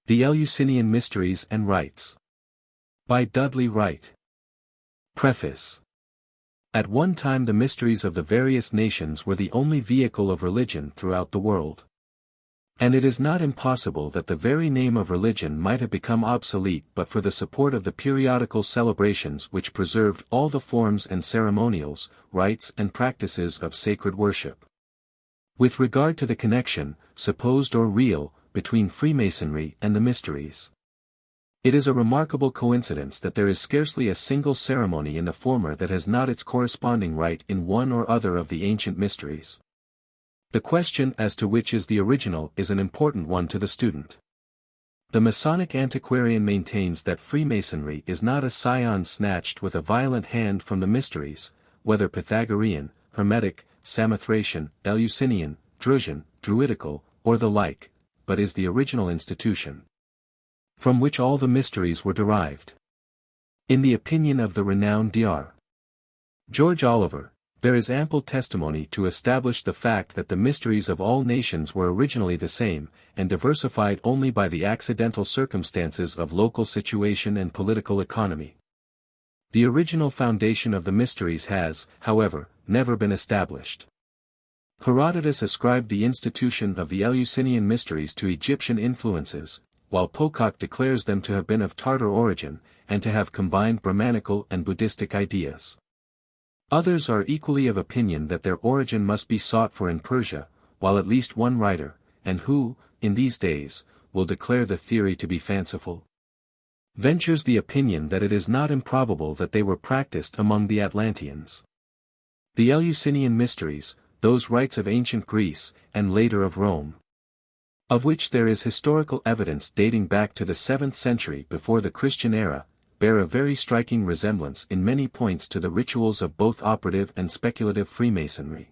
The Eleusinian Mysteries and Rites. By Dudley Wright. Preface. At one time the mysteries of the various nations were the only vehicle of religion throughout the world. And it is not impossible that the very name of religion might have become obsolete but for the support of the periodical celebrations which preserved all the forms and ceremonials, rites and practices of sacred worship. With regard to the connection, supposed or real, between Freemasonry and the mysteries. It is a remarkable coincidence that there is scarcely a single ceremony in the former that has not its corresponding rite in one or other of the ancient mysteries. The question as to which is the original is an important one to the student. The Masonic antiquarian maintains that Freemasonry is not a scion snatched with a violent hand from the mysteries, whether Pythagorean, Hermetic, Samothracian, Eleusinian, Drusian, Druidical, or the like, but is the original institution, from which all the mysteries were derived. In the opinion of the renowned Dr. George Oliver, there is ample testimony to establish the fact that the mysteries of all nations were originally the same, and diversified only by the accidental circumstances of local situation and political economy. The original foundation of the mysteries has, however, never been established. Herodotus ascribed the institution of the Eleusinian mysteries to Egyptian influences, while Pocock declares them to have been of Tartar origin, and to have combined Brahmanical and Buddhistic ideas. Others are equally of opinion that their origin must be sought for in Persia, while at least one writer, and who, in these days, will declare the theory to be fanciful, ventures the opinion that it is not improbable that they were practiced among the Atlanteans. The Eleusinian mysteries, those rites of ancient Greece, and later of Rome, of which there is historical evidence dating back to the 7th century before the Christian era, bear a very striking resemblance in many points to the rituals of both operative and speculative Freemasonry.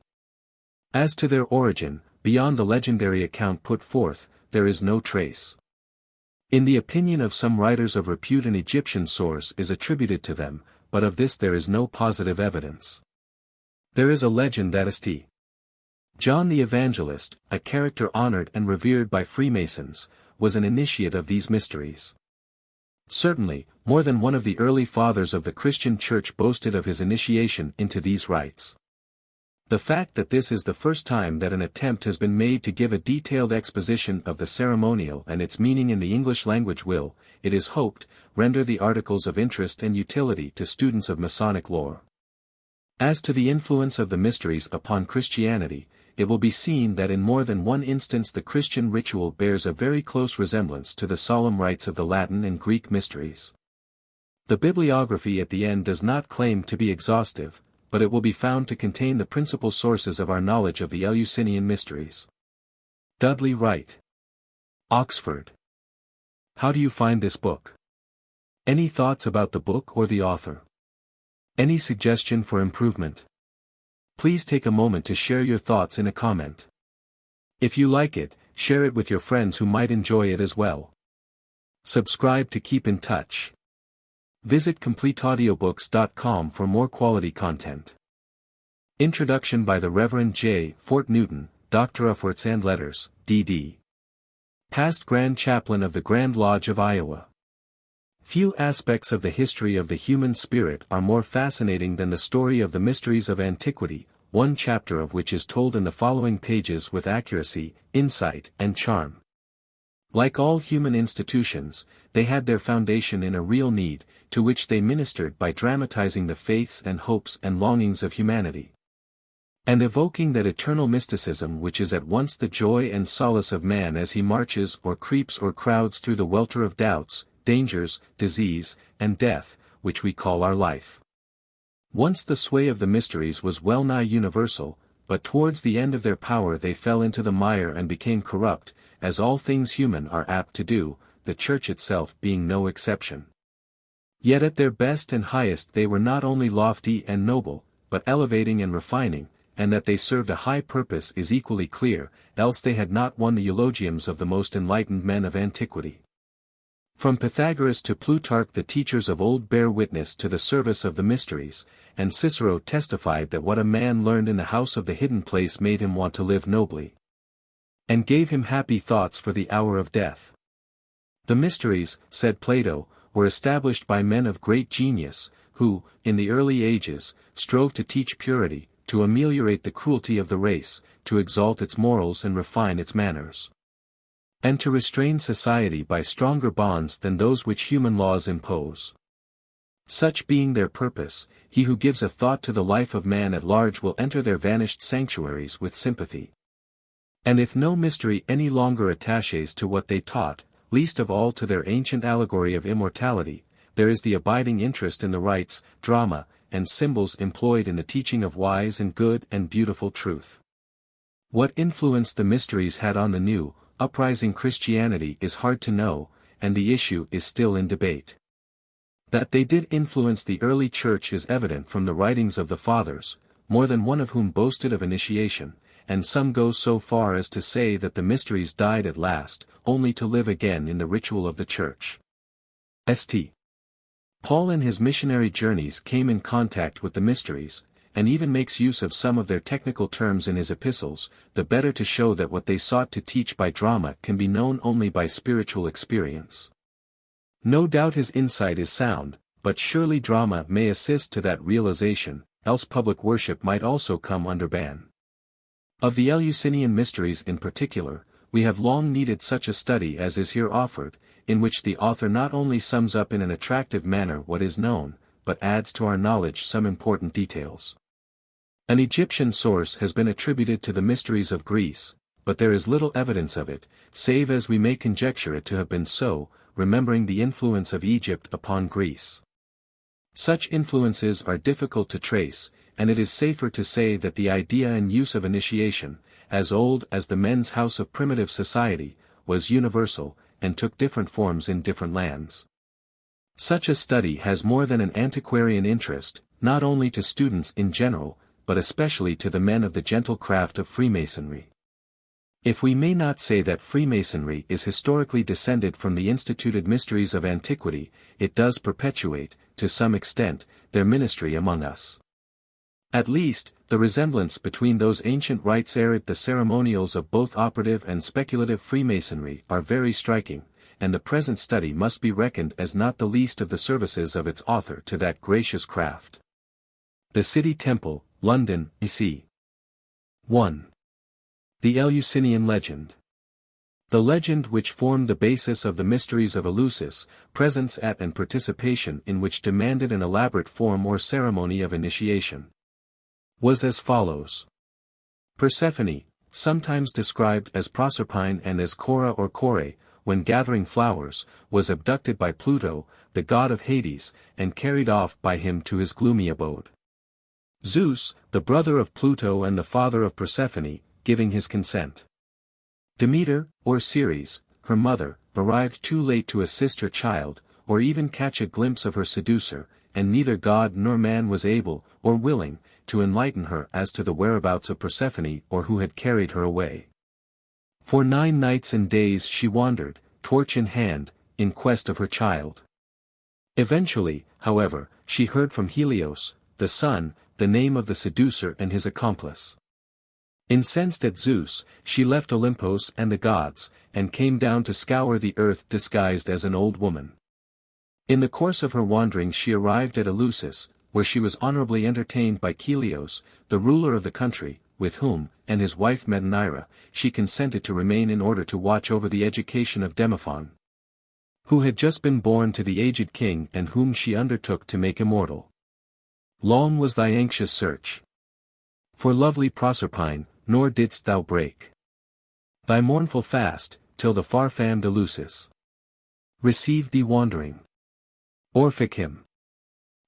As to their origin, beyond the legendary account put forth, there is no trace. In the opinion of some writers of repute an Egyptian source is attributed to them, but of this there is no positive evidence. There is a legend that St. John the Evangelist, a character honored and revered by Freemasons, was an initiate of these mysteries. Certainly, more than one of the early fathers of the Christian Church boasted of his initiation into these rites. The fact that this is the first time that an attempt has been made to give a detailed exposition of the ceremonial and its meaning in the English language will, it is hoped, render the articles of interest and utility to students of Masonic lore. As to the influence of the mysteries upon Christianity, it will be seen that in more than one instance the Christian ritual bears a very close resemblance to the solemn rites of the Latin and Greek mysteries. The bibliography at the end does not claim to be exhaustive, but it will be found to contain the principal sources of our knowledge of the Eleusinian mysteries. Dudley Wright. Oxford. How do you find this book? Any thoughts about the book or the author? Any suggestion for improvement? Please take a moment to share your thoughts in a comment. If you like it, share it with your friends who might enjoy it as well. Subscribe to keep in touch. Visit CompleteAudiobooks.com for more quality content. Introduction by the Reverend J. Fort Newton, Doctor of Arts and Letters, D.D. Past Grand Chaplain of the Grand Lodge of Iowa. Few aspects of the history of the human spirit are more fascinating than the story of the mysteries of antiquity, one chapter of which is told in the following pages with accuracy, insight, and charm. Like all human institutions, they had their foundation in a real need, to which they ministered by dramatizing the faiths and hopes and longings of humanity, and evoking that eternal mysticism which is at once the joy and solace of man as he marches or creeps or crowds through the welter of doubts, dangers, disease, and death, which we call our life. Once the sway of the mysteries was well nigh universal, but towards the end of their power they fell into the mire and became corrupt, as all things human are apt to do, the Church itself being no exception. Yet at their best and highest they were not only lofty and noble, but elevating and refining, and that they served a high purpose is equally clear, else they had not won the eulogiums of the most enlightened men of antiquity. From Pythagoras to Plutarch the teachers of old bear witness to the service of the mysteries, and Cicero testified that what a man learned in the house of the hidden place made him want to live nobly, and gave him happy thoughts for the hour of death. The mysteries, said Plato, were established by men of great genius, who, in the early ages, strove to teach purity, to ameliorate the cruelty of the race, to exalt its morals and refine its manners, and to restrain society by stronger bonds than those which human laws impose. Such being their purpose, he who gives a thought to the life of man at large will enter their vanished sanctuaries with sympathy. And if no mystery any longer attaches to what they taught, least of all to their ancient allegory of immortality, there is the abiding interest in the rites, drama, and symbols employed in the teaching of wise and good and beautiful truth. What influence the mysteries had on the new, uprising Christianity is hard to know, and the issue is still in debate. That they did influence the early church is evident from the writings of the Fathers, more than one of whom boasted of initiation, and some go so far as to say that the mysteries died at last, only to live again in the ritual of the Church. St. Paul in his missionary journeys came in contact with the mysteries, and even makes use of some of their technical terms in his epistles, the better to show that what they sought to teach by drama can be known only by spiritual experience. No doubt his insight is sound, but surely drama may assist to that realization, else public worship might also come under ban. Of the Eleusinian mysteries in particular, we have long needed such a study as is here offered, in which the author not only sums up in an attractive manner what is known, but adds to our knowledge some important details. An Egyptian source has been attributed to the mysteries of Greece, but there is little evidence of it, save as we may conjecture it to have been so, remembering the influence of Egypt upon Greece. Such influences are difficult to trace, and it is safer to say that the idea and use of initiation, as old as the men's house of primitive society, was universal, and took different forms in different lands. Such a study has more than an antiquarian interest, not only to students in general, but especially to the men of the gentle craft of Freemasonry. If we may not say that Freemasonry is historically descended from the instituted mysteries of antiquity, it does perpetuate, to some extent, their ministry among us. At least, the resemblance between those ancient rites and the ceremonials of both operative and speculative Freemasonry are very striking, and the present study must be reckoned as not the least of the services of its author to that gracious craft. The City Temple, London, E.C. 1. The Eleusinian Legend. The legend which formed the basis of the mysteries of Eleusis, presence at and participation in which demanded an elaborate form or ceremony of initiation, was as follows. Persephone, sometimes described as Proserpine and as Cora or Kore, when gathering flowers, was abducted by Pluto, the god of Hades, and carried off by him to his gloomy abode. Zeus, the brother of Pluto and the father of Persephone, giving his consent. Demeter, or Ceres, her mother, arrived too late to assist her child, or even catch a glimpse of her seducer, and neither god nor man was able, or willing, to enlighten her as to the whereabouts of Persephone or who had carried her away. For 9 nights and days she wandered, torch in hand, in quest of her child. Eventually, however, she heard from Helios, the sun, the name of the seducer and his accomplice. Incensed at Zeus, she left Olympus and the gods, and came down to scour the earth disguised as an old woman. In the course of her wanderings she arrived at Eleusis, where she was honorably entertained by Helios, the ruler of the country, with whom, and his wife Metanira, she consented to remain in order to watch over the education of Demophon, who had just been born to the aged king and whom she undertook to make immortal. Long was thy anxious search for lovely Proserpine, nor didst thou break thy mournful fast, till the far-famed Eleusis received thee wandering. Orphichim.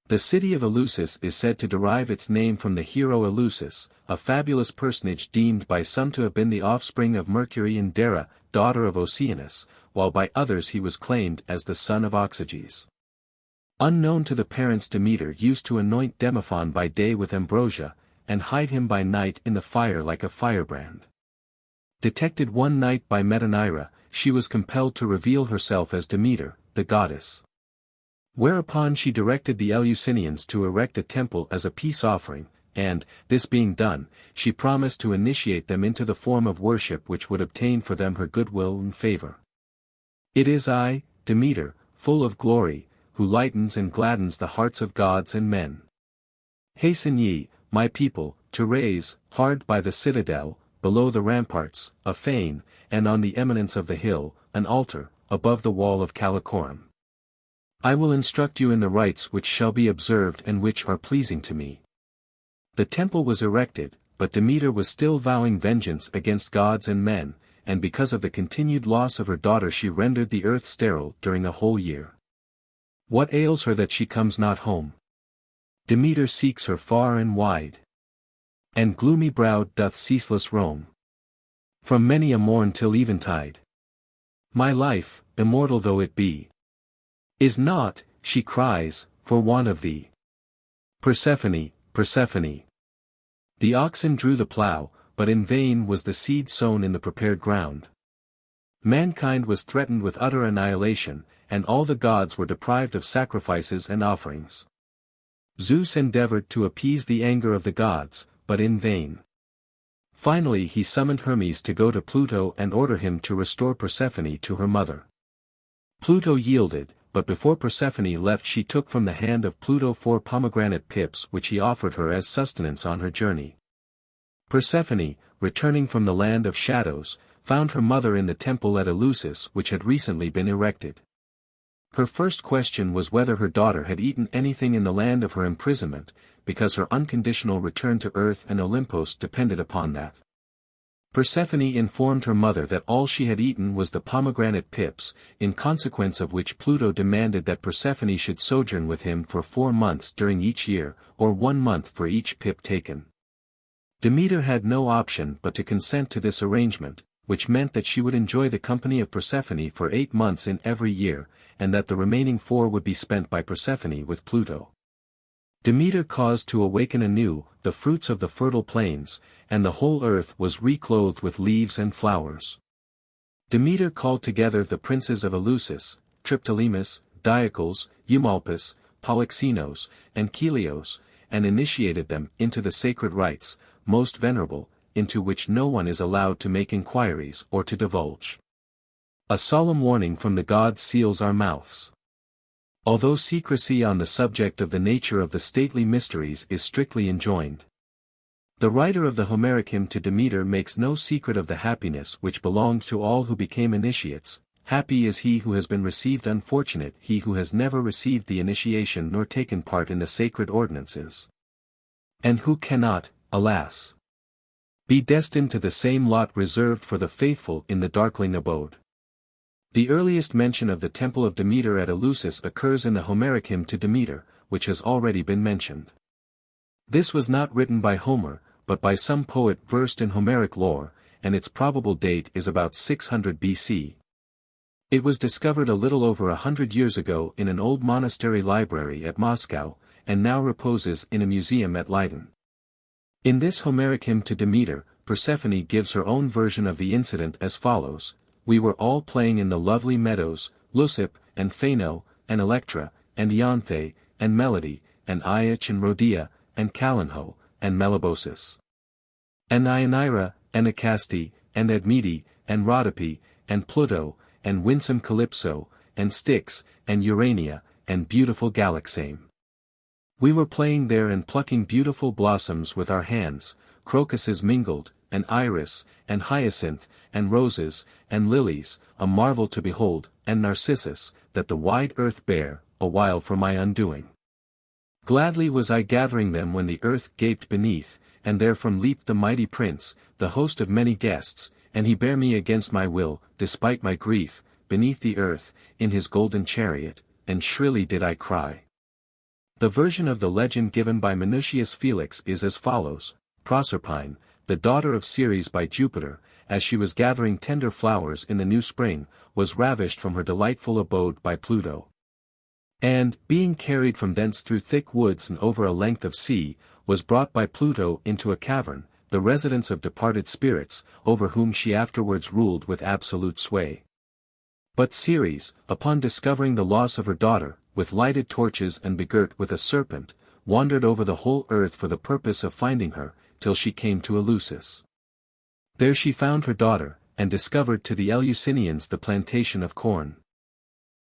The city of Eleusis is said to derive its name from the hero Eleusis, a fabulous personage deemed by some to have been the offspring of Mercury and Dara, daughter of Oceanus, while by others he was claimed as the son of Oxyges. Unknown to the parents, Demeter used to anoint Demophon by day with ambrosia, and hide him by night in the fire like a firebrand. Detected one night by Metanira, she was compelled to reveal herself as Demeter, the goddess. Whereupon she directed the Eleusinians to erect a temple as a peace offering, and, this being done, she promised to initiate them into the form of worship which would obtain for them her goodwill and favor. It is I, Demeter, full of glory, who lightens and gladdens the hearts of gods and men. Hasten ye, my people, to raise, hard by the citadel, below the ramparts, a fane, and on the eminence of the hill, an altar, above the wall of Calicorum. I will instruct you in the rites which shall be observed and which are pleasing to me. The temple was erected, but Demeter was still vowing vengeance against gods and men, and because of the continued loss of her daughter she rendered the earth sterile during a whole year. What ails her that she comes not home? Demeter seeks her far and wide, and gloomy-browed doth ceaseless roam, from many a morn till eventide. My life, immortal though it be, is naught, she cries, for want of thee. Persephone, Persephone. The oxen drew the plough, but in vain was the seed sown in the prepared ground. Mankind was threatened with utter annihilation, and all the gods were deprived of sacrifices and offerings. Zeus endeavored to appease the anger of the gods, but in vain. Finally he summoned Hermes to go to Pluto and order him to restore Persephone to her mother. Pluto yielded, but before Persephone left she took from the hand of Pluto 4 pomegranate pips which he offered her as sustenance on her journey. Persephone, returning from the land of shadows, found her mother in the temple at Eleusis which had recently been erected. Her first question was whether her daughter had eaten anything in the land of her imprisonment, because her unconditional return to earth and Olympus depended upon that. Persephone informed her mother that all she had eaten was the pomegranate pips, in consequence of which Pluto demanded that Persephone should sojourn with him for 4 months during each year, or 1 month for each pip taken. Demeter had no option but to consent to this arrangement, which meant that she would enjoy the company of Persephone for 8 months in every year, and that the remaining 4 would be spent by Persephone with Pluto. Demeter caused to awaken anew the fruits of the fertile plains, and the whole earth was reclothed with leaves and flowers. Demeter called together the princes of Eleusis, Triptolemus, Diocles, Eumolpus, Polyxenos, and Chelios, and initiated them into the sacred rites, most venerable, into which no one is allowed to make inquiries or to divulge. A solemn warning from the gods seals our mouths. Although secrecy on the subject of the nature of the stately mysteries is strictly enjoined, the writer of the Homeric hymn to Demeter makes no secret of the happiness which belonged to all who became initiates. Happy is he who has been received, unfortunate he who has never received the initiation nor taken part in the sacred ordinances, and who cannot, alas, be destined to the same lot reserved for the faithful in the darkling abode. The earliest mention of the temple of Demeter at Eleusis occurs in the Homeric hymn to Demeter, which has already been mentioned. This was not written by Homer, but by some poet versed in Homeric lore, and its probable date is about 600 BC. It was discovered a little over 100 years ago in an old monastery library at Moscow, and now reposes in a museum at Leiden. In this Homeric hymn to Demeter, Persephone gives her own version of the incident as follows: We were all playing in the lovely meadows, Leucip, and Phano, and Electra, and Ianthe, and Melody, and Iach and Rhodia, and Calanho, and Melibosus, and Ionira, and Acaste, and Admete, and Rhodope, and Pluto, and winsome Calypso, and Styx, and Urania, and beautiful Galaxame. We were playing there and plucking beautiful blossoms with our hands, crocuses mingled, and iris, and hyacinth, and roses, and lilies, a marvel to behold, and narcissus, that the wide earth bare, a while for my undoing. Gladly was I gathering them when the earth gaped beneath, and therefrom leaped the mighty prince, the host of many guests, and he bare me against my will, despite my grief, beneath the earth, in his golden chariot, and shrilly did I cry. The version of the legend given by Minucius Felix is as follows: Proserpine, the daughter of Ceres by Jupiter, as she was gathering tender flowers in the new spring, was ravished from her delightful abode by Pluto. And, being carried from thence through thick woods and over a length of sea, was brought by Pluto into a cavern, the residence of departed spirits, over whom she afterwards ruled with absolute sway. But Ceres, upon discovering the loss of her daughter, with lighted torches and begirt with a serpent, wandered over the whole earth for the purpose of finding her, till she came to Eleusis. There she found her daughter, and discovered to the Eleusinians the plantation of corn.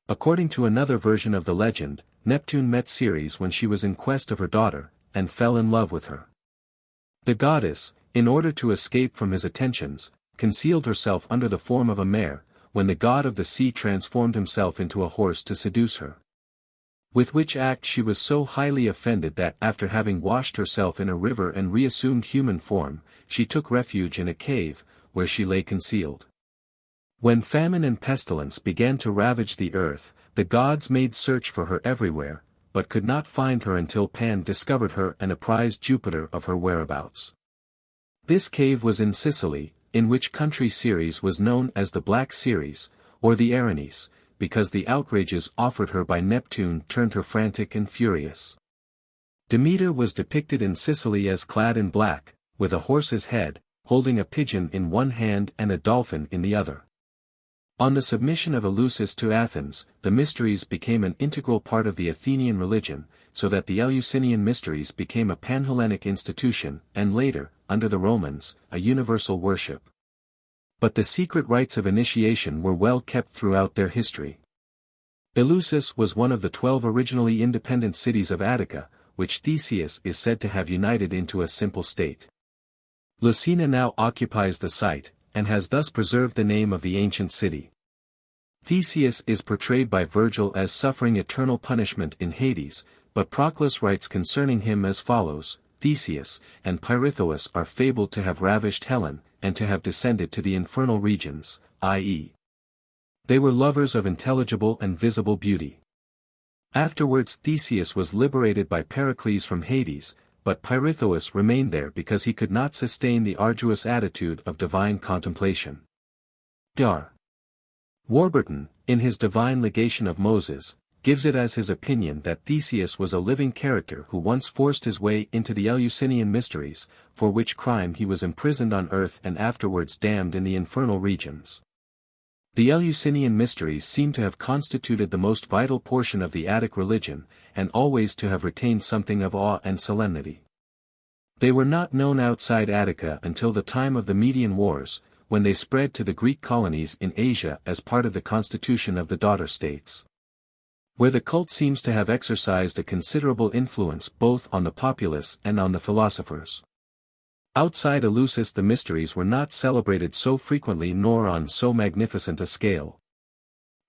According to another version of the legend, Neptune met Ceres when she was in quest of her daughter, and fell in love with her. The goddess, in order to escape from his attentions, concealed herself under the form of a mare, when the god of the sea transformed himself into a horse to seduce her. With which act she was so highly offended that after having washed herself in a river and reassumed human form, she took refuge in a cave, where she lay concealed. When famine and pestilence began to ravage the earth, the gods made search for her everywhere, but could not find her until Pan discovered her and apprised Jupiter of her whereabouts. This cave was in Sicily, in which country Ceres was known as the Black Ceres, or the Erinyes, because the outrages offered her by Neptune turned her frantic and furious. Demeter was depicted in Sicily as clad in black, with a horse's head, holding a pigeon in one hand and a dolphin in the other. On the submission of Eleusis to Athens, the mysteries became an integral part of the Athenian religion, so that the Eleusinian Mysteries became a pan-Hellenic institution, and later, under the Romans, a universal worship. But the secret rites of initiation were well kept throughout their history. Eleusis was one of the 12 originally independent cities of Attica, which Theseus is said to have united into a simple state. Lucina now occupies the site, and has thus preserved the name of the ancient city. Theseus is portrayed by Virgil as suffering eternal punishment in Hades, but Proclus writes concerning him as follows: Theseus and Pirithous are fabled to have ravished Helen, and to have descended to the infernal regions, i.e. they were lovers of intelligible and visible beauty. Afterwards Theseus was liberated by Pericles from Hades, but Pirithous remained there because he could not sustain the arduous attitude of divine contemplation. Dar. Warburton, in his Divine Legation of Moses, gives it as his opinion that Theseus was a living character who once forced his way into the Eleusinian Mysteries, for which crime he was imprisoned on earth and afterwards damned in the infernal regions. The Eleusinian Mysteries seem to have constituted the most vital portion of the Attic religion, and always to have retained something of awe and solemnity. They were not known outside Attica until the time of the Median Wars, when they spread to the Greek colonies in Asia as part of the constitution of the daughter states, where the cult seems to have exercised a considerable influence both on the populace and on the philosophers. Outside Eleusis the mysteries were not celebrated so frequently nor on so magnificent a scale.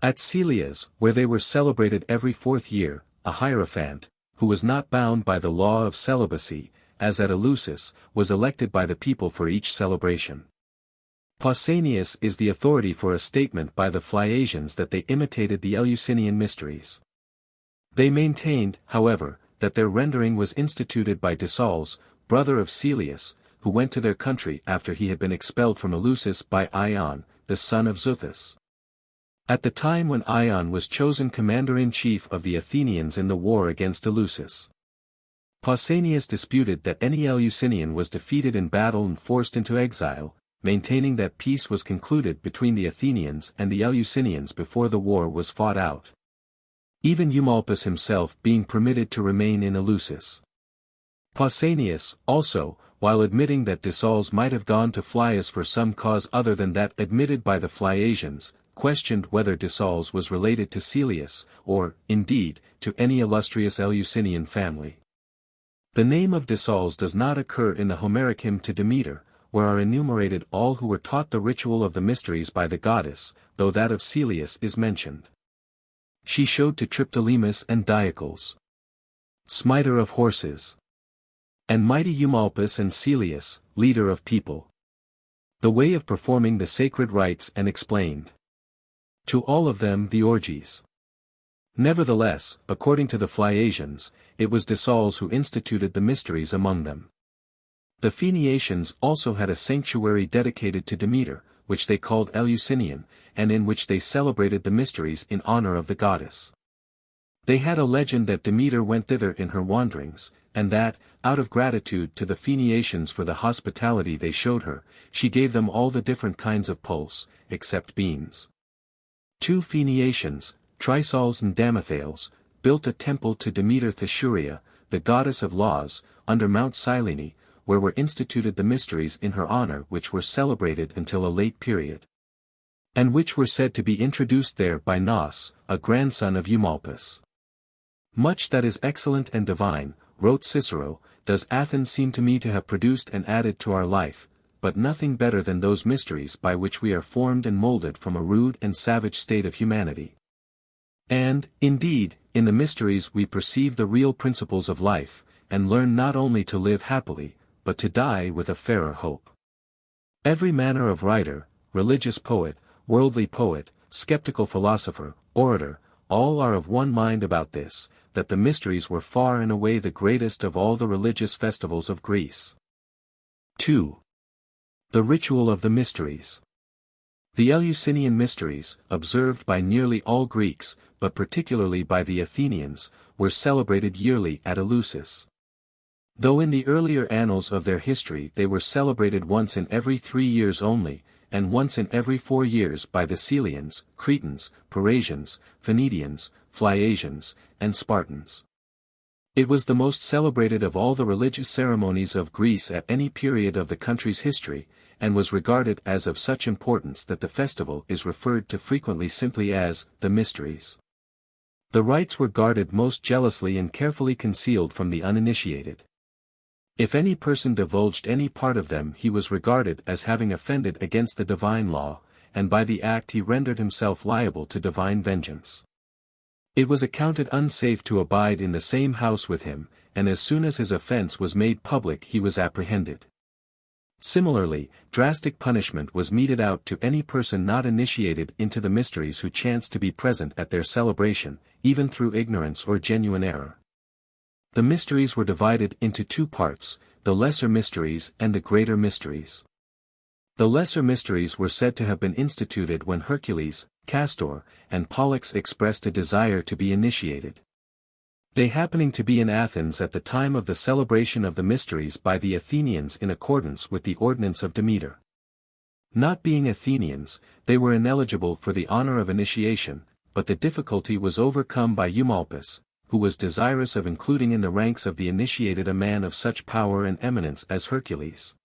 At Celia's, where they were celebrated every 4th year, a hierophant, who was not bound by the law of celibacy, as at Eleusis, was elected by the people for each celebration. Pausanias is the authority for a statement by the Phlyaesians that they imitated the Eleusinian Mysteries. They maintained, however, that their rendering was instituted by Disalles, brother of Celius, who went to their country after he had been expelled from Eleusis by Ion, the son of Xuthus. At the time when Ion was chosen commander-in-chief of the Athenians in the war against Eleusis, Pausanias disputed that any Eleusinian was defeated in battle and forced into exile, maintaining that peace was concluded between the Athenians and the Eleusinians before the war was fought out, even Eumolpus himself being permitted to remain in Eleusis. Pausanias, also, while admitting that Disalles might have gone to Phlius for some cause other than that admitted by the Phlyaesians, questioned whether Disalles was related to Celius, or, indeed, to any illustrious Eleusinian family. The name of Disalles does not occur in the Homeric hymn to Demeter, where are enumerated all who were taught the ritual of the mysteries by the goddess, though that of Celius is mentioned. She showed to Triptolemus and Diocles, smiter of horses, and mighty Eumolpus and Celius, leader of people, the way of performing the sacred rites, and explained to all of them the orgies. Nevertheless, according to the Phlyaesians, it was Disalles who instituted the mysteries among them. The Phoenicians also had a sanctuary dedicated to Demeter, which they called Eleusinian, and in which they celebrated the mysteries in honor of the goddess. They had a legend that Demeter went thither in her wanderings, and that, out of gratitude to the Phoenicians for the hospitality they showed her, she gave them all the different kinds of pulse, except beans. 2 Phoenicians, Trisales and Damothales, built a temple to Demeter Thysuria, the goddess of laws, under Mount Cyllene, where were instituted the mysteries in her honor which were celebrated until a late period. and which were said to be introduced there by Nous, a grandson of Eumolpus. Much that is excellent and divine, wrote Cicero, does Athens seem to me to have produced and added to our life, but nothing better than those mysteries by which we are formed and molded from a rude and savage state of humanity. And, indeed, in the mysteries we perceive the real principles of life, and learn not only to live happily, but to die with a fairer hope. Every manner of writer, religious poet, worldly poet, skeptical philosopher, orator, all are of one mind about this, that the mysteries were far and away the greatest of all the religious festivals of Greece. 2. The ritual of the mysteries. The Eleusinian Mysteries, observed by nearly all Greeks, but particularly by the Athenians, were celebrated yearly at Eleusis. Though in the earlier annals of their history they were celebrated once in every 3 years only, and once in every 4 years by the Celians, Cretans, Parasians, Phoenicians, Phlyaesians, and Spartans. It was the most celebrated of all the religious ceremonies of Greece at any period of the country's history, and was regarded as of such importance that the festival is referred to frequently simply as the Mysteries. The rites were guarded most jealously and carefully concealed from the uninitiated. If any person divulged any part of them he was regarded as having offended against the divine law, and by the act he rendered himself liable to divine vengeance. It was accounted unsafe to abide in the same house with him, and as soon as his offense was made public he was apprehended. Similarly, drastic punishment was meted out to any person not initiated into the mysteries who chanced to be present at their celebration, even through ignorance or genuine error. The mysteries were divided into 2 parts, the lesser mysteries and the greater mysteries. The lesser mysteries were said to have been instituted when Hercules, Castor, and Pollux expressed a desire to be initiated. They happening to be in Athens at the time of the celebration of the mysteries by the Athenians in accordance with the ordinance of Demeter. Not being Athenians, they were ineligible for the honor of initiation, but the difficulty was overcome by Eumolpus, who was desirous of including in the ranks of the initiated a man of such power and eminence as Hercules.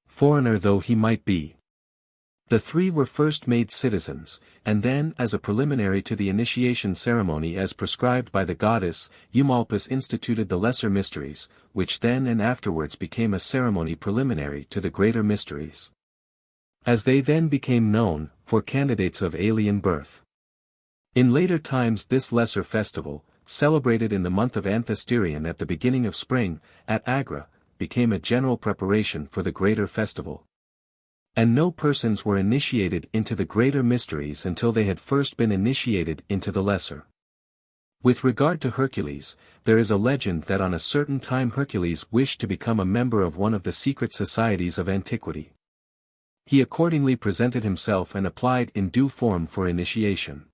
Foreigner though he might be. The 3 were first made citizens, and then as a preliminary to the initiation ceremony as prescribed by the goddess, Eumolpus instituted the lesser mysteries, which then and afterwards became a ceremony preliminary to the greater mysteries. As they then became known, for candidates of alien birth. In later times this lesser festival, celebrated in the month of Anthesterion at the beginning of spring, at Agra, became a general preparation for the greater festival. And no persons were initiated into the greater mysteries until they had first been initiated into the lesser. With regard to Hercules, there is a legend that on a certain time Hercules wished to become a member of one of the secret societies of antiquity. He accordingly presented himself and applied in due form for initiation.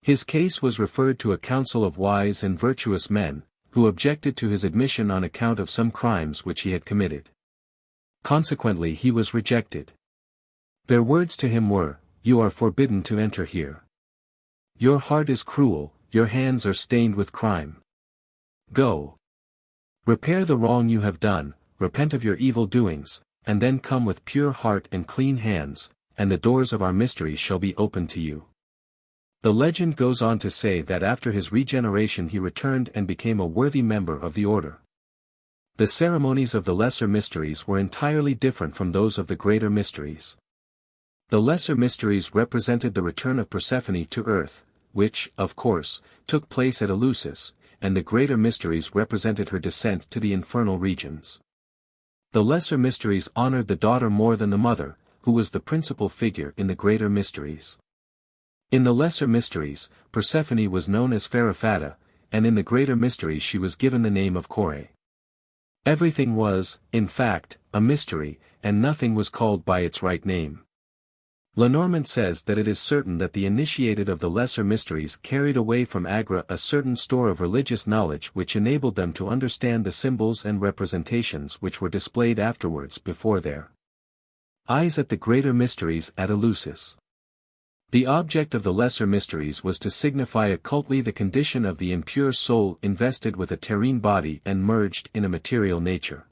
His case was referred to a council of wise and virtuous men, who objected to his admission on account of some crimes which he had committed. Consequently he was rejected. Their words to him were, "You are forbidden to enter here. Your heart is cruel, your hands are stained with crime. Go. Repair the wrong you have done, repent of your evil doings, and then come with pure heart and clean hands, and the doors of our mysteries shall be opened to you." The legend goes on to say that after his regeneration he returned and became a worthy member of the order. The ceremonies of the lesser mysteries were entirely different from those of the greater mysteries. The lesser mysteries represented the return of Persephone to earth, which, of course, took place at Eleusis, and the greater mysteries represented her descent to the infernal regions. The lesser mysteries honored the daughter more than the mother, who was the principal figure in the greater mysteries. In the lesser mysteries, Persephone was known as Pherephata, and in the greater mysteries she was given the name of Kore. Everything was, in fact, a mystery, and nothing was called by its right name. Lenormand says that it is certain that the initiated of the lesser mysteries carried away from Agra a certain store of religious knowledge which enabled them to understand the symbols and representations which were displayed afterwards before their eyes at the greater mysteries at Eleusis. The object of the lesser mysteries was to signify occultly the condition of the impure soul invested with a terrene body and merged in a material nature.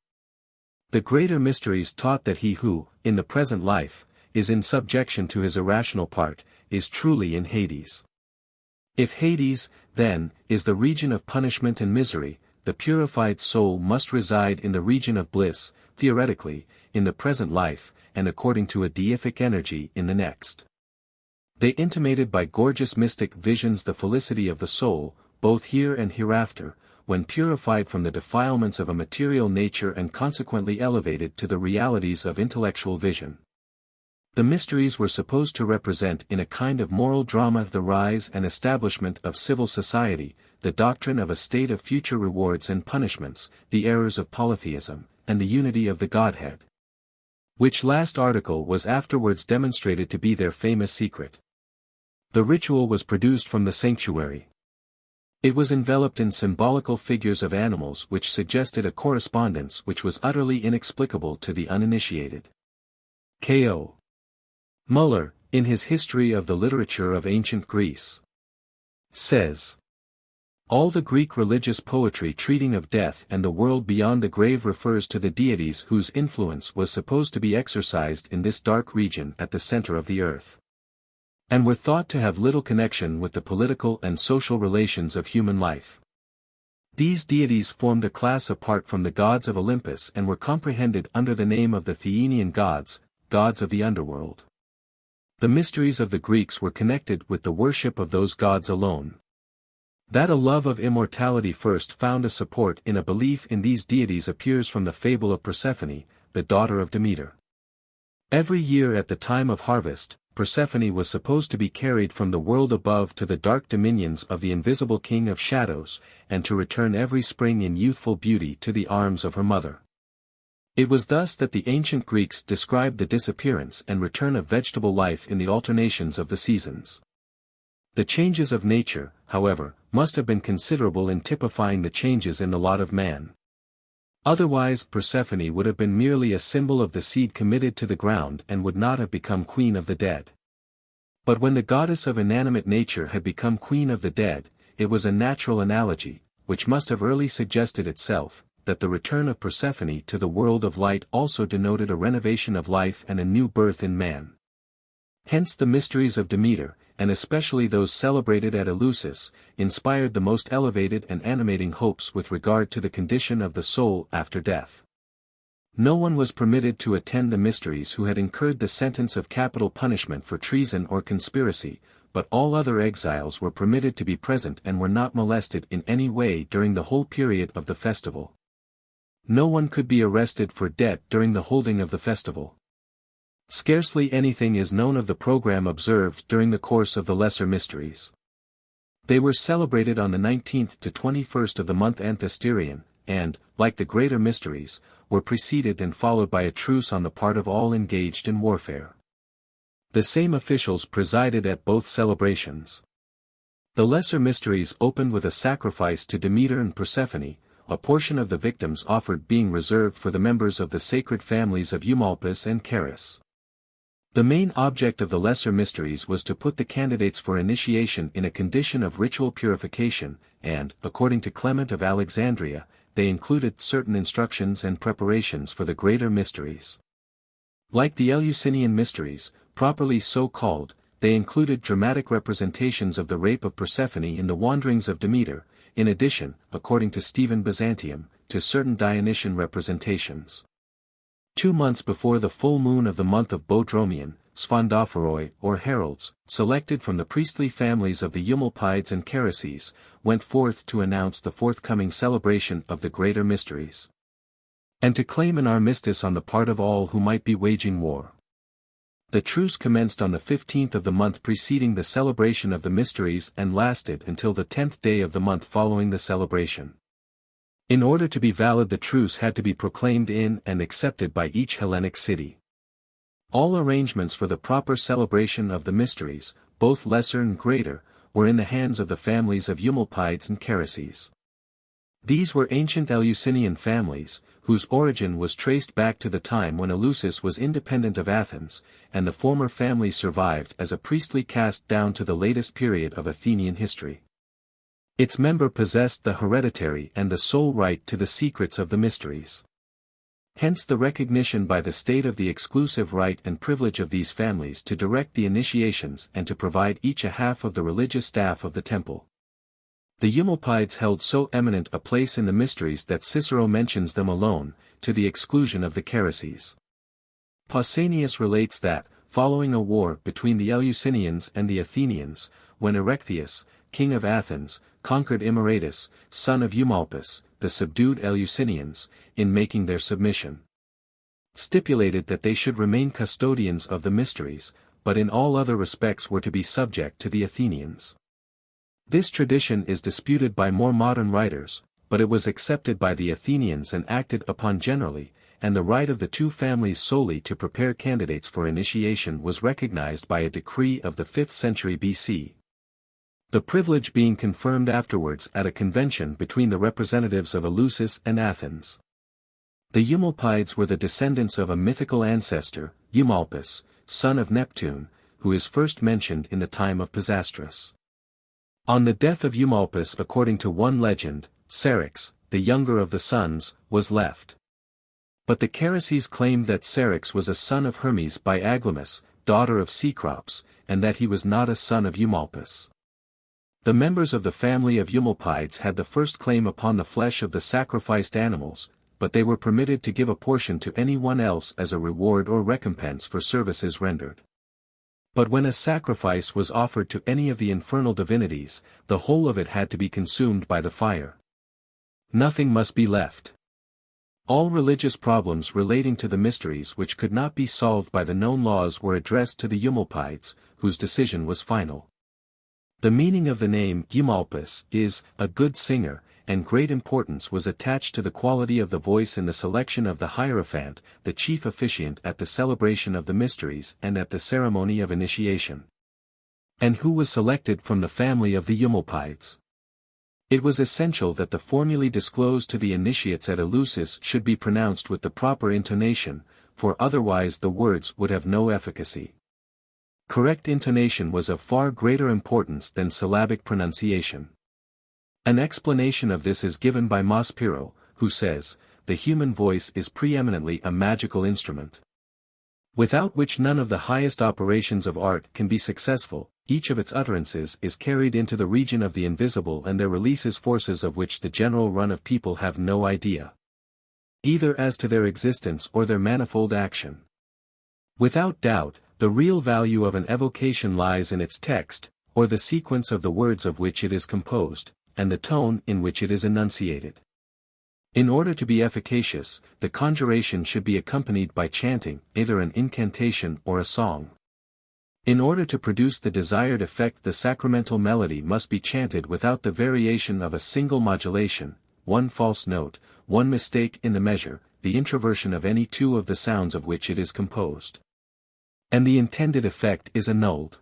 The greater mysteries taught that he who, in the present life, is in subjection to his irrational part, is truly in Hades. If Hades, then, is the region of punishment and misery, the purified soul must reside in the region of bliss, theoretically, in the present life, and according to a deific energy in the next. They intimated by gorgeous mystic visions the felicity of the soul, both here and hereafter, when purified from the defilements of a material nature and consequently elevated to the realities of intellectual vision. The mysteries were supposed to represent in a kind of moral drama the rise and establishment of civil society, the doctrine of a state of future rewards and punishments, the errors of polytheism, and the unity of the Godhead. Which last article was afterwards demonstrated to be their famous secret. The ritual was produced from the sanctuary. It was enveloped in symbolical figures of animals which suggested a correspondence which was utterly inexplicable to the uninitiated. K.O. Muller, in his History of the Literature of Ancient Greece, says, all the Greek religious poetry treating of death and the world beyond the grave refers to the deities whose influence was supposed to be exercised in this dark region at the center of the earth, and were thought to have little connection with the political and social relations of human life. These deities formed a class apart from the gods of Olympus and were comprehended under the name of the Theanian gods, gods of the underworld. The mysteries of the Greeks were connected with the worship of those gods alone. That a love of immortality first found a support in a belief in these deities appears from the fable of Persephone, the daughter of Demeter. Every year at the time of harvest, Persephone was supposed to be carried from the world above to the dark dominions of the invisible king of shadows, and to return every spring in youthful beauty to the arms of her mother. It was thus that the ancient Greeks described the disappearance and return of vegetable life in the alternations of the seasons. The changes of nature, however, must have been considerable in typifying the changes in the lot of man. Otherwise Persephone would have been merely a symbol of the seed committed to the ground and would not have become queen of the dead. But when the goddess of inanimate nature had become queen of the dead, it was a natural analogy, which must have early suggested itself, that the return of Persephone to the world of light also denoted a renovation of life and a new birth in man. Hence the mysteries of Demeter, and especially those celebrated at Eleusis, inspired the most elevated and animating hopes with regard to the condition of the soul after death. No one was permitted to attend the mysteries who had incurred the sentence of capital punishment for treason or conspiracy, but all other exiles were permitted to be present and were not molested in any way during the whole period of the festival. No one could be arrested for debt during the holding of the festival. Scarcely anything is known of the program observed during the course of the Lesser Mysteries. They were celebrated on the 19th to 21st of the month Anthesterion, and, like the Greater Mysteries, were preceded and followed by a truce on the part of all engaged in warfare. The same officials presided at both celebrations. The Lesser Mysteries opened with a sacrifice to Demeter and Persephone, a portion of the victims offered being reserved for the members of the sacred families of Eumolpus and Charis. The main object of the Lesser Mysteries was to put the candidates for initiation in a condition of ritual purification, and, according to Clement of Alexandria, they included certain instructions and preparations for the Greater Mysteries. Like the Eleusinian Mysteries, properly so called, they included dramatic representations of the rape of Persephone in the wanderings of Demeter, in addition, according to Stephen Byzantium, to certain Dionysian representations. 2 months before the full moon of the month of Bodromion, Sphandophoroi, or heralds, selected from the priestly families of the Eumolpides and Charises, went forth to announce the forthcoming celebration of the Greater Mysteries, and to claim an armistice on the part of all who might be waging war. The truce commenced on the 15th of the month preceding the celebration of the mysteries and lasted until the 10th day of the month following the celebration. In order to be valid, the truce had to be proclaimed in and accepted by each Hellenic city. All arrangements for the proper celebration of the mysteries, both lesser and greater, were in the hands of the families of Eumolpides and Charises. These were ancient Eleusinian families, whose origin was traced back to the time when Eleusis was independent of Athens, and the former family survived as a priestly caste down to the latest period of Athenian history. Its member possessed the hereditary and the sole right to the secrets of the mysteries. Hence the recognition by the state of the exclusive right and privilege of these families to direct the initiations and to provide each a half of the religious staff of the temple. The Eumolpides held so eminent a place in the mysteries that Cicero mentions them alone, to the exclusion of the Charisses. Pausanias relates that, following a war between the Eleusinians and the Athenians, when Erechtheus, king of Athens, conquered Imaratus, son of Eumolpus, the subdued Eleusinians, in making their submission, stipulated that they should remain custodians of the mysteries, but in all other respects were to be subject to the Athenians. This tradition is disputed by more modern writers, but it was accepted by the Athenians and acted upon generally, and the right of the two families solely to prepare candidates for initiation was recognized by a decree of the 5th century BC. The privilege being confirmed afterwards at a convention between the representatives of Eleusis and Athens. The Eumolpides were the descendants of a mythical ancestor, Eumolpus, son of Neptune, who is first mentioned in the time of Pisistratus. On the death of Eumolpus, according to one legend, Syrinx, the younger of the sons, was left. But the Charisses claimed that Syrinx was a son of Hermes by Aglamis, daughter of Cecrops, and that he was not a son of Eumolpus. The members of the family of Eumolpides had the first claim upon the flesh of the sacrificed animals, but they were permitted to give a portion to anyone else as a reward or recompense for services rendered. But when a sacrifice was offered to any of the infernal divinities, the whole of it had to be consumed by the fire. Nothing must be left. All religious problems relating to the mysteries which could not be solved by the known laws were addressed to the Eumolpides, whose decision was final. The meaning of the name Eumolpus is, a good singer, and great importance was attached to the quality of the voice in the selection of the Hierophant, the chief officiant at the celebration of the mysteries and at the ceremony of initiation. And who was selected from the family of the Eumolpides? It was essential that the formulae disclosed to the initiates at Eleusis should be pronounced with the proper intonation, for otherwise the words would have no efficacy. Correct intonation was of far greater importance than syllabic pronunciation. An explanation of this is given by Maspero, who says, the human voice is preeminently a magical instrument, without which none of the highest operations of art can be successful. Each of its utterances is carried into the region of the invisible and there releases forces of which the general run of people have no idea, either as to their existence or their manifold action. Without doubt, the real value of an evocation lies in its text, or the sequence of the words of which it is composed, and the tone in which it is enunciated. In order to be efficacious, the conjuration should be accompanied by chanting, either an incantation or a song. In order to produce the desired effect, the sacramental melody must be chanted without the variation of a single modulation, one false note, one mistake in the measure, the introversion of any two of the sounds of which it is composed, and the intended effect is annulled.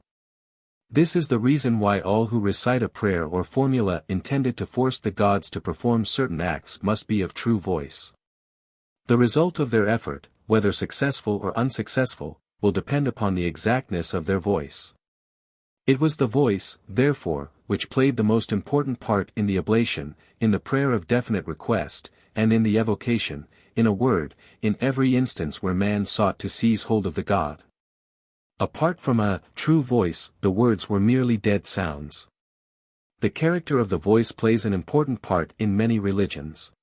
This is the reason why all who recite a prayer or formula intended to force the gods to perform certain acts must be of true voice. The result of their effort, whether successful or unsuccessful, will depend upon the exactness of their voice. It was the voice, therefore, which played the most important part in the oblation, in the prayer of definite request, and in the evocation, in a word, in every instance where man sought to seize hold of the god. Apart from a true voice, the words were merely dead sounds. The character of the voice plays an important part in many religions.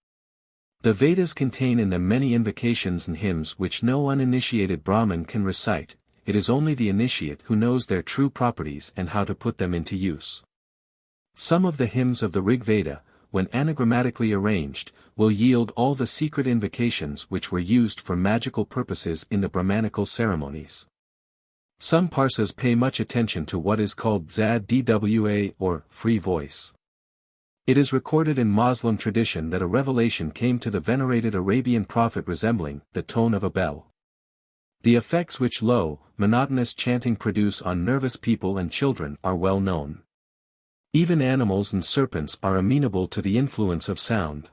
The Vedas contain in them many invocations and hymns which no uninitiated Brahmin can recite. It is only the initiate who knows their true properties and how to put them into use. Some of the hymns of the Rig Veda, when anagrammatically arranged, will yield all the secret invocations which were used for magical purposes in the Brahmanical ceremonies. Some parsas pay much attention to what is called Zad Dwa or free voice. It is recorded in Muslim tradition that a revelation came to the venerated Arabian prophet resembling the tone of a bell. The effects which low, monotonous chanting produce on nervous people and children are well known. Even animals and serpents are amenable to the influence of sound.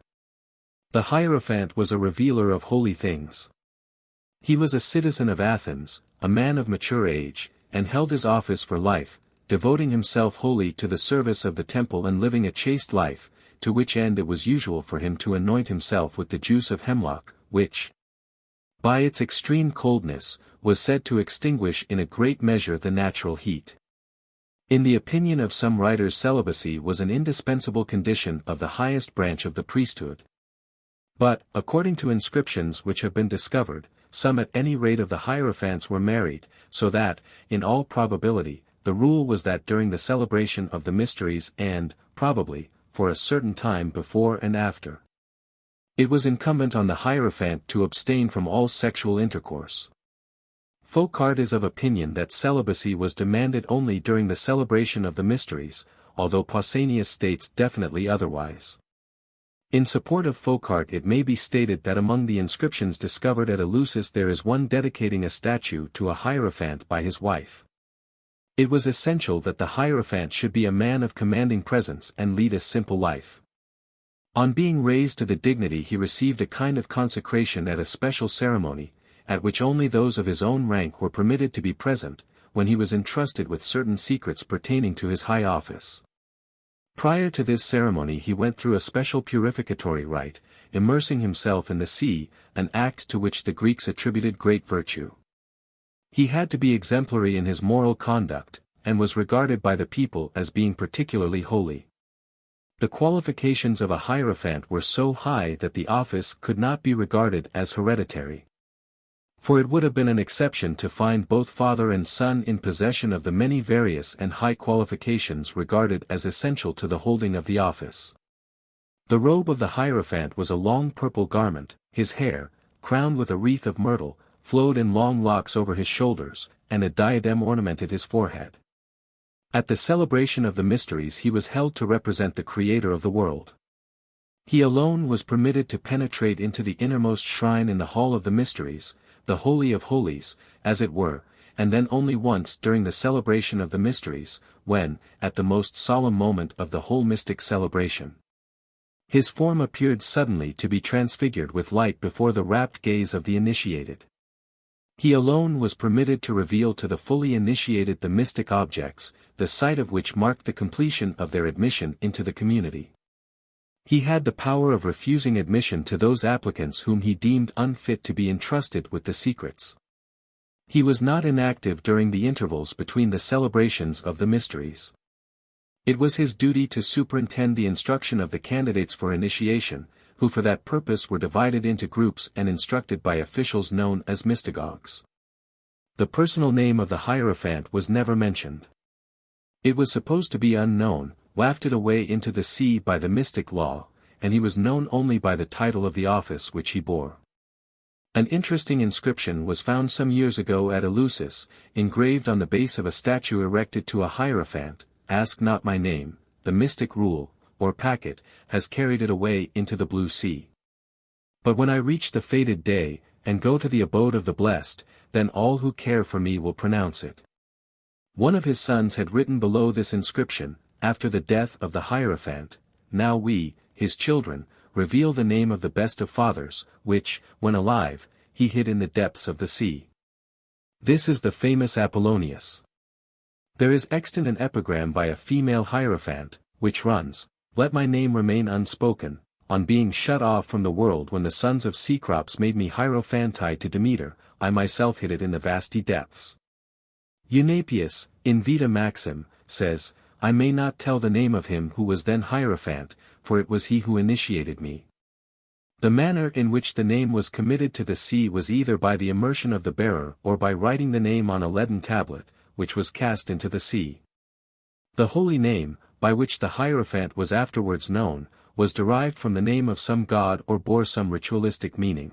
The Hierophant was a revealer of holy things. He was a citizen of Athens, a man of mature age, and held his office for life, devoting himself wholly to the service of the temple and living a chaste life, to which end it was usual for him to anoint himself with the juice of hemlock, which, by its extreme coldness, was said to extinguish in a great measure the natural heat. In the opinion of some writers, celibacy was an indispensable condition of the highest branch of the priesthood. But, according to inscriptions which have been discovered, some at any rate of the hierophants were married, so that, in all probability, the rule was that during the celebration of the mysteries and, probably, for a certain time before and after, it was incumbent on the hierophant to abstain from all sexual intercourse. Foucault is of opinion that celibacy was demanded only during the celebration of the mysteries, although Pausanias states definitely otherwise. In support of Foucault, it may be stated that among the inscriptions discovered at Eleusis there is one dedicating a statue to a hierophant by his wife. It was essential that the hierophant should be a man of commanding presence and lead a simple life. On being raised to the dignity, he received a kind of consecration at a special ceremony, at which only those of his own rank were permitted to be present, when he was entrusted with certain secrets pertaining to his high office. Prior to this ceremony he went through a special purificatory rite, immersing himself in the sea, an act to which the Greeks attributed great virtue. He had to be exemplary in his moral conduct, and was regarded by the people as being particularly holy. The qualifications of a hierophant were so high that the office could not be regarded as hereditary. For it would have been an exception to find both father and son in possession of the many various and high qualifications regarded as essential to the holding of the office. The robe of the hierophant was a long purple garment, his hair, crowned with a wreath of myrtle, flowed in long locks over his shoulders, and a diadem ornamented his forehead. At the celebration of the mysteries he was held to represent the Creator of the world. He alone was permitted to penetrate into the innermost shrine in the Hall of the Mysteries, the Holy of Holies, as it were, and then only once during the celebration of the mysteries, when, at the most solemn moment of the whole mystic celebration, his form appeared suddenly to be transfigured with light before the rapt gaze of the initiated. He alone was permitted to reveal to the fully initiated the mystic objects, the sight of which marked the completion of their admission into the community. He had the power of refusing admission to those applicants whom he deemed unfit to be entrusted with the secrets. He was not inactive during the intervals between the celebrations of the mysteries. It was his duty to superintend the instruction of the candidates for initiation, who for that purpose were divided into groups and instructed by officials known as mystagogues. The personal name of the hierophant was never mentioned. It was supposed to be unknown, wafted away into the sea by the mystic law, and he was known only by the title of the office which he bore. An interesting inscription was found some years ago at Eleusis, engraved on the base of a statue erected to a hierophant, "Ask not my name, the mystic rule, or packet, has carried it away into the blue sea. But when I reach the fated day, and go to the abode of the blessed, then all who care for me will pronounce it." One of his sons had written below this inscription, after the death of the hierophant, "Now we, his children, reveal the name of the best of fathers, which, when alive, he hid in the depths of the sea." This is the famous Apollonius. There is extant an epigram by a female hierophant, which runs, "Let my name remain unspoken, on being shut off from the world when the sons of Cecrops made me hierophanti to Demeter, I myself hid it in the vasty depths." Eunapius, in Vita Maxim, says, "I may not tell the name of him who was then hierophant, for it was he who initiated me." The manner in which the name was committed to the sea was either by the immersion of the bearer or by writing the name on a leaden tablet, which was cast into the sea. The holy name, by which the hierophant was afterwards known, was derived from the name of some god or bore some ritualistic meaning.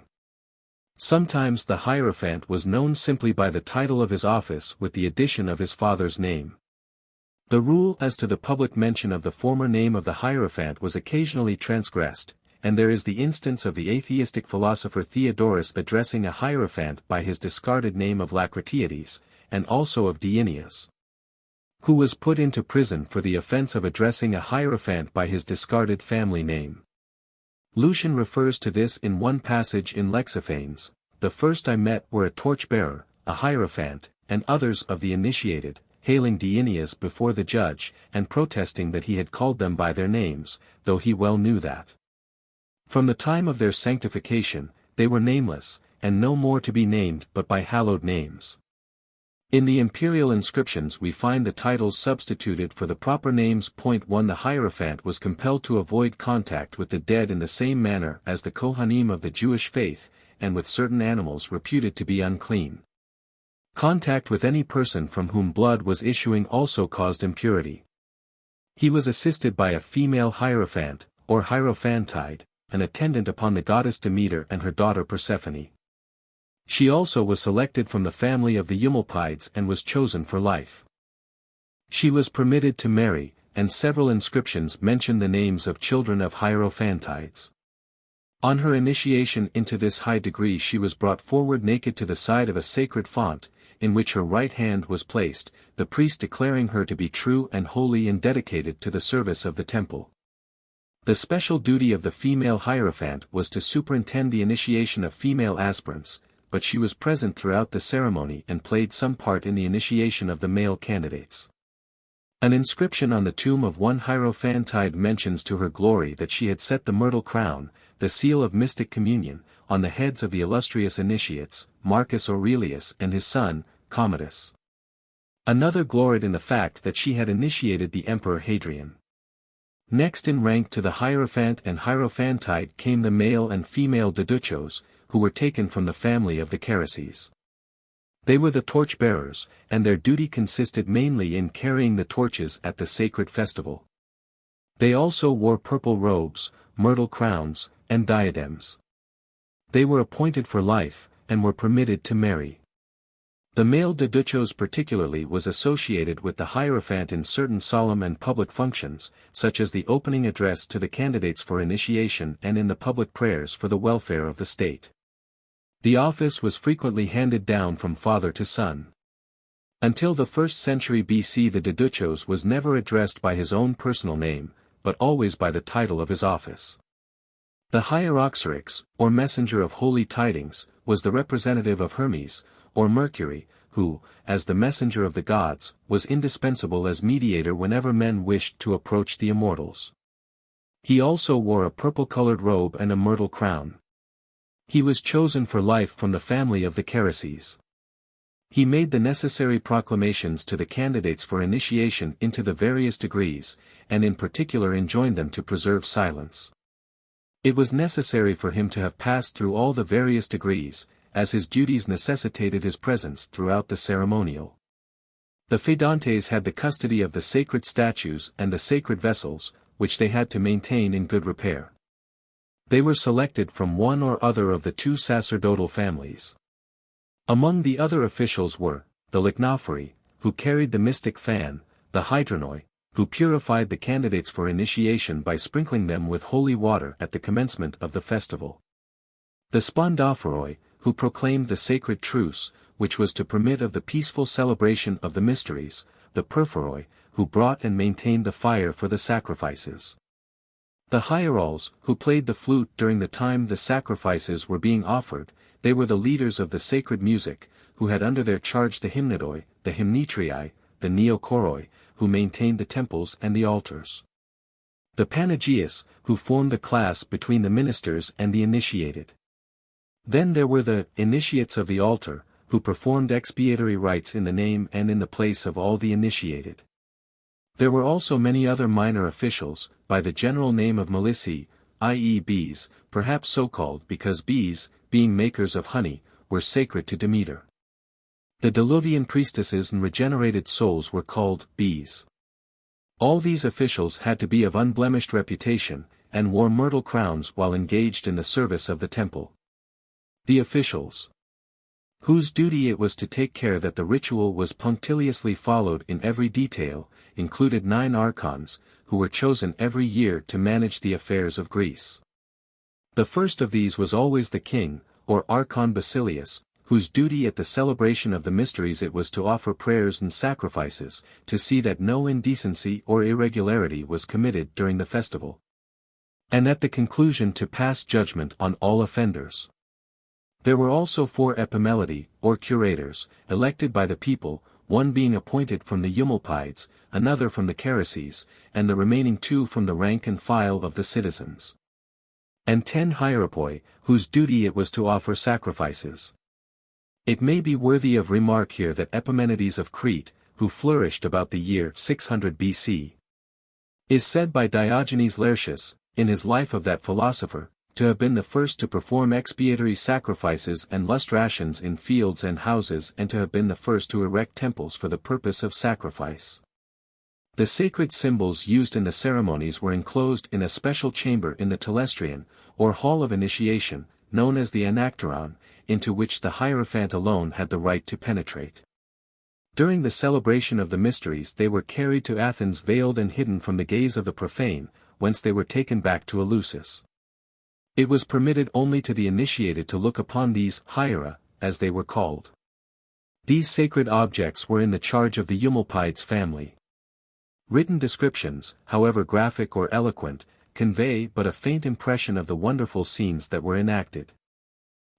Sometimes the hierophant was known simply by the title of his office with the addition of his father's name. The rule as to the public mention of the former name of the hierophant was occasionally transgressed, and there is the instance of the atheistic philosopher Theodorus addressing a hierophant by his discarded name of Lacratiades, and also of Dionysius, who was put into prison for the offense of addressing a hierophant by his discarded family name. Lucian refers to this in one passage in Lexiphanes, "The first I met were a torch-bearer, a hierophant, and others of the initiated, hailing Dionysius before the judge, and protesting that he had called them by their names, though he well knew that, from the time of their sanctification, they were nameless, and no more to be named but by hallowed names. In the imperial inscriptions we find the titles substituted for the proper names. 1 The Hierophant was compelled to avoid contact with the dead in the same manner as the Kohanim of the Jewish faith, and with certain animals reputed to be unclean. Contact with any person from whom blood was issuing also caused impurity. He was assisted by a female hierophant, or hierophantide, an attendant upon the goddess Demeter and her daughter Persephone. She also was selected from the family of the Eumolpides and was chosen for life. She was permitted to marry, and several inscriptions mention the names of children of hierophantides. On her initiation into this high degree she was brought forward naked to the side of a sacred font, in which her right hand was placed, the priest declaring her to be true and holy and dedicated to the service of the temple. The special duty of the female hierophant was to superintend the initiation of female aspirants, but she was present throughout the ceremony and played some part in the initiation of the male candidates. An inscription on the tomb of one hierophantide mentions to her glory that she had set the myrtle crown, the seal of mystic communion, on the heads of the illustrious initiates, Marcus Aurelius and his son, Commodus. Another gloried in the fact that she had initiated the Emperor Hadrian. Next in rank to the hierophant and hierophantide came the male and female deduchos, who were taken from the family of the Carices. They were the torch-bearers, and their duty consisted mainly in carrying the torches at the sacred festival. They also wore purple robes, myrtle crowns, and diadems. They were appointed for life, and were permitted to marry. The male deduchos particularly was associated with the hierophant in certain solemn and public functions, such as the opening address to the candidates for initiation and in the public prayers for the welfare of the state. The office was frequently handed down from father to son. Until the 1st century BC the deduchos was never addressed by his own personal name, but always by the title of his office. The hieroxarix, or messenger of holy tidings, was the representative of Hermes, or Mercury, who, as the messenger of the gods, was indispensable as mediator whenever men wished to approach the immortals. He also wore a purple-colored robe and a myrtle crown. He was chosen for life from the family of the Carices. He made the necessary proclamations to the candidates for initiation into the various degrees, and in particular enjoined them to preserve silence. It was necessary for him to have passed through all the various degrees, as his duties necessitated his presence throughout the ceremonial. The Fedantes had the custody of the sacred statues and the sacred vessels, which they had to maintain in good repair. They were selected from one or other of the 2 sacerdotal families. Among the other officials were, the licnophori, who carried the mystic fan, the hydranoi, who purified the candidates for initiation by sprinkling them with holy water at the commencement of the festival. The spondophoroi, who proclaimed the sacred truce, which was to permit of the peaceful celebration of the mysteries, the perforoi, who brought and maintained the fire for the sacrifices. The hierols, who played the flute during the time the sacrifices were being offered, they were the leaders of the sacred music, who had under their charge the hymnodoi, the hymnitrii, the neochoroi, who maintained the temples and the altars. The panagias, who formed the class between the ministers and the initiated. Then there were the initiates of the altar, who performed expiatory rites in the name and in the place of all the initiated. There were also many other minor officials, by the general name of melici, i.e. bees, perhaps so called because bees, being makers of honey, were sacred to Demeter. The Diluvian priestesses and regenerated souls were called bees. All these officials had to be of unblemished reputation, and wore myrtle crowns while engaged in the service of the temple. The officials, whose duty it was to take care that the ritual was punctiliously followed in every detail, included 9 archons, who were chosen every year to manage the affairs of Greece. The first of these was always the king, or archon Basilius, whose duty at the celebration of the mysteries it was to offer prayers and sacrifices, to see that no indecency or irregularity was committed during the festival. And at the conclusion to pass judgment on all offenders. There were also 4 epimeleti, or curators, elected by the people, one being appointed from the Eumolpides, another from the Carices, and the remaining 2 from the rank and file of the citizens. and 10 hierapoi, whose duty it was to offer sacrifices. It may be worthy of remark here that Epimenides of Crete, who flourished about the year 600 BC, is said by Diogenes Laertius, in his life of that philosopher, to have been the first to perform expiatory sacrifices and lustrations in fields and houses, and to have been the first to erect temples for the purpose of sacrifice. The sacred symbols used in the ceremonies were enclosed in a special chamber in the telestrion, or hall of initiation, known as the anacteron, into which the hierophant alone had the right to penetrate. During the celebration of the mysteries they were carried to Athens veiled and hidden from the gaze of the profane, whence they were taken back to Eleusis. It was permitted only to the initiated to look upon these hiera, as they were called. These sacred objects were in the charge of the Eumolpides family. Written descriptions, however graphic or eloquent, convey but a faint impression of the wonderful scenes that were enacted.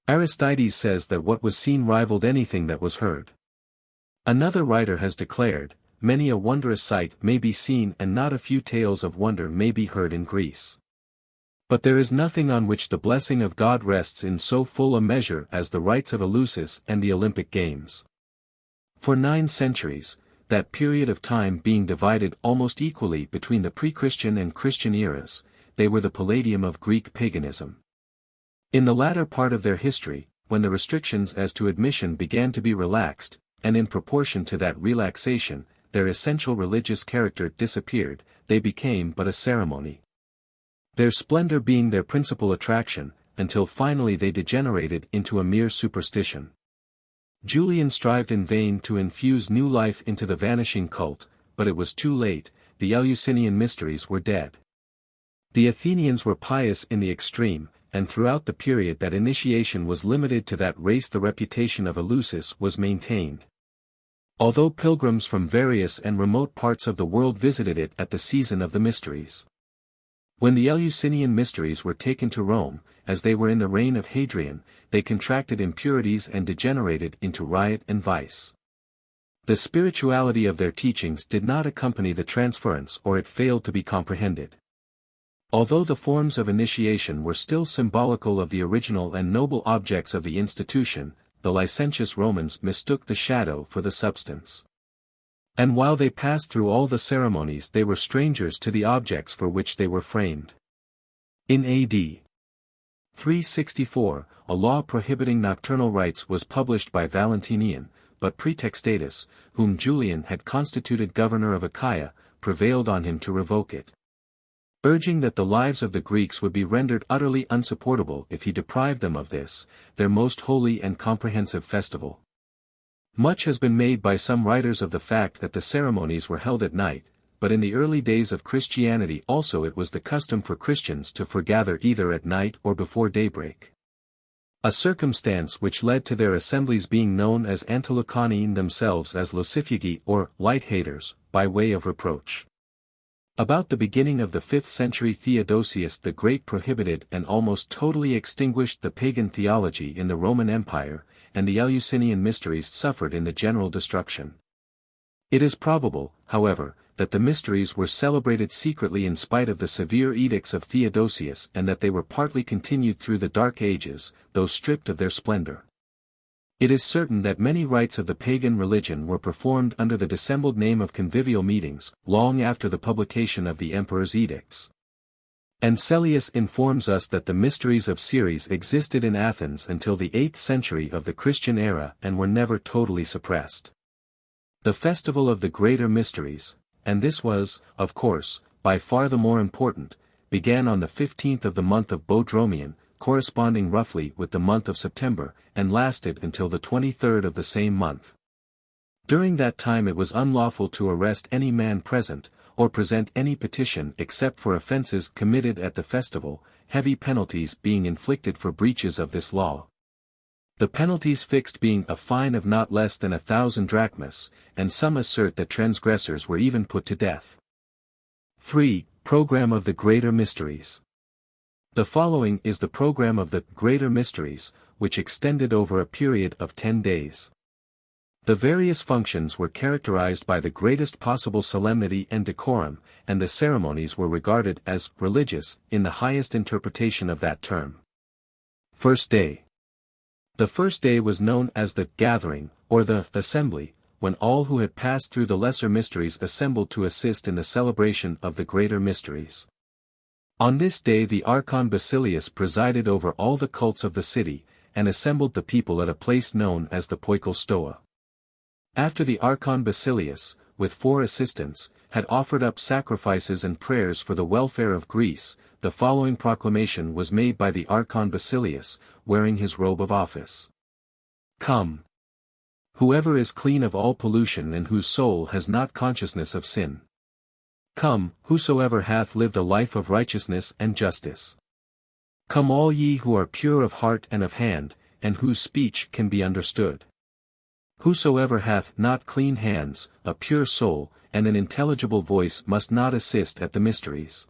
Aristides says that what was seen rivaled anything that was heard. Another writer has declared, many a wondrous sight may be seen and not a few tales of wonder may be heard in Greece. But there is nothing on which the blessing of God rests in so full a measure as the rites of Eleusis and the Olympic Games. For 9 centuries, that period of time being divided almost equally between the pre-Christian and Christian eras, they were the palladium of Greek paganism. In the latter part of their history, when the restrictions as to admission began to be relaxed, and in proportion to that relaxation, their essential religious character disappeared, they became but a ceremony. Their splendor being their principal attraction, until finally they degenerated into a mere superstition. Julian strived in vain to infuse new life into the vanishing cult, but it was too late, the Eleusinian Mysteries were dead. The Athenians were pious in the extreme, and throughout the period that initiation was limited to that race the reputation of Eleusis was maintained. Although pilgrims from various and remote parts of the world visited it at the season of the Mysteries. When the Eleusinian Mysteries were taken to Rome, as they were in the reign of Hadrian, they contracted impurities and degenerated into riot and vice. The spirituality of their teachings did not accompany the transference, or it failed to be comprehended. Although the forms of initiation were still symbolical of the original and noble objects of the institution, the licentious Romans mistook the shadow for the substance. And while they passed through all the ceremonies they were strangers to the objects for which they were framed. In A.D. 364, a law prohibiting nocturnal rites was published by Valentinian, but Praetextatus, whom Julian had constituted governor of Achaia, prevailed on him to revoke it. Urging that the lives of the Greeks would be rendered utterly unsupportable if he deprived them of this, their most holy and comprehensive festival. Much has been made by some writers of the fact that the ceremonies were held at night, but in the early days of Christianity also it was the custom for Christians to foregather either at night or before daybreak. A circumstance which led to their assemblies being known as Antiloconein, themselves as Losifugi or light haters, by way of reproach. About the beginning of the 5th century Theodosius the Great prohibited and almost totally extinguished the pagan theology in the Roman Empire, and the Eleusinian Mysteries suffered in the general destruction. It is probable, however, that the Mysteries were celebrated secretly in spite of the severe edicts of Theodosius and that they were partly continued through the Dark Ages, though stripped of their splendor. It is certain that many rites of the pagan religion were performed under the dissembled name of convivial meetings, long after the publication of the emperor's edicts. Ancelius informs us that the mysteries of Ceres existed in Athens until the 8th century of the Christian era and were never totally suppressed. The festival of the Greater Mysteries, and this was, of course, by far the more important, began on the 15th of the month of Bodromion, corresponding roughly with the month of September, and lasted until the 23rd of the same month. During that time it was unlawful to arrest any man present, or present any petition except for offences committed at the festival, heavy penalties being inflicted for breaches of this law. The penalties fixed being a fine of not less than 1,000 drachmas, and some assert that transgressors were even put to death. 3. Program of the Greater Mysteries. The following is the program of the Greater Mysteries, which extended over a period of 10 days. The various functions were characterized by the greatest possible solemnity and decorum, and the ceremonies were regarded as religious in the highest interpretation of that term. First Day. The first day was known as the gathering, or the assembly, when all who had passed through the lesser mysteries assembled to assist in the celebration of the greater mysteries. On this day the Archon Basilius presided over all the cults of the city, and assembled the people at a place known as the Poikal Stoa. After the Archon Basilius, with 4 assistants, had offered up sacrifices and prayers for the welfare of Greece, the following proclamation was made by the Archon Basilius, wearing his robe of office. Come! Whoever is clean of all pollution and whose soul has not consciousness of sin. Come, whosoever hath lived a life of righteousness and justice. Come all ye who are pure of heart and of hand, and whose speech can be understood. Whosoever hath not clean hands, a pure soul, and an intelligible voice must not assist at the mysteries.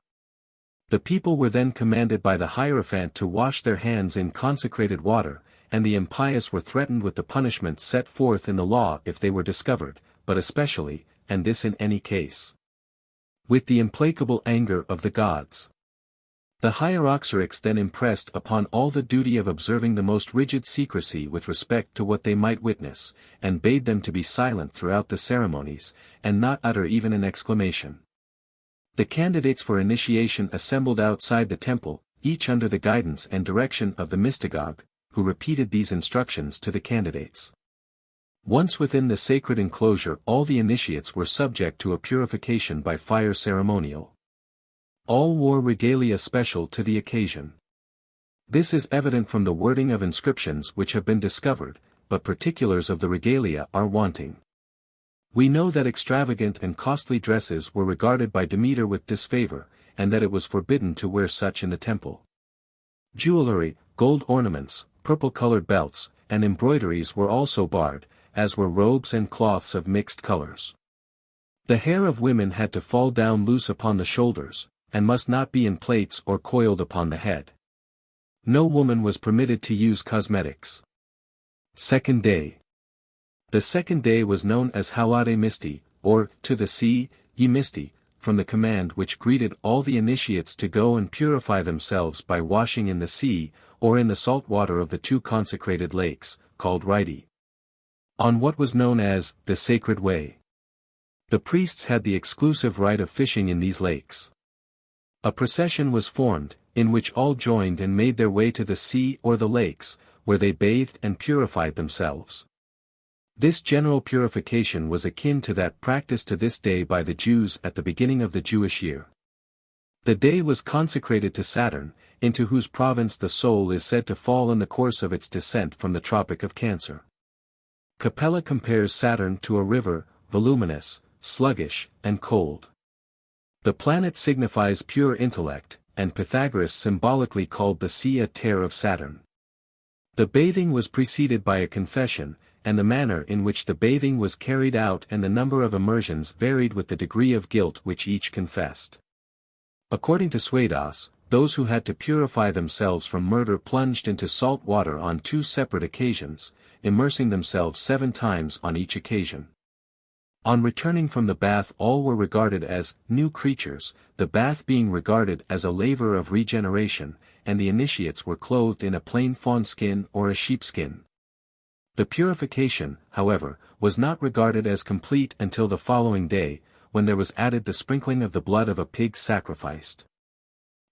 The people were then commanded by the Hierophant to wash their hands in consecrated water, and the impious were threatened with the punishment set forth in the law if they were discovered, but especially, and this in any case, with the implacable anger of the gods. The Hieroxerics then impressed upon all the duty of observing the most rigid secrecy with respect to what they might witness, and bade them to be silent throughout the ceremonies, and not utter even an exclamation. The candidates for initiation assembled outside the temple, each under the guidance and direction of the mystagogue, who repeated these instructions to the candidates. Once within the sacred enclosure all the initiates were subject to a purification by fire ceremonial. All wore regalia special to the occasion. This is evident from the wording of inscriptions which have been discovered, but particulars of the regalia are wanting. We know that extravagant and costly dresses were regarded by Demeter with disfavor, and that it was forbidden to wear such in the temple. Jewelry, gold ornaments, purple-colored belts, and embroideries were also barred, as were robes and cloths of mixed colors. The hair of women had to fall down loose upon the shoulders, and must not be in plaits or coiled upon the head. No woman was permitted to use cosmetics. Second Day. The second day was known as Halade Misti, or, to the sea, ye Misti, from the command which greeted all the initiates to go and purify themselves by washing in the sea, or in the salt water of the 2 consecrated lakes, called Rite. On what was known as the Sacred Way. The priests had the exclusive right of fishing in these lakes. A procession was formed, in which all joined and made their way to the sea or the lakes, where they bathed and purified themselves. This general purification was akin to that practiced to this day by the Jews at the beginning of the Jewish year. The day was consecrated to Saturn, into whose province the soul is said to fall in the course of its descent from the Tropic of Cancer. Capella compares Saturn to a river, voluminous, sluggish, and cold. The planet signifies pure intellect, and Pythagoras symbolically called the sea a tear of Saturn. The bathing was preceded by a confession, and the manner in which the bathing was carried out and the number of immersions varied with the degree of guilt which each confessed. According to Suedas, those who had to purify themselves from murder plunged into salt water on 2 separate occasions, immersing themselves 7 times on each occasion. On returning from the bath all were regarded as new creatures, the bath being regarded as a laver of regeneration, and the initiates were clothed in a plain fawn skin or a sheepskin. The purification, however, was not regarded as complete until the following day, when there was added the sprinkling of the blood of a pig sacrificed.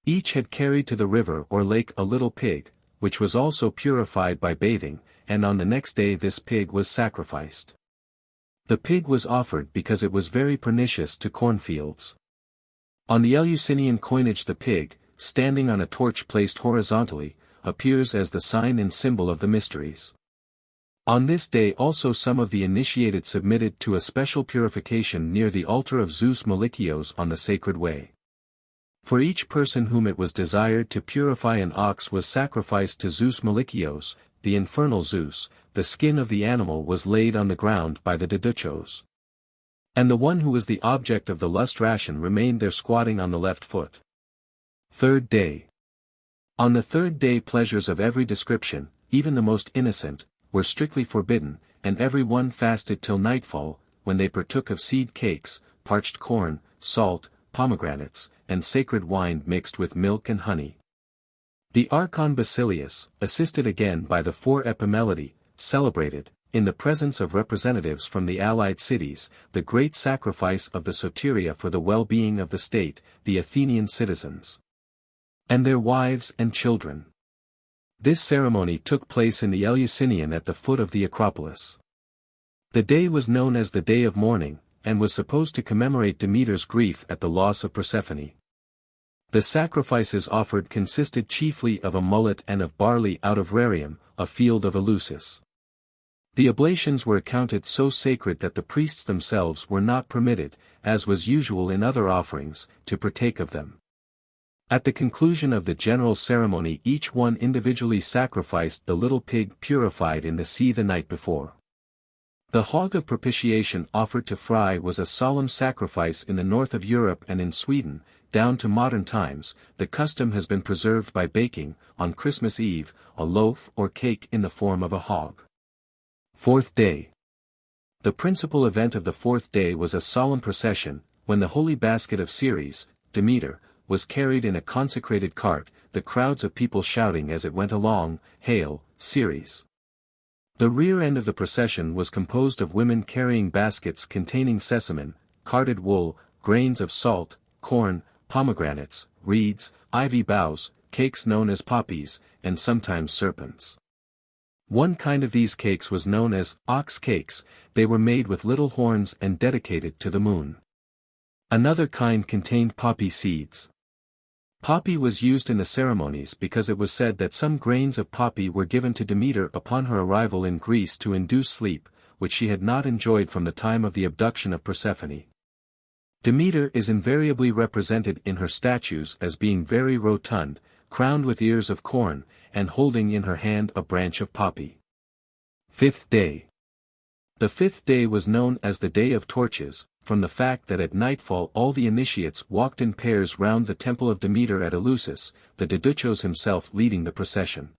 Each had carried to the river or lake a little pig, which was also purified by bathing, and on the next day this pig was sacrificed. The pig was offered because it was very pernicious to cornfields. On the Eleusinian coinage the pig, standing on a torch placed horizontally, appears as the sign and symbol of the mysteries. On this day also some of the initiated submitted to a special purification near the altar of Zeus Malikios on the Sacred Way. For each person whom it was desired to purify an ox was sacrificed to Zeus Malikios, the infernal Zeus, the skin of the animal was laid on the ground by the Deduchos. And the one who was the object of the lust ration remained there squatting on the left foot. Third Day. On the third day pleasures of every description, even the most innocent, were strictly forbidden, and every one fasted till nightfall, when they partook of seed cakes, parched corn, salt, pomegranates, and sacred wine mixed with milk and honey. The Archon Basilius, assisted again by the 4 Epimeleti, celebrated, in the presence of representatives from the allied cities, the great sacrifice of the soteria for the well-being of the state, the Athenian citizens, and their wives and children. This ceremony took place in the Eleusinian at the foot of the Acropolis. The day was known as the Day of Mourning, and was supposed to commemorate Demeter's grief at the loss of Persephone. The sacrifices offered consisted chiefly of a mullet and of barley out of Rarium, a field of Eleusis. The oblations were accounted so sacred that the priests themselves were not permitted, as was usual in other offerings, to partake of them. At the conclusion of the general ceremony each one individually sacrificed the little pig purified in the sea the night before. The hog of propitiation offered to Phri was a solemn sacrifice in the north of Europe and in Sweden. Down to modern times, the custom has been preserved by baking, on Christmas Eve, a loaf or cake in the form of a hog. Fourth Day. The principal event of the fourth day was a solemn procession, when the holy basket of Ceres, Demeter, was carried in a consecrated cart, the crowds of people shouting as it went along, "Hail, Ceres!" The rear end of the procession was composed of women carrying baskets containing sesamum, carded wool, grains of salt, corn, pomegranates, reeds, ivy boughs, cakes known as poppies, and sometimes serpents. One kind of these cakes was known as ox cakes. They were made with little horns and dedicated to the moon. Another kind contained poppy seeds. Poppy was used in the ceremonies because it was said that some grains of poppy were given to Demeter upon her arrival in Greece to induce sleep, which she had not enjoyed from the time of the abduction of Persephone. Demeter is invariably represented in her statues as being very rotund, crowned with ears of corn, and holding in her hand a branch of poppy. Fifth Day. The fifth day was known as the Day of Torches, from the fact that at nightfall all the initiates walked in pairs round the temple of Demeter at Eleusis, the Diduchos himself leading the procession.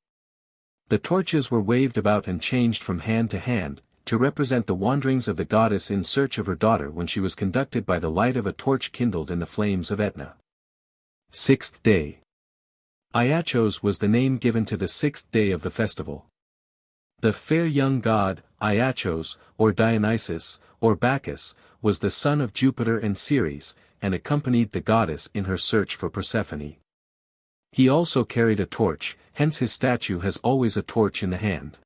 The torches were waved about and changed from hand to hand, to represent the wanderings of the goddess in search of her daughter when she was conducted by the light of a torch kindled in the flames of Etna. Sixth Day. Iachos was the name given to the sixth day of the festival. The fair young god, Iachos, or Dionysus, or Bacchus, was the son of Jupiter and Ceres, and accompanied the goddess in her search for Persephone. He also carried a torch, hence his statue has always a torch in the hand.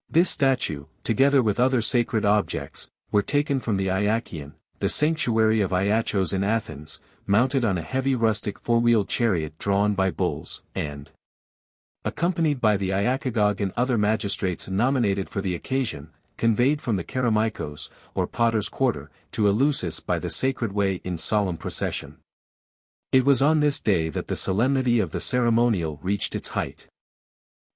This statue, together with other sacred objects, were taken from the Iachion, the sanctuary of Iachos in Athens, mounted on a heavy rustic four-wheeled chariot drawn by bulls, and accompanied by the Iachagog and other magistrates nominated for the occasion, conveyed from the Keramikos, or Potter's Quarter, to Eleusis by the sacred way in solemn procession. It was on this day that the solemnity of the ceremonial reached its height.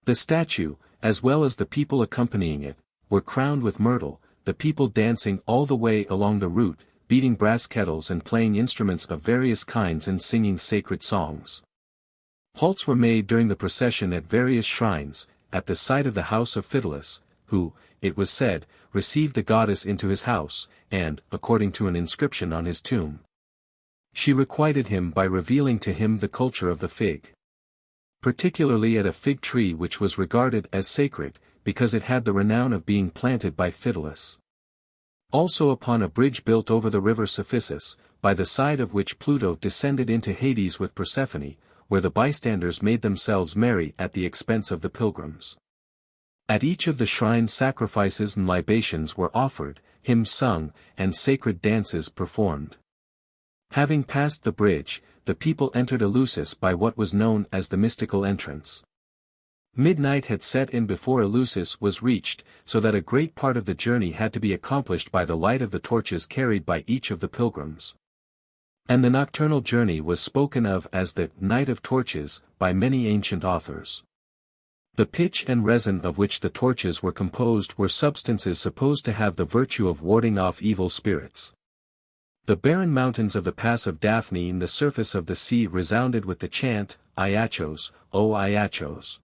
The statue, as well as the people accompanying it, were crowned with myrtle, the people dancing all the way along the route, beating brass kettles and playing instruments of various kinds and singing sacred songs. Halts were made during the procession at various shrines, at the site of the house of Phytalus, who, it was said, received the goddess into his house, and, according to an inscription on his tomb, she requited him by revealing to him the culture of the fig. Particularly at a fig tree which was regarded as sacred, because it had the renown of being planted by Phytalus. Also upon a bridge built over the river Cephissus, by the side of which Pluto descended into Hades with Persephone, where the bystanders made themselves merry at the expense of the pilgrims. At each of the shrines sacrifices and libations were offered, hymns sung, and sacred dances performed. Having passed the bridge, the people entered Eleusis by what was known as the mystical entrance. Midnight had set in before Eleusis was reached, so that a great part of the journey had to be accomplished by the light of the torches carried by each of the pilgrims. And the nocturnal journey was spoken of as the Night of Torches by many ancient authors. The pitch and resin of which the torches were composed were substances supposed to have the virtue of warding off evil spirits. The barren mountains of the pass of Daphne and the surface of the sea resounded with the chant, Iachos, O Iachos.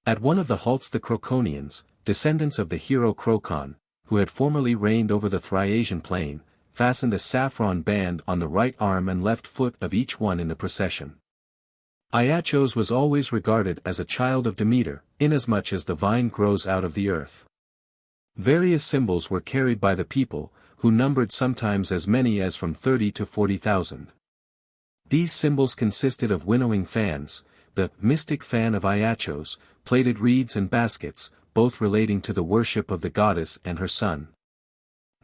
At one of the halts the Croconians, descendants of the hero Crocon, who had formerly reigned over the Thriasian plain, fastened a saffron band on the right arm and left foot of each one in the procession. Iachos was always regarded as a child of Demeter, inasmuch as the vine grows out of the earth. Various symbols were carried by the people, who numbered sometimes as many as from 30 to 40,000. These symbols consisted of winnowing fans, the mystic fan of Iachos, plated reeds and baskets, both relating to the worship of the goddess and her son.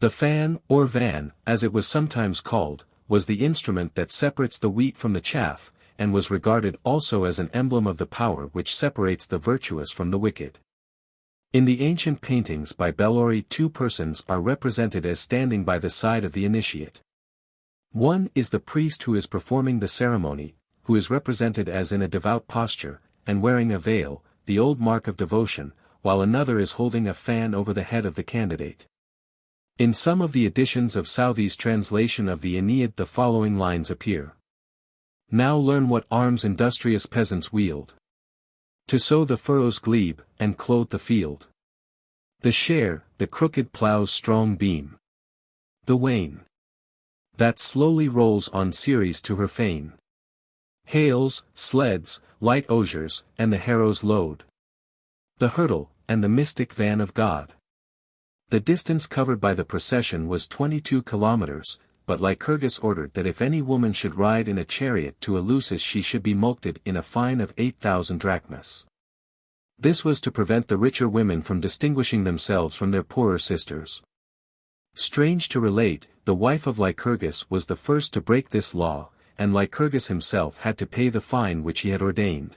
The fan, or van, as it was sometimes called, was the instrument that separates the wheat from the chaff, and was regarded also as an emblem of the power which separates the virtuous from the wicked. In the ancient paintings by Bellori, two persons are represented as standing by the side of the initiate. One is the priest who is performing the ceremony, who is represented as in a devout posture, and wearing a veil, the old mark of devotion, while another is holding a fan over the head of the candidate. In some of the editions of Southey's translation of the Aeneid the following lines appear. Now learn what arms industrious peasants wield. To sow the furrow's glebe, and clothe the field. The share, the crooked plough's strong beam. The wain that slowly rolls on Ceres to her fane. Hails, sleds, light osiers, and the harrow's load. The hurdle, and the mystic van of God. The distance covered by the procession was 22 kilometers, but Lycurgus ordered that if any woman should ride in a chariot to Eleusis she should be mulcted in a fine of 8,000 drachmas. This was to prevent the richer women from distinguishing themselves from their poorer sisters. Strange to relate, the wife of Lycurgus was the first to break this law, and Lycurgus himself had to pay the fine which he had ordained.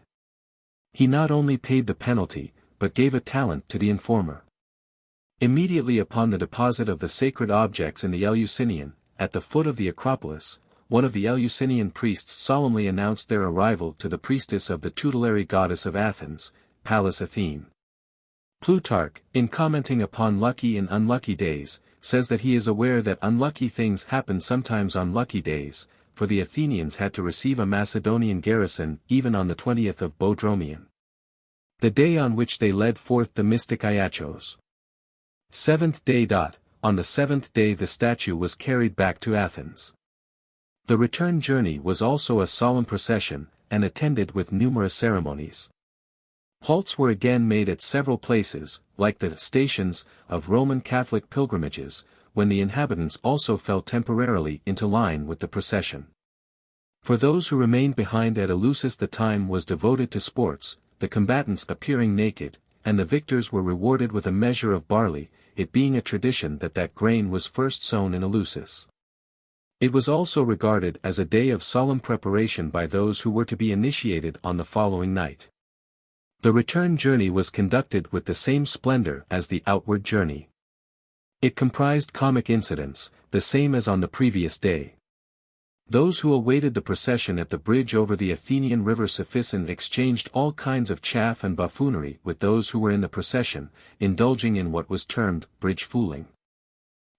He not only paid the penalty, but gave a talent to the informer. Immediately upon the deposit of the sacred objects in the Eleusinian, at the foot of the Acropolis, one of the Eleusinian priests solemnly announced their arrival to the priestess of the tutelary goddess of Athens, Pallas Athene. Plutarch, in commenting upon lucky and unlucky days, says that he is aware that unlucky things happen sometimes on lucky days, for the Athenians had to receive a Macedonian garrison even on the 20th of Bodromion, the day on which they led forth the mystic Iachos. 7th day. On the 7th day the statue was carried back to Athens. The return journey was also a solemn procession, and attended with numerous ceremonies. Halts were again made at several places, like the stations of Roman Catholic pilgrimages, when the inhabitants also fell temporarily into line with the procession. For those who remained behind at Eleusis the time was devoted to sports, the combatants appearing naked, and the victors were rewarded with a measure of barley, it being a tradition that grain was first sown in Eleusis. It was also regarded as a day of solemn preparation by those who were to be initiated on the following night. The return journey was conducted with the same splendor as the outward journey. It comprised comic incidents, the same as on the previous day. Those who awaited the procession at the bridge over the Athenian river Cephisson exchanged all kinds of chaff and buffoonery with those who were in the procession, indulging in what was termed bridge fooling.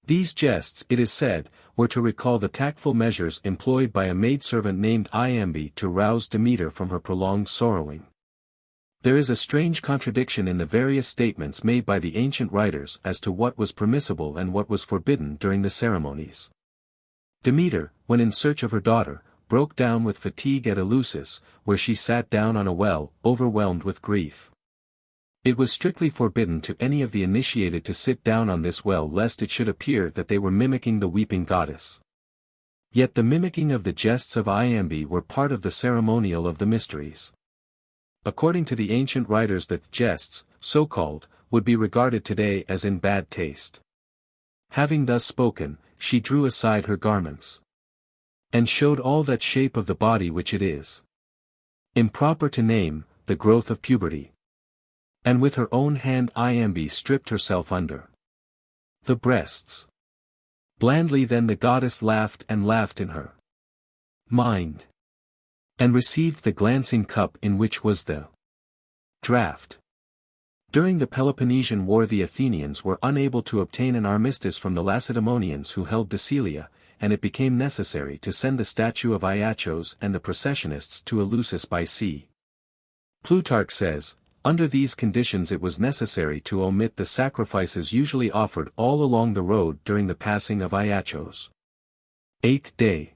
These jests, it is said, were to recall the tactful measures employed by a maidservant named Iambe to rouse Demeter from her prolonged sorrowing. There is a strange contradiction in the various statements made by the ancient writers as to what was permissible and what was forbidden during the ceremonies. Demeter, when in search of her daughter, broke down with fatigue at Eleusis, where she sat down on a well, overwhelmed with grief. It was strictly forbidden to any of the initiated to sit down on this well lest it should appear that they were mimicking the weeping goddess. Yet the mimicking of the jests of Iambe were part of the ceremonial of the mysteries. According to the ancient writers the jests, so called, would be regarded today as in bad taste. Having thus spoken, she drew aside her garments, and showed all that shape of the body which it is improper to name, the growth of puberty. And with her own hand Iambe stripped herself under the breasts. Blandly then the goddess laughed and laughed in her mind, and received the glancing cup in which was the draught. During the Peloponnesian War the Athenians were unable to obtain an armistice from the Lacedaemonians who held Decelia, and it became necessary to send the statue of Iachos and the processionists to Eleusis by sea. Plutarch says, Under these conditions it was necessary to omit the sacrifices usually offered all along the road during the passing of Iachos. 8th Day.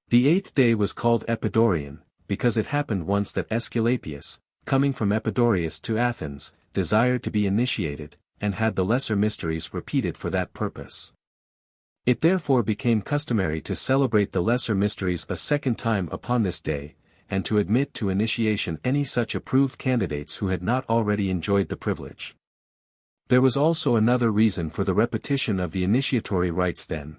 The 8th day was called Epidaurian, because it happened once that Aesculapius, coming from Epidaurus to Athens, desired to be initiated, and had the lesser mysteries repeated for that purpose. It therefore became customary to celebrate the lesser mysteries a second time upon this day, and to admit to initiation any such approved candidates who had not already enjoyed the privilege. There was also another reason for the repetition of the initiatory rites then.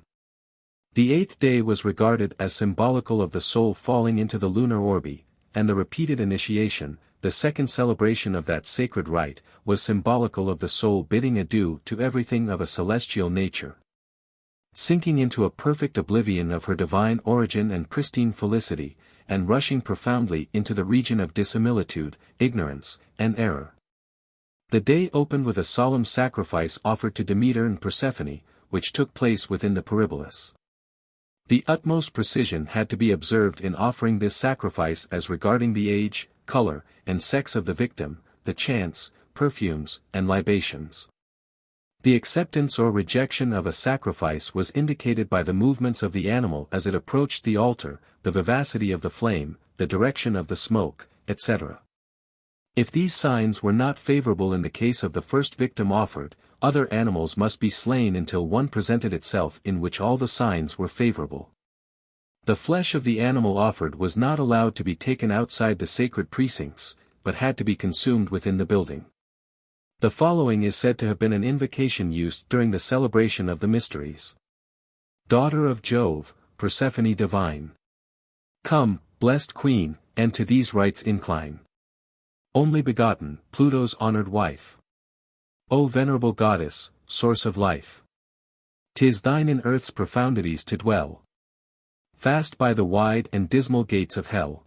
The 8th day was regarded as symbolical of the soul falling into the lunar orbi, and the repeated initiation, the second celebration of that sacred rite, was symbolical of the soul bidding adieu to everything of a celestial nature, sinking into a perfect oblivion of her divine origin and pristine felicity, and rushing profoundly into the region of dissimilitude, ignorance, and error. The day opened with a solemn sacrifice offered to Demeter and Persephone, which took place within the Peribolis. The utmost precision had to be observed in offering this sacrifice as regarding the age, color, and sex of the victim, the chants, perfumes, and libations. The acceptance or rejection of a sacrifice was indicated by the movements of the animal as it approached the altar, the vivacity of the flame, the direction of the smoke, etc. If these signs were not favorable in the case of the first victim offered, other animals must be slain until one presented itself in which all the signs were favorable. The flesh of the animal offered was not allowed to be taken outside the sacred precincts, but had to be consumed within the building. The following is said to have been an invocation used during the celebration of the mysteries. Daughter of Jove, Persephone divine. Come, blessed queen, and to these rites incline. Only begotten, Pluto's honored wife. O venerable goddess, source of life. 'Tis thine in earth's profundities to dwell, fast by the wide and dismal gates of hell.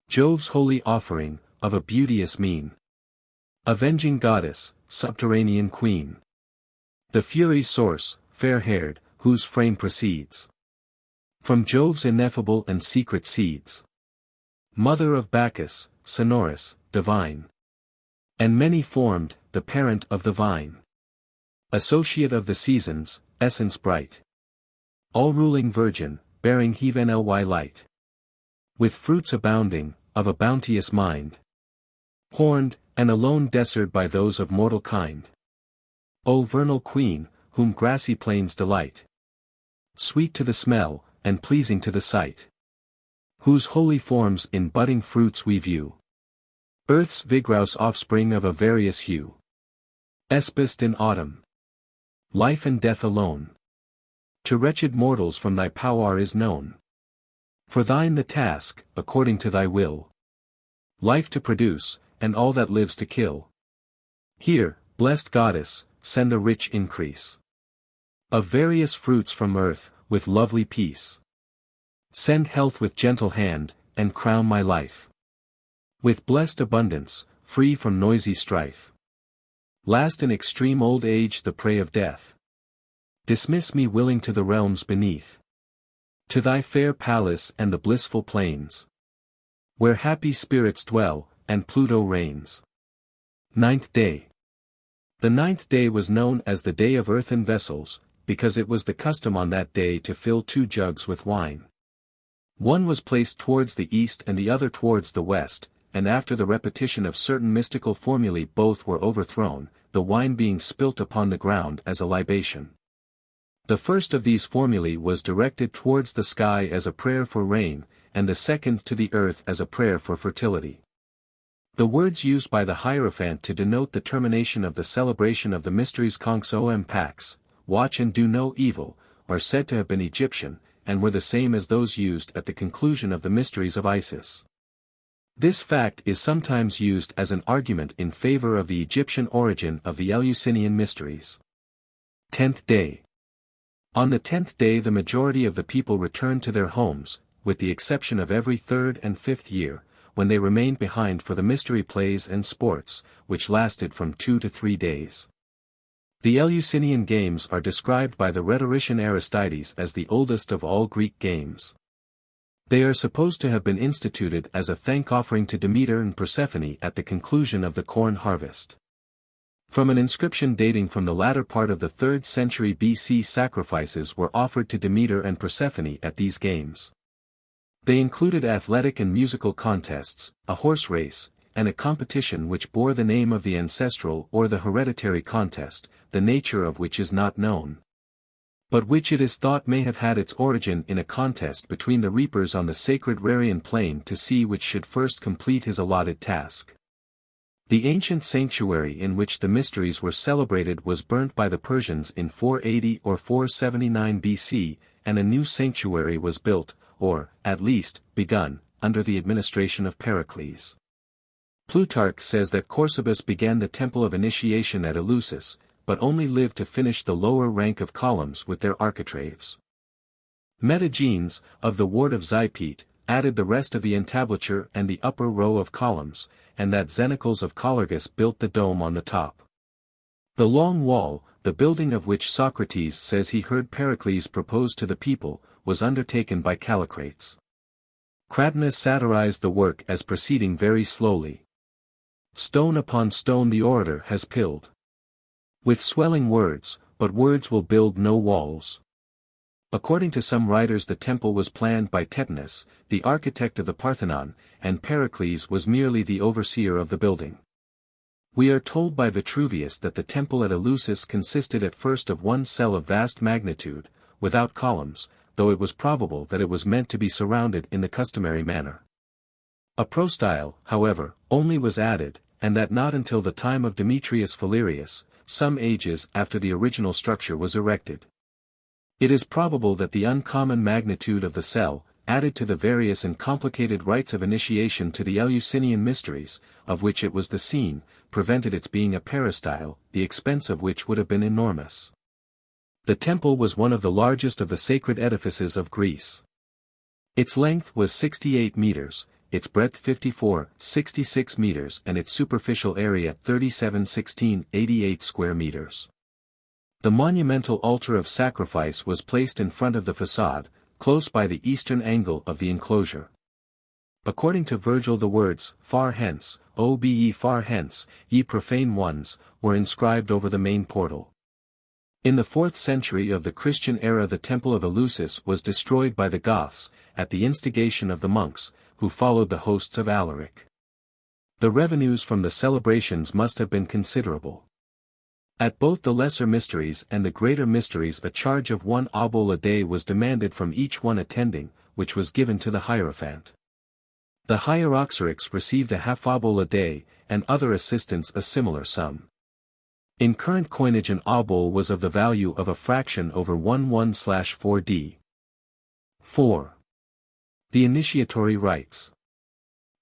Jove's holy offering, of a beauteous mien. Avenging goddess, subterranean queen. The Furies' source, fair-haired, whose frame proceeds from Jove's ineffable and secret seeds. Mother of Bacchus, sonorous, divine. And many-formed, the parent of the vine. Associate of the seasons, essence bright. All-ruling virgin, bearing heaven ly light. With fruits abounding, of a bounteous mind. Horned, and alone desert by those of mortal kind. O vernal queen, whom grassy plains delight. Sweet to the smell, and pleasing to the sight. Whose holy forms in budding fruits we view. Earth's vigorous offspring of a various hue. Espiced in autumn. Life and death alone. To wretched mortals from thy power is known. For thine the task, according to thy will. Life to produce, and all that lives to kill. Here, blessed goddess, send a rich increase. Of various fruits from earth, with lovely peace. Send health with gentle hand, and crown my life with blessed abundance, free from noisy strife. Last in extreme old age the prey of death. Dismiss me willing to the realms beneath. To thy fair palace and the blissful plains. Where happy spirits dwell, and Pluto reigns. 9th Day. The 9th day was known as the Day of Earthen Vessels, because it was the custom on that day to fill 2 jugs with wine. One was placed towards the east and the other towards the west, and after the repetition of certain mystical formulae both were overthrown, the wine being spilt upon the ground as a libation. The first of these formulae was directed towards the sky as a prayer for rain, and the second to the earth as a prayer for fertility. The words used by the Hierophant to denote the termination of the celebration of the mysteries Conx om pax, watch and do no evil, are said to have been Egyptian, and were the same as those used at the conclusion of the mysteries of Isis. This fact is sometimes used as an argument in favor of the Egyptian origin of the Eleusinian Mysteries. 10th Day. On the 10th day the majority of the people returned to their homes, with the exception of every 3rd and 5th year, when they remained behind for the mystery plays and sports, which lasted from 2 to 3 days. The Eleusinian games are described by the rhetorician Aristides as the oldest of all Greek games. They are supposed to have been instituted as a thank offering to Demeter and Persephone at the conclusion of the corn harvest. From an inscription dating from the latter part of the 3rd century BC, sacrifices were offered to Demeter and Persephone at these games. They included athletic and musical contests, a horse race, and a competition which bore the name of the ancestral or the hereditary contest, the nature of which is not known, but which it is thought may have had its origin in a contest between the reapers on the sacred Rarian plain to see which should first complete his allotted task. The ancient sanctuary in which the mysteries were celebrated was burnt by the Persians in 480 or 479 BC, and a new sanctuary was built, or, at least, begun, under the administration of Pericles. Plutarch says that Corsabus began the temple of initiation at Eleusis, but only lived to finish the lower rank of columns with their architraves. Metagenes, of the ward of Zypete, added the rest of the entablature and the upper row of columns, and that Xenocles of Colorgus built the dome on the top. The long wall, the building of which Socrates says he heard Pericles propose to the people, was undertaken by Callicrates. Cratinus satirized the work as proceeding very slowly. Stone upon stone the orator has pilled. With swelling words, but words will build no walls. According to some writers the temple was planned by Tetanus, the architect of the Parthenon, and Pericles was merely the overseer of the building. We are told by Vitruvius that the temple at Eleusis consisted at first of one cell of vast magnitude, without columns, though it was probable that it was meant to be surrounded in the customary manner. A prostyle, however, only was added, and that not until the time of Demetrius Phalereus, some ages after the original structure was erected. It is probable that the uncommon magnitude of the cell, added to the various and complicated rites of initiation to the Eleusinian Mysteries, of which it was the scene, prevented its being a peristyle, the expense of which would have been enormous. The temple was one of the largest of the sacred edifices of Greece. Its length was 68 meters, its breadth 66 meters and its superficial area 88 square meters. The monumental altar of sacrifice was placed in front of the facade, close by the eastern angle of the enclosure. According to Virgil the words, "Far hence, O be ye far hence, ye profane ones," were inscribed over the main portal. In the 4th century of the Christian era the temple of Eleusis was destroyed by the Goths, at the instigation of the monks, who followed the hosts of Alaric. The revenues from the celebrations must have been considerable. At both the lesser mysteries and the greater mysteries a charge of 1 obol a day was demanded from each one attending, which was given to the hierophant. The hieroxerics received a half obol a day, and other assistants a similar sum. In current coinage an obol was of the value of a fraction over 1/4d. 4. The Initiatory Rites.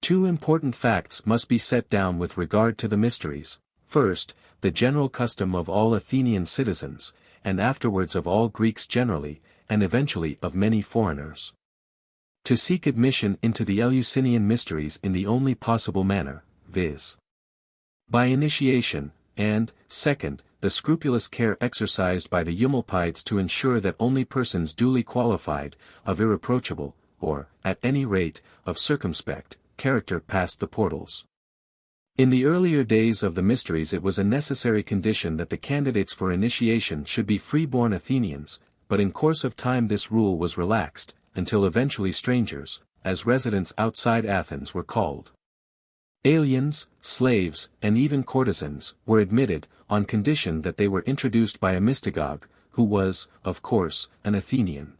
2 important facts must be set down with regard to the mysteries: first, the general custom of all Athenian citizens, and afterwards of all Greeks generally, and eventually of many foreigners, to seek admission into the Eleusinian Mysteries in the only possible manner, viz. by initiation, and, second, the scrupulous care exercised by the Eumolpides to ensure that only persons duly qualified, of irreproachable, or, at any rate, of circumspect, character passed the portals. In the earlier days of the mysteries it was a necessary condition that the candidates for initiation should be free-born Athenians, but in course of time this rule was relaxed, until eventually strangers, as residents outside Athens were called. Aliens, slaves, and even courtesans, were admitted, on condition that they were introduced by a mystagogue, who was, of course, an Athenian.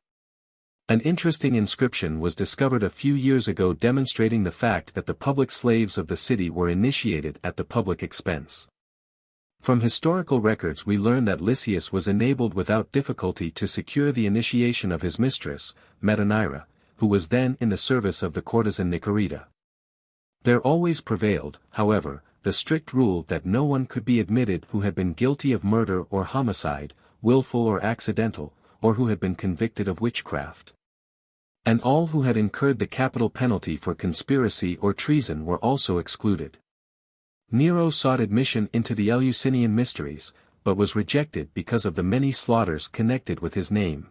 An interesting inscription was discovered a few years ago demonstrating the fact that the public slaves of the city were initiated at the public expense. From historical records we learn that Lysias was enabled without difficulty to secure the initiation of his mistress, Metaneira, who was then in the service of the courtesan Nicarida. There always prevailed, however, the strict rule that no one could be admitted who had been guilty of murder or homicide, willful or accidental, or who had been convicted of witchcraft. And all who had incurred the capital penalty for conspiracy or treason were also excluded. Nero sought admission into the Eleusinian Mysteries, but was rejected because of the many slaughters connected with his name.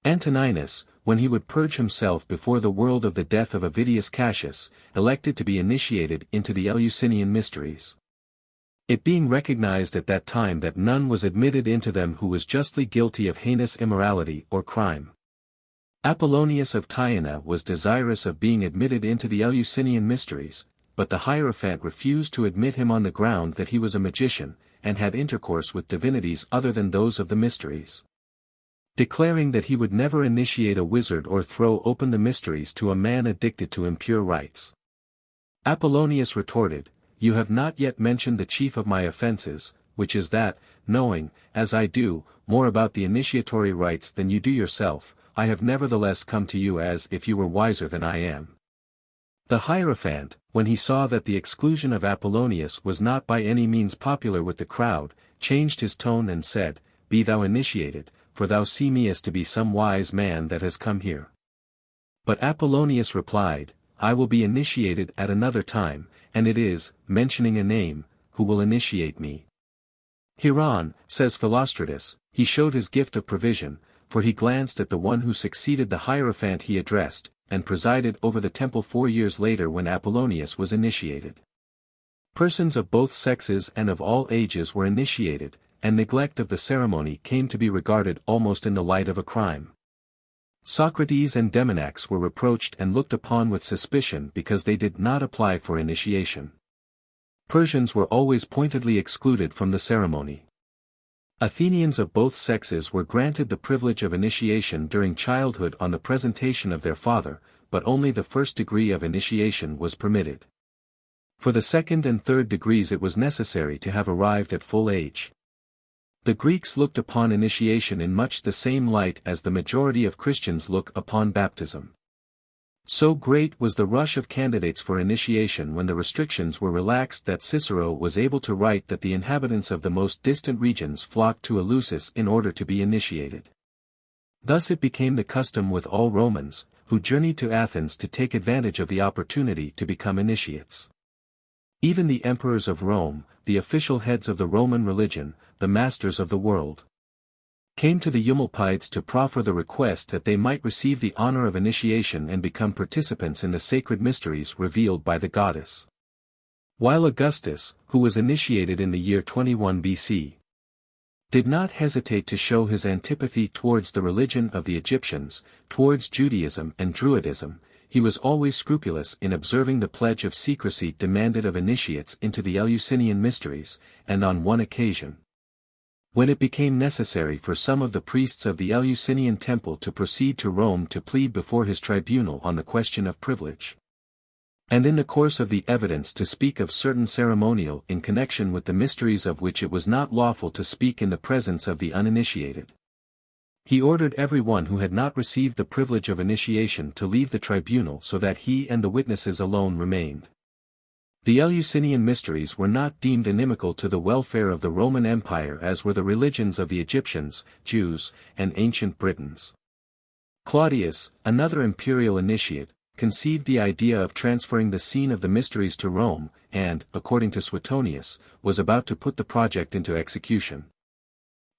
Antoninus, when he would purge himself before the world of the death of Avidius Cassius, elected to be initiated into the Eleusinian Mysteries. It being recognized at that time that none was admitted into them who was justly guilty of heinous immorality or crime. Apollonius of Tyana was desirous of being admitted into the Eleusinian Mysteries, but the Hierophant refused to admit him on the ground that he was a magician, and had intercourse with divinities other than those of the Mysteries. Declaring that he would never initiate a wizard or throw open the mysteries to a man addicted to impure rites. Apollonius retorted, "You have not yet mentioned the chief of my offenses, which is that, knowing, as I do, more about the initiatory rites than you do yourself, I have nevertheless come to you as if you were wiser than I am." The Hierophant, when he saw that the exclusion of Apollonius was not by any means popular with the crowd, changed his tone and said, "Be thou initiated, for thou see me as to be some wise man that has come here." But Apollonius replied, "I will be initiated at another time, and it is, mentioning a name, who will initiate me." Hereon, says Philostratus, he showed his gift of provision, for he glanced at the one who succeeded the Hierophant he addressed, and presided over the temple 4 years later when Apollonius was initiated. Persons of both sexes and of all ages were initiated, and neglect of the ceremony came to be regarded almost in the light of a crime. Socrates and Demonax were reproached and looked upon with suspicion because they did not apply for initiation. Persians were always pointedly excluded from the ceremony. Athenians of both sexes were granted the privilege of initiation during childhood on the presentation of their father, but only the first degree of initiation was permitted. For the second and third degrees it was necessary to have arrived at full age. The Greeks looked upon initiation in much the same light as the majority of Christians look upon baptism. So great was the rush of candidates for initiation when the restrictions were relaxed that Cicero was able to write that the inhabitants of the most distant regions flocked to Eleusis in order to be initiated. Thus it became the custom with all Romans, who journeyed to Athens to take advantage of the opportunity to become initiates. Even the emperors of Rome, the official heads of the Roman religion, the masters of the world, came to the Eumolpides to proffer the request that they might receive the honor of initiation and become participants in the sacred mysteries revealed by the goddess. While Augustus, who was initiated in the year 21 BC, did not hesitate to show his antipathy towards the religion of the Egyptians, towards Judaism and Druidism, he was always scrupulous in observing the pledge of secrecy demanded of initiates into the Eleusinian Mysteries, and on one occasion, when it became necessary for some of the priests of the Eleusinian temple to proceed to Rome to plead before his tribunal on the question of privilege, and in the course of the evidence to speak of certain ceremonial in connection with the mysteries of which it was not lawful to speak in the presence of the uninitiated, he ordered every one who had not received the privilege of initiation to leave the tribunal so that he and the witnesses alone remained. The Eleusinian Mysteries were not deemed inimical to the welfare of the Roman Empire as were the religions of the Egyptians, Jews, and ancient Britons. Claudius, another imperial initiate, conceived the idea of transferring the scene of the mysteries to Rome, and, according to Suetonius, was about to put the project into execution.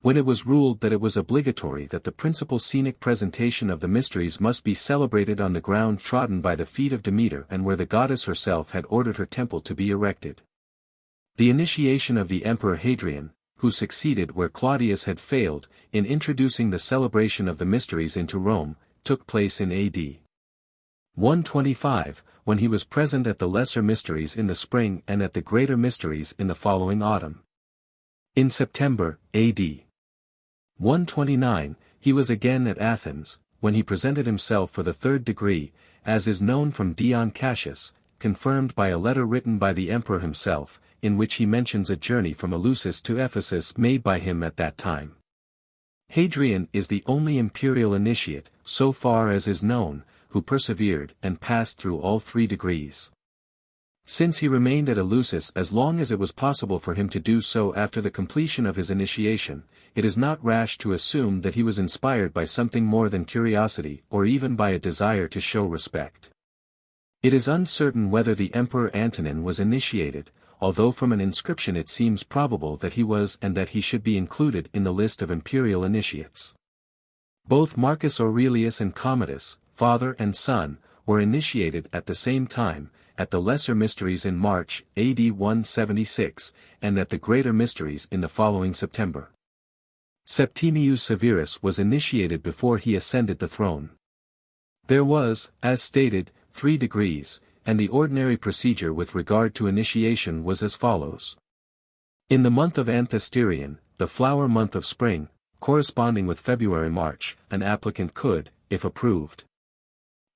When it was ruled that it was obligatory that the principal scenic presentation of the mysteries must be celebrated on the ground trodden by the feet of Demeter and where the goddess herself had ordered her temple to be erected, the initiation of the Emperor Hadrian, who succeeded where Claudius had failed, in introducing the celebration of the mysteries into Rome, took place in AD 125, when he was present at the lesser mysteries in the spring and at the greater mysteries in the following autumn. In September, AD 129, he was again at Athens, when he presented himself for the third degree, as is known from Dion Cassius, confirmed by a letter written by the emperor himself, in which he mentions a journey from Eleusis to Ephesus made by him at that time. Hadrian is the only imperial initiate, so far as is known, who persevered and passed through all 3 degrees. Since he remained at Eleusis as long as it was possible for him to do so after the completion of his initiation, it is not rash to assume that he was inspired by something more than curiosity or even by a desire to show respect. It is uncertain whether the Emperor Antonin was initiated, although from an inscription it seems probable that he was and that he should be included in the list of imperial initiates. Both Marcus Aurelius and Commodus, father and son, were initiated at the same time, at the Lesser Mysteries in March, AD 176, and at the Greater Mysteries in the following September. Septimius Severus was initiated before he ascended the throne. There was, as stated, 3 degrees, and the ordinary procedure with regard to initiation was as follows. In the month of Anthesterion, the flower month of spring, corresponding with February-March, an applicant could, if approved,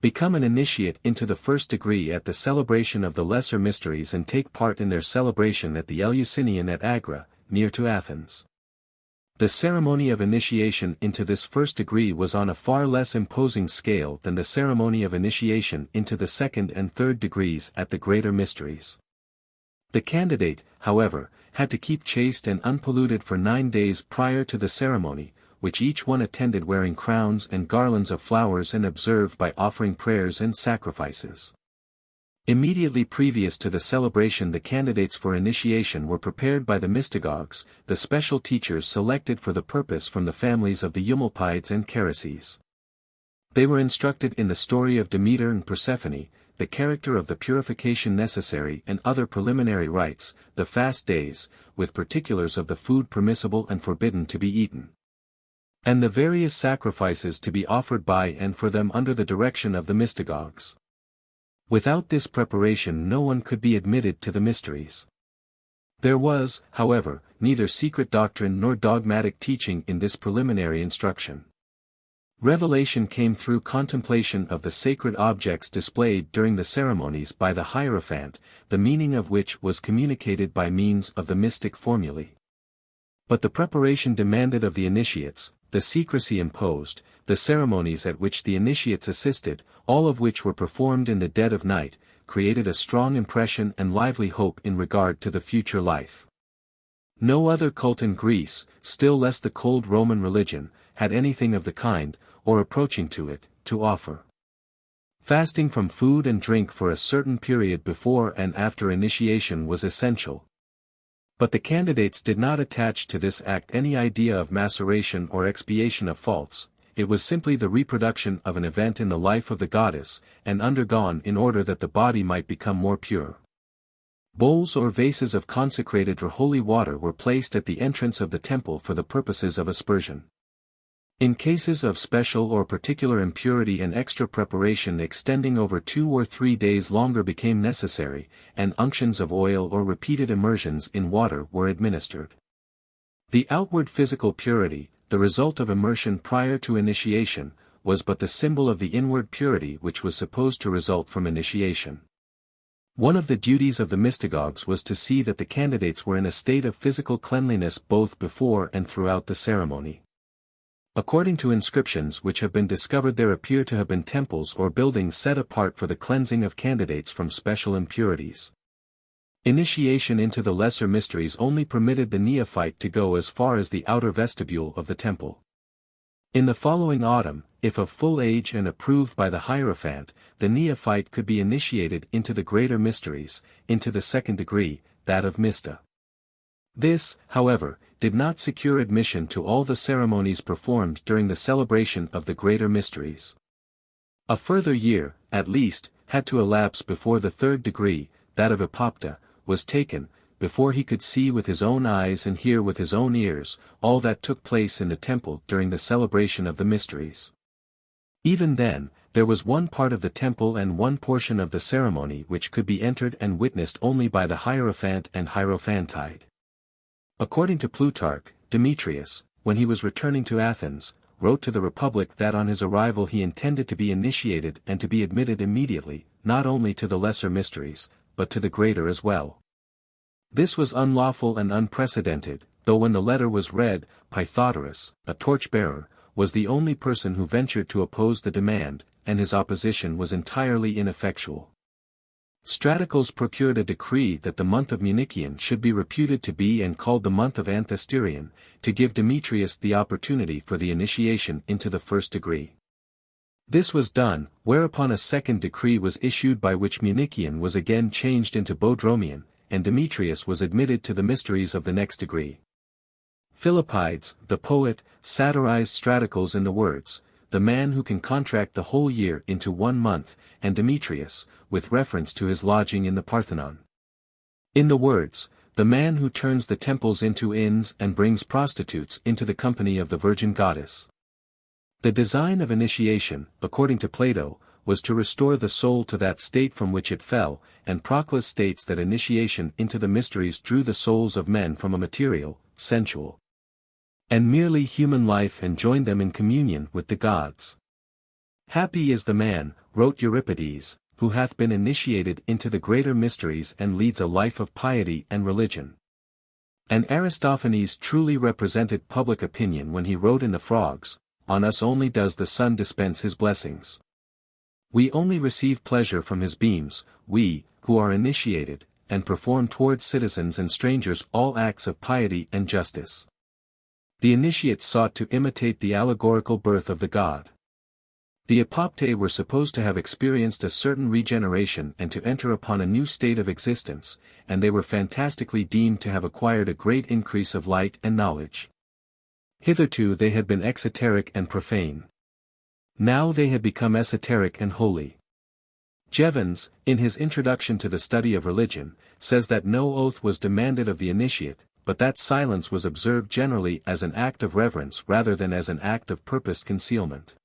become an initiate into the first degree at the celebration of the Lesser Mysteries and take part in their celebration at the Eleusinian at Agra, near to Athens. The ceremony of initiation into this first degree was on a far less imposing scale than the ceremony of initiation into the second and third degrees at the Greater Mysteries. The candidate, however, had to keep chaste and unpolluted for 9 days prior to the ceremony, which each one attended wearing crowns and garlands of flowers and observed by offering prayers and sacrifices. Immediately previous to the celebration, the candidates for initiation were prepared by the mystagogues, the special teachers selected for the purpose from the families of the Eumolpides and Charices. They were instructed in the story of Demeter and Persephone, the character of the purification necessary and other preliminary rites, the fast days, with particulars of the food permissible and forbidden to be eaten, and the various sacrifices to be offered by and for them under the direction of the mystagogues. Without this preparation no one could be admitted to the mysteries. There was, however, neither secret doctrine nor dogmatic teaching in this preliminary instruction. Revelation came through contemplation of the sacred objects displayed during the ceremonies by the Hierophant, the meaning of which was communicated by means of the mystic formulae. But the preparation demanded of the initiates, the secrecy imposed, the ceremonies at which the initiates assisted, all of which were performed in the dead of night, created a strong impression and lively hope in regard to the future life. No other cult in Greece, still less the cold Roman religion, had anything of the kind, or approaching to it, to offer. Fasting from food and drink for a certain period before and after initiation was essential. But the candidates did not attach to this act any idea of maceration or expiation of faults. It was simply the reproduction of an event in the life of the goddess, and undergone in order that the body might become more pure. Bowls or vases of consecrated or holy water were placed at the entrance of the temple for the purposes of aspersion. In cases of special or particular impurity, an extra preparation extending over 2 or 3 days longer became necessary, and unctions of oil or repeated immersions in water were administered. The outward physical purity, the result of immersion prior to initiation, was but the symbol of the inward purity which was supposed to result from initiation. One of the duties of the mystagogues was to see that the candidates were in a state of physical cleanliness both before and throughout the ceremony. According to inscriptions which have been discovered, there appear to have been temples or buildings set apart for the cleansing of candidates from special impurities. Initiation into the lesser mysteries only permitted the neophyte to go as far as the outer vestibule of the temple. In the following autumn, if of full age and approved by the Hierophant, the neophyte could be initiated into the greater mysteries, into the second degree, that of Mysta. This, however, did not secure admission to all the ceremonies performed during the celebration of the greater mysteries. A further year, at least, had to elapse before the third degree, that of Epopta, was taken, before he could see with his own eyes and hear with his own ears, all that took place in the temple during the celebration of the mysteries. Even then, there was one part of the temple and one portion of the ceremony which could be entered and witnessed only by the Hierophant and Hierophantide. According to Plutarch, Demetrius, when he was returning to Athens, wrote to the Republic that on his arrival he intended to be initiated and to be admitted immediately, not only to the lesser mysteries, but to the greater as well. This was unlawful and unprecedented, though when the letter was read, Pythodorus, a torch-bearer, was the only person who ventured to oppose the demand, and his opposition was entirely ineffectual. Stratocles procured a decree that the month of Munician should be reputed to be and called the month of Anthesterion, to give Demetrius the opportunity for the initiation into the first degree. This was done, whereupon a second decree was issued by which Munician was again changed into Bodromian, and Demetrius was admitted to the mysteries of the next degree. Philippides, the poet, satirized Stratocles in the words, "The man who can contract the whole year into 1 month," and Demetrius, with reference to his lodging in the Parthenon. In the words, "The man who turns the temples into inns and brings prostitutes into the company of the virgin goddess." The design of initiation, according to Plato, was to restore the soul to that state from which it fell, and Proclus states that initiation into the mysteries drew the souls of men from a material, sensual, and merely human life and joined them in communion with the gods. "Happy is the man," wrote Euripides, "who hath been initiated into the greater mysteries and leads a life of piety and religion." And Aristophanes truly represented public opinion when he wrote in the Frogs, "On us only does the sun dispense his blessings. We only receive pleasure from his beams, we, who are initiated, and perform towards citizens and strangers all acts of piety and justice." The initiates sought to imitate the allegorical birth of the god. The Apoptae were supposed to have experienced a certain regeneration and to enter upon a new state of existence, and they were fantastically deemed to have acquired a great increase of light and knowledge. Hitherto they had been exoteric and profane. Now they had become esoteric and holy. Jevons, in his Introduction to the Study of Religion, says that no oath was demanded of the initiate, but that silence was observed generally as an act of reverence rather than as an act of purposed concealment.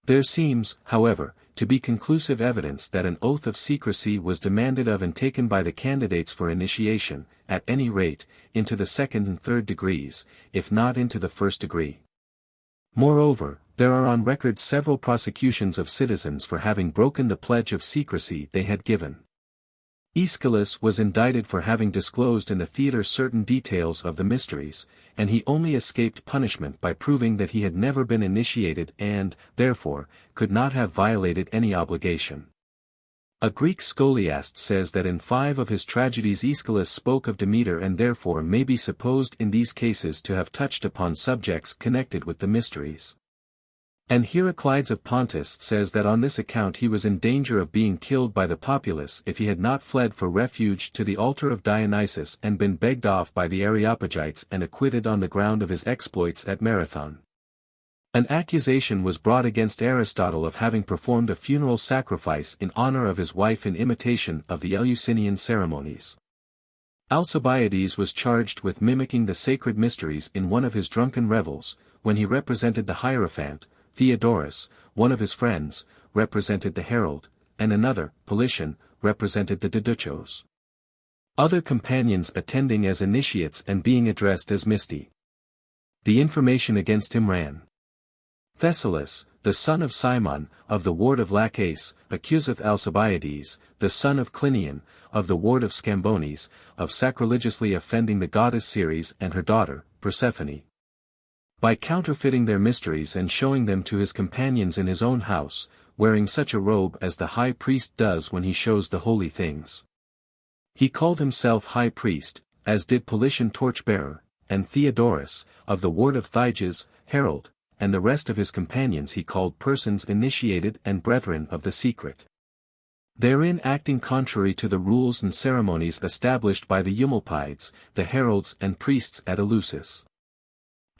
There seems, however, to be conclusive evidence that an oath of secrecy was demanded of and taken by the candidates for initiation, at any rate, into the 2nd and 3rd degrees, if not into the 1st degree. Moreover, there are on record several prosecutions of citizens for having broken the pledge of secrecy they had given. Aeschylus was indicted for having disclosed in the theatre certain details of the mysteries, and he only escaped punishment by proving that he had never been initiated and, therefore, could not have violated any obligation. A Greek scholiast says that in 5 of his tragedies Aeschylus spoke of Demeter and therefore may be supposed in these cases to have touched upon subjects connected with the mysteries. And Heraclides of Pontus says that on this account he was in danger of being killed by the populace if he had not fled for refuge to the altar of Dionysus and been begged off by the Areopagites and acquitted on the ground of his exploits at Marathon. An accusation was brought against Aristotle of having performed a funeral sacrifice in honor of his wife in imitation of the Eleusinian ceremonies. Alcibiades was charged with mimicking the sacred mysteries in one of his drunken revels, when he represented the Hierophant. Theodorus, one of his friends, represented the herald, and another, Politian, represented the Diduchos. Other companions attending as initiates and being addressed as Misti. The information against him ran. Thessalus, the son of Simon, of the ward of Laches, accuseth Alcibiades, the son of Clinion, of the ward of Scambones, of sacrilegiously offending the goddess Ceres and her daughter, Persephone, by counterfeiting their mysteries and showing them to his companions in his own house, wearing such a robe as the high priest does when he shows the holy things. He called himself high priest, as did Politian torchbearer, and Theodorus, of the ward of Thyges, herald, and the rest of his companions he called persons initiated and brethren of the secret. Therein acting contrary to the rules and ceremonies established by the Eumolpides, the heralds and priests at Eleusis.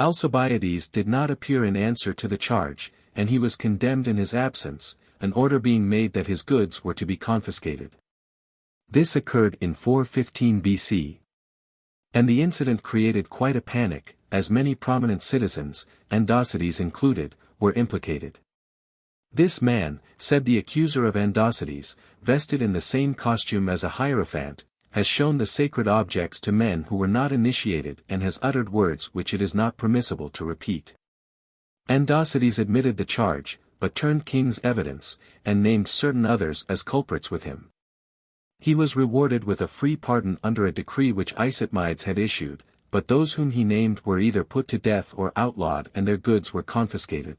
Alcibiades did not appear in answer to the charge, and he was condemned in his absence, an order being made that his goods were to be confiscated. This occurred in 415 BC. And the incident created quite a panic, as many prominent citizens, Andocides included, were implicated. This man, said the accuser of Andocides, vested in the same costume as a hierophant, has shown the sacred objects to men who were not initiated and has uttered words which it is not permissible to repeat. Andocides admitted the charge, but turned king's evidence, and named certain others as culprits with him. He was rewarded with a free pardon under a decree which Isotmides had issued, but those whom he named were either put to death or outlawed and their goods were confiscated.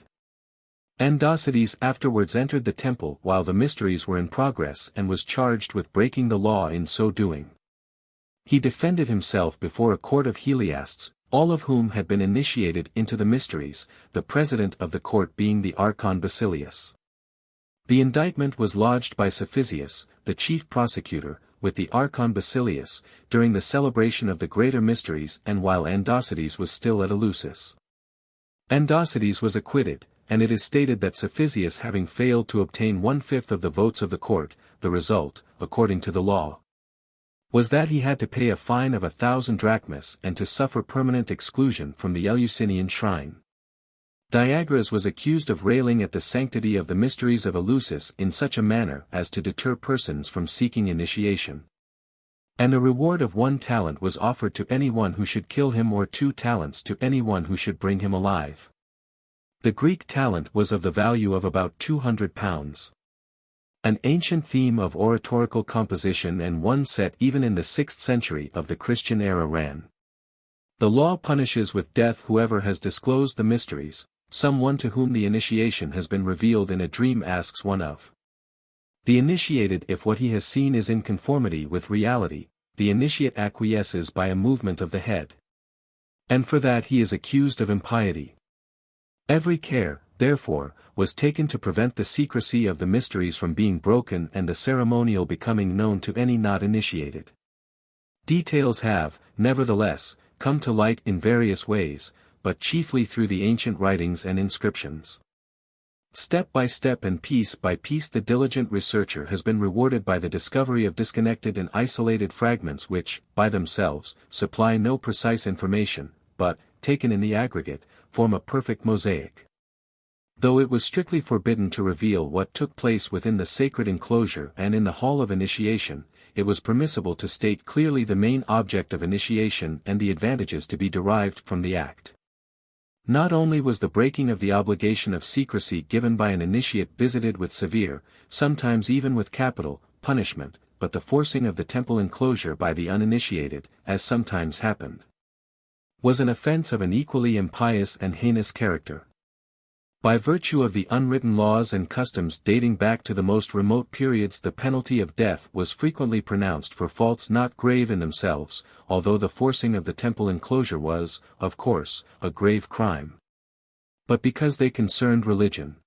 Andocides afterwards entered the temple while the mysteries were in progress and was charged with breaking the law in so doing. He defended himself before a court of Heliasts, all of whom had been initiated into the mysteries, the president of the court being the Archon Basilius. The indictment was lodged by Cephissus, the chief prosecutor, with the Archon Basilius, during the celebration of the greater mysteries and while Andocides was still at Eleusis. Andocides was acquitted, and it is stated that Cephissus, having failed to obtain 1/5 of the votes of the court, the result, according to the law, was that he had to pay a fine of 1,000 drachmas and to suffer permanent exclusion from the Eleusinian shrine. Diagoras was accused of railing at the sanctity of the mysteries of Eleusis in such a manner as to deter persons from seeking initiation. And a reward of 1 talent was offered to anyone who should kill him, or 2 talents to anyone who should bring him alive. The Greek talent was of the value of about £200. An ancient theme of oratorical composition, and one set even in the 6th century of the Christian era, ran: "The law punishes with death whoever has disclosed the mysteries. Someone to whom the initiation has been revealed in a dream asks one of the initiated if what he has seen is in conformity with reality. The initiate acquiesces by a movement of the head. And for that he is accused of impiety. Every care, therefore, was taken to prevent the secrecy of the mysteries from being broken and the ceremonial becoming known to any not initiated. Details have, nevertheless, come to light in various ways, but chiefly through the ancient writings and inscriptions. Step by step and piece by piece the diligent researcher has been rewarded by the discovery of disconnected and isolated fragments which, by themselves, supply no precise information, but, taken in the aggregate, form a perfect mosaic. Though it was strictly forbidden to reveal what took place within the sacred enclosure and in the hall of initiation, it was permissible to state clearly the main object of initiation and the advantages to be derived from the act. Not only was the breaking of the obligation of secrecy given by an initiate visited with severe, sometimes even with capital, punishment, but the forcing of the temple enclosure by the uninitiated, as sometimes happened, was an offense of an equally impious and heinous character. By virtue of the unwritten laws and customs dating back to the most remote periods, the penalty of death was frequently pronounced for faults not grave in themselves, although the forcing of the temple enclosure was, of course, a grave crime. But because they concerned religion.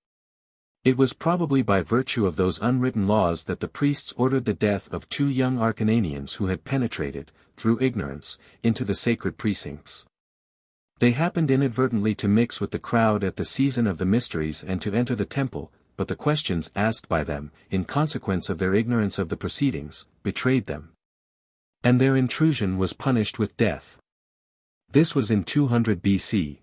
It was probably by virtue of those unwritten laws that the priests ordered the death of 2 young Acarnanians who had penetrated, through ignorance, into the sacred precincts. They happened inadvertently to mix with the crowd at the season of the mysteries and to enter the temple, but the questions asked by them, in consequence of their ignorance of the proceedings, betrayed them. And their intrusion was punished with death. This was in 200 BC.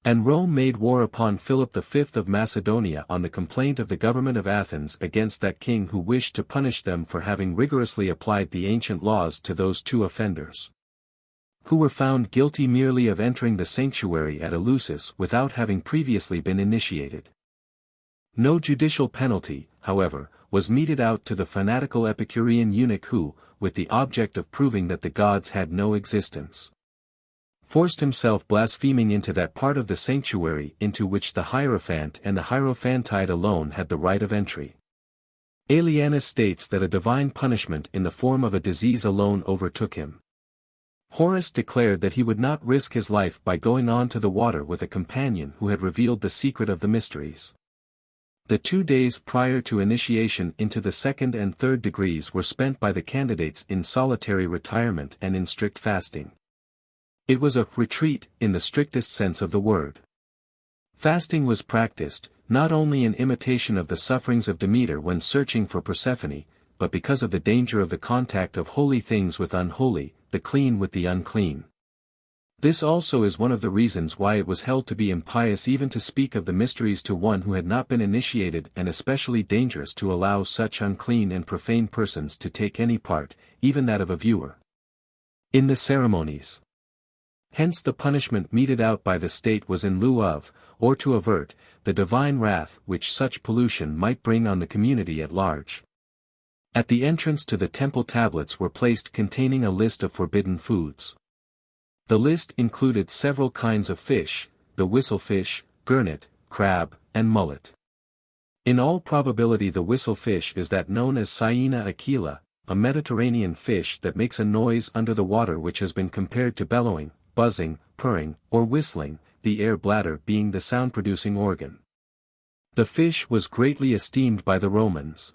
And Rome made war upon Philip V of Macedonia on the complaint of the government of Athens against that king, who wished to punish them for having rigorously applied the ancient laws to those 2 offenders, who were found guilty merely of entering the sanctuary at Eleusis without having previously been initiated. No judicial penalty, however, was meted out to the fanatical Epicurean eunuch who, with the object of proving that the gods had no existence, forced himself blaspheming into that part of the sanctuary into which the Hierophant and the Hierophantide alone had the right of entry. Aelianus states that a divine punishment in the form of a disease alone overtook him. Horace declared that he would not risk his life by going on to the water with a companion who had revealed the secret of the mysteries. The 2 days prior to initiation into the 2nd and 3rd degrees were spent by the candidates in solitary retirement and in strict fasting. It was a retreat in the strictest sense of the word. Fasting was practiced, not only in imitation of the sufferings of Demeter when searching for Persephone, but because of the danger of the contact of holy things with unholy, the clean with the unclean. This also is one of the reasons why it was held to be impious even to speak of the mysteries to one who had not been initiated, and especially dangerous to allow such unclean and profane persons to take any part, even that of a viewer, in the ceremonies. Hence the punishment meted out by the state was in lieu of, or to avert, the divine wrath which such pollution might bring on the community at large. At the entrance to the temple tablets were placed containing a list of forbidden foods. The list included several kinds of fish, the whistlefish, gurnet, crab, and mullet. In all probability the whistlefish is that known as Sciena aquila, a Mediterranean fish that makes a noise under the water which has been compared to bellowing, buzzing, purring, or whistling, the air bladder being the sound-producing organ. The fish was greatly esteemed by the Romans.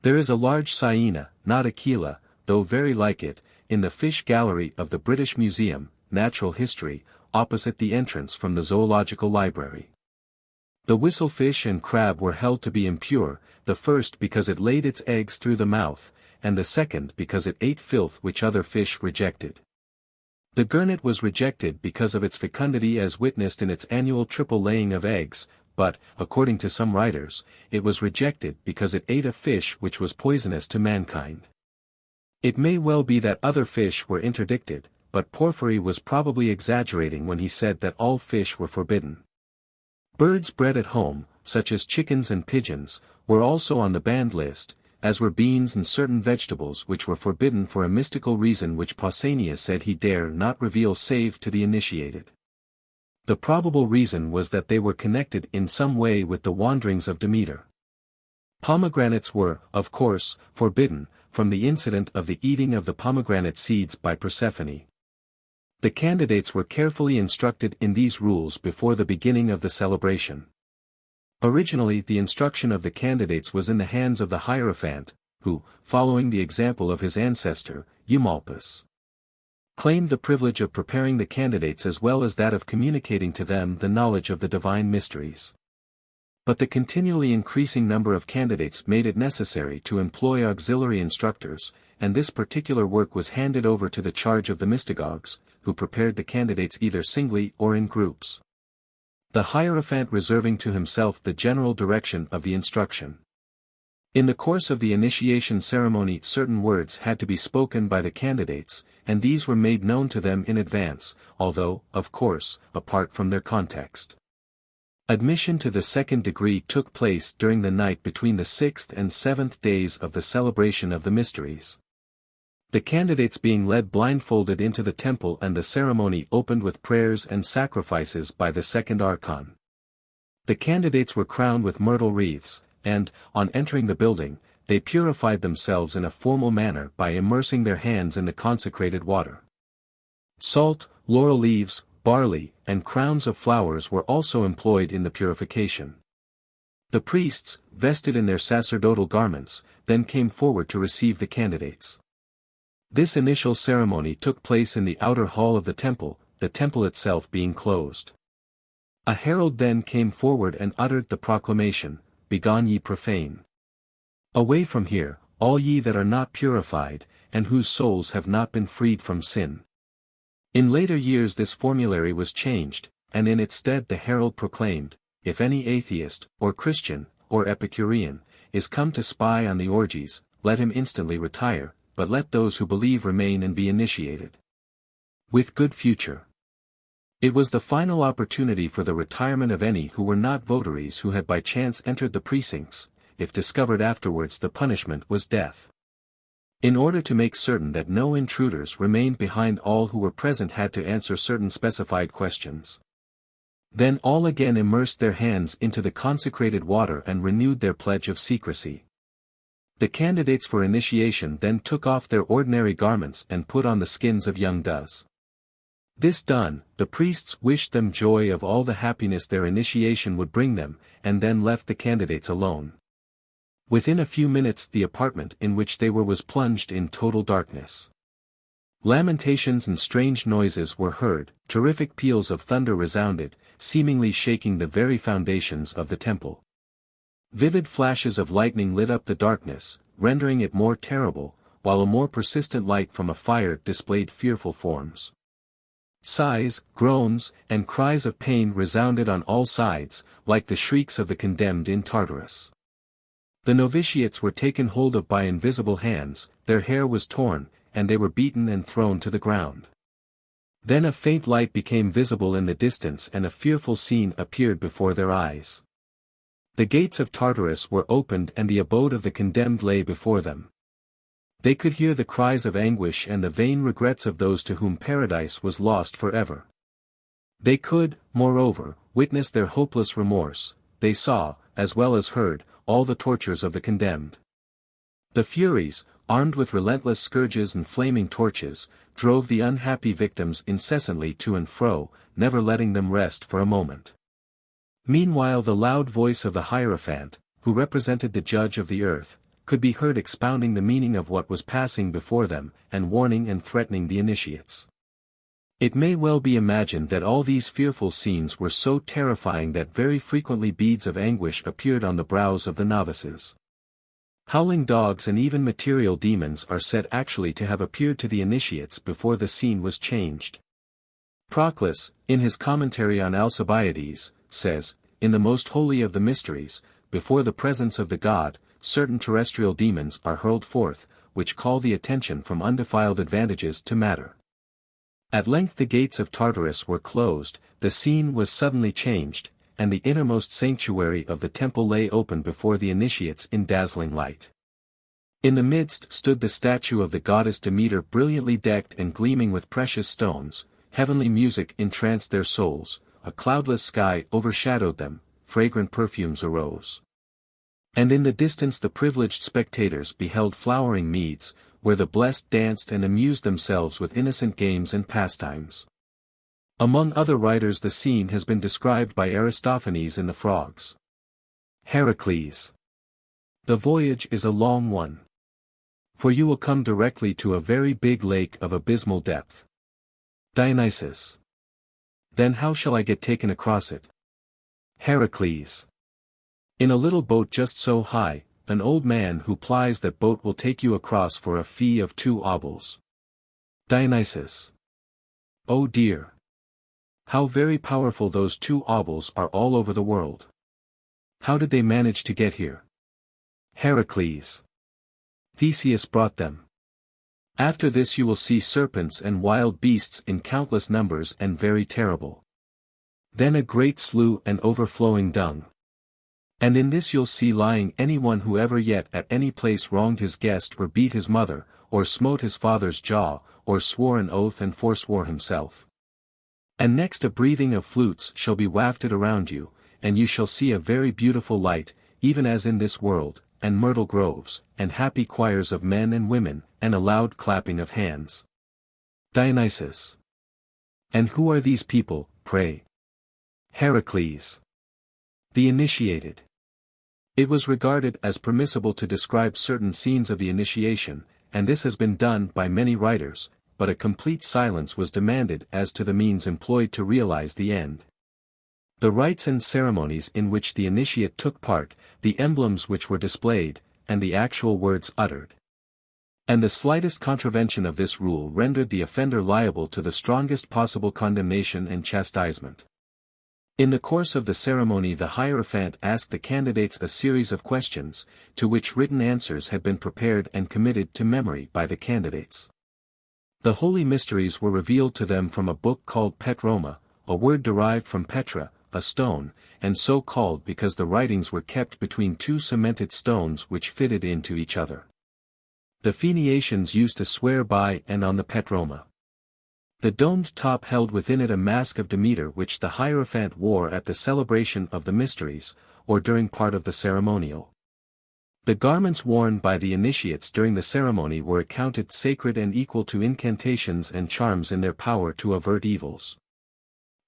There is a large hyena, not Aquila, though very like it, in the fish gallery of the British Museum, Natural History, opposite the entrance from the Zoological Library. The whistlefish and crab were held to be impure, the first because it laid its eggs through the mouth, and the second because it ate filth which other fish rejected. The gurnet was rejected because of its fecundity as witnessed in its annual triple laying of eggs, but, according to some writers, it was rejected because it ate a fish which was poisonous to mankind. It may well be that other fish were interdicted, but Porphyry was probably exaggerating when he said that all fish were forbidden. Birds bred at home, such as chickens and pigeons, were also on the banned list, as were beans and certain vegetables which were forbidden for a mystical reason which Pausanias said he dare not reveal save to the initiated. The probable reason was that they were connected in some way with the wanderings of Demeter. Pomegranates were, of course, forbidden, from the incident of the eating of the pomegranate seeds by Persephone. The candidates were carefully instructed in these rules before the beginning of the celebration. Originally the instruction of the candidates was in the hands of the Hierophant, who, following the example of his ancestor, Eumolpus, claimed the privilege of preparing the candidates as well as that of communicating to them the knowledge of the divine mysteries. But the continually increasing number of candidates made it necessary to employ auxiliary instructors, and this particular work was handed over to the charge of the mystagogues, who prepared the candidates either singly or in groups, the Hierophant reserving to himself the general direction of the instruction. In the course of the initiation ceremony certain words had to be spoken by the candidates, and these were made known to them in advance, although, of course, apart from their context. Admission to the second degree took place during the night between the 6th and 7th days of the celebration of the mysteries. The candidates being led blindfolded into the temple, and the ceremony opened with prayers and sacrifices by the second archon. The candidates were crowned with myrtle wreaths, and, on entering the building, they purified themselves in a formal manner by immersing their hands in the consecrated water. Salt, laurel leaves, barley, and crowns of flowers were also employed in the purification. The priests, vested in their sacerdotal garments, then came forward to receive the candidates. This initial ceremony took place in the outer hall of the temple itself being closed. A herald then came forward and uttered the proclamation, "Begone ye profane. Away from here, all ye that are not purified, and whose souls have not been freed from sin." In later years this formulary was changed, and in its stead the herald proclaimed, "If any atheist, or Christian, or Epicurean, is come to spy on the orgies, let him instantly retire, but let those who believe remain and be initiated with good future." It was the final opportunity for the retirement of any who were not votaries who had by chance entered the precincts. If discovered afterwards the punishment was death. In order to make certain that no intruders remained behind, all who were present had to answer certain specified questions. Then all again immersed their hands into the consecrated water and renewed their pledge of secrecy. The candidates for initiation then took off their ordinary garments and put on the skins of young doves. This done, the priests wished them joy of all the happiness their initiation would bring them, and then left the candidates alone. Within a few minutes the apartment in which they were was plunged in total darkness. Lamentations and strange noises were heard, terrific peals of thunder resounded, seemingly shaking the very foundations of the temple. Vivid flashes of lightning lit up the darkness, rendering it more terrible, while a more persistent light from a fire displayed fearful forms. Sighs, groans, and cries of pain resounded on all sides, like the shrieks of the condemned in Tartarus. The novitiates were taken hold of by invisible hands, their hair was torn, and they were beaten and thrown to the ground. Then a faint light became visible in the distance and a fearful scene appeared before their eyes. The gates of Tartarus were opened and the abode of the condemned lay before them. They could hear the cries of anguish and the vain regrets of those to whom paradise was lost forever. They could, moreover, witness their hopeless remorse. They saw, as well as heard, all the tortures of the condemned. The Furies, armed with relentless scourges and flaming torches, drove the unhappy victims incessantly to and fro, never letting them rest for a moment. Meanwhile the loud voice of the Hierophant, who represented the judge of the earth, could be heard expounding the meaning of what was passing before them, and warning and threatening the initiates. It may well be imagined that all these fearful scenes were so terrifying that very frequently beads of anguish appeared on the brows of the novices. Howling dogs and even material demons are said actually to have appeared to the initiates before the scene was changed. Proclus, in his commentary on Alcibiades, says, "In the most holy of the mysteries, before the presence of the god, certain terrestrial demons are hurled forth, which call the attention from undefiled advantages to matter. At length the gates of Tartarus were closed, the scene was suddenly changed, and the innermost sanctuary of the temple lay open before the initiates in dazzling light. In the midst stood the statue of the goddess Demeter, brilliantly decked and gleaming with precious stones. Heavenly music entranced their souls, a cloudless sky overshadowed them, fragrant perfumes arose. And in the distance the privileged spectators beheld flowering meads, where the blessed danced and amused themselves with innocent games and pastimes." Among other writers the scene has been described by Aristophanes in the Frogs. Heracles. The voyage is a long one. For you will come directly to a very big lake of abysmal depth. Dionysus. Then how shall I get taken across it? Heracles. In a little boat just so high, an old man who plies that boat will take you across for a fee of 2 obols. Dionysus. Oh dear! How very powerful those 2 obols are all over the world. How did they manage to get here? Heracles. Theseus brought them. After this you will see serpents and wild beasts in countless numbers and very terrible. Then a great slough and overflowing dung. And in this you'll see lying anyone who ever yet at any place wronged his guest or beat his mother, or smote his father's jaw, or swore an oath and forswore himself. And next a breathing of flutes shall be wafted around you, and you shall see a very beautiful light, even as in this world, and myrtle groves, and happy choirs of men and women, and a loud clapping of hands. Dionysus. And who are these people, pray? Heracles. The initiated. It was regarded as permissible to describe certain scenes of the initiation, and this has been done by many writers, but a complete silence was demanded as to the means employed to realize the end. The rites and ceremonies in which the initiate took part, the emblems which were displayed, and the actual words uttered. And the slightest contravention of this rule rendered the offender liable to the strongest possible condemnation and chastisement. In the course of the ceremony the Hierophant asked the candidates a series of questions, to which written answers had been prepared and committed to memory by the candidates. The holy mysteries were revealed to them from a book called Petroma, a word derived from Petra, a stone, and so called because the writings were kept between 2 cemented stones which fitted into each other. The Phoenicians used to swear by and on the Petroma. The domed top held within it a mask of Demeter which the Hierophant wore at the celebration of the mysteries, or during part of the ceremonial. The garments worn by the initiates during the ceremony were accounted sacred and equal to incantations and charms in their power to avert evils.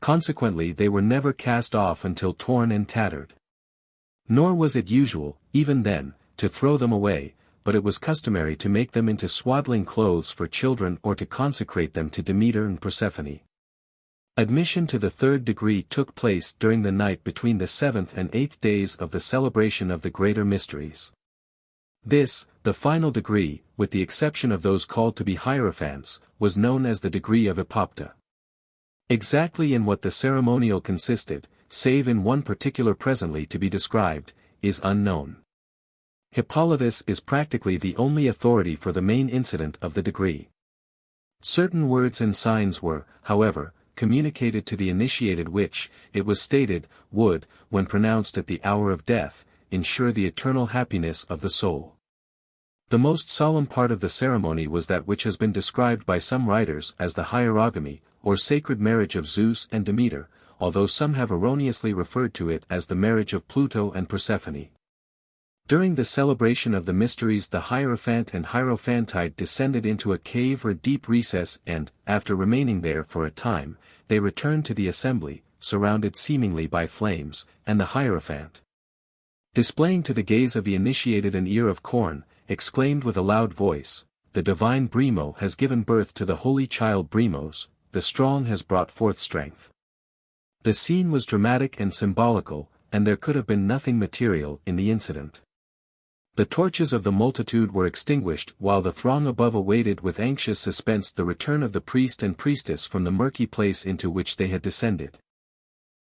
Consequently they were never cast off until torn and tattered. Nor was it usual, even then, to throw them away, but it was customary to make them into swaddling clothes for children or to consecrate them to Demeter and Persephone. Admission to the 3rd degree took place during the night between the 7th and 8th days of the celebration of the greater mysteries. This, the final degree, with the exception of those called to be hierophants, was known as the degree of Epopta. Exactly in what the ceremonial consisted, save in one particular presently to be described, is unknown. Hippolytus is practically the only authority for the main incident of the degree. Certain words and signs were, however, communicated to the initiated which, it was stated, would, when pronounced at the hour of death, ensure the eternal happiness of the soul. The most solemn part of the ceremony was that which has been described by some writers as the hierogamy, or sacred marriage of Zeus and Demeter, although some have erroneously referred to it as the marriage of Pluto and Persephone. During the celebration of the mysteries the Hierophant and Hierophantide descended into a cave or deep recess and, after remaining there for a time, they returned to the assembly, surrounded seemingly by flames, and the Hierophant, displaying to the gaze of the initiated an ear of corn, exclaimed with a loud voice, "The divine Brimo has given birth to the holy child Brimos, the strong has brought forth strength." The scene was dramatic and symbolical, and there could have been nothing material in the incident. The torches of the multitude were extinguished while the throng above awaited with anxious suspense the return of the priest and priestess from the murky place into which they had descended.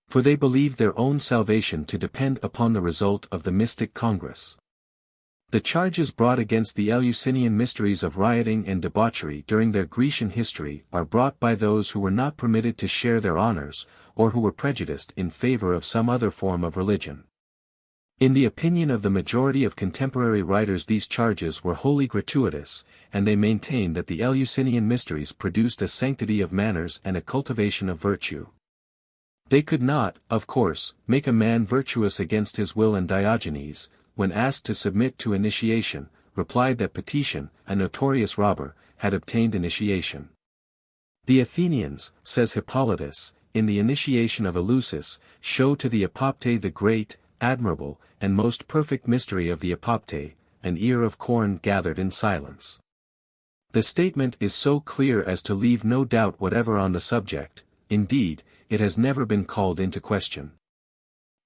For they believed their own salvation to depend upon the result of the mystic congress. The charges brought against the Eleusinian mysteries of rioting and debauchery during their Grecian history are brought by those who were not permitted to share their honors, or who were prejudiced in favor of some other form of religion. In the opinion of the majority of contemporary writers, these charges were wholly gratuitous, and they maintain that the Eleusinian mysteries produced a sanctity of manners and a cultivation of virtue. They could not, of course, make a man virtuous against his will, and Diogenes, when asked to submit to initiation, replied that Patrician, a notorious robber, had obtained initiation. The Athenians, says Hippolytus, in the initiation of Eleusis, show to the Apopte the great, admirable, and most perfect mystery of the Apopte, an ear of corn gathered in silence. The statement is so clear as to leave no doubt whatever on the subject. Indeed, it has never been called into question.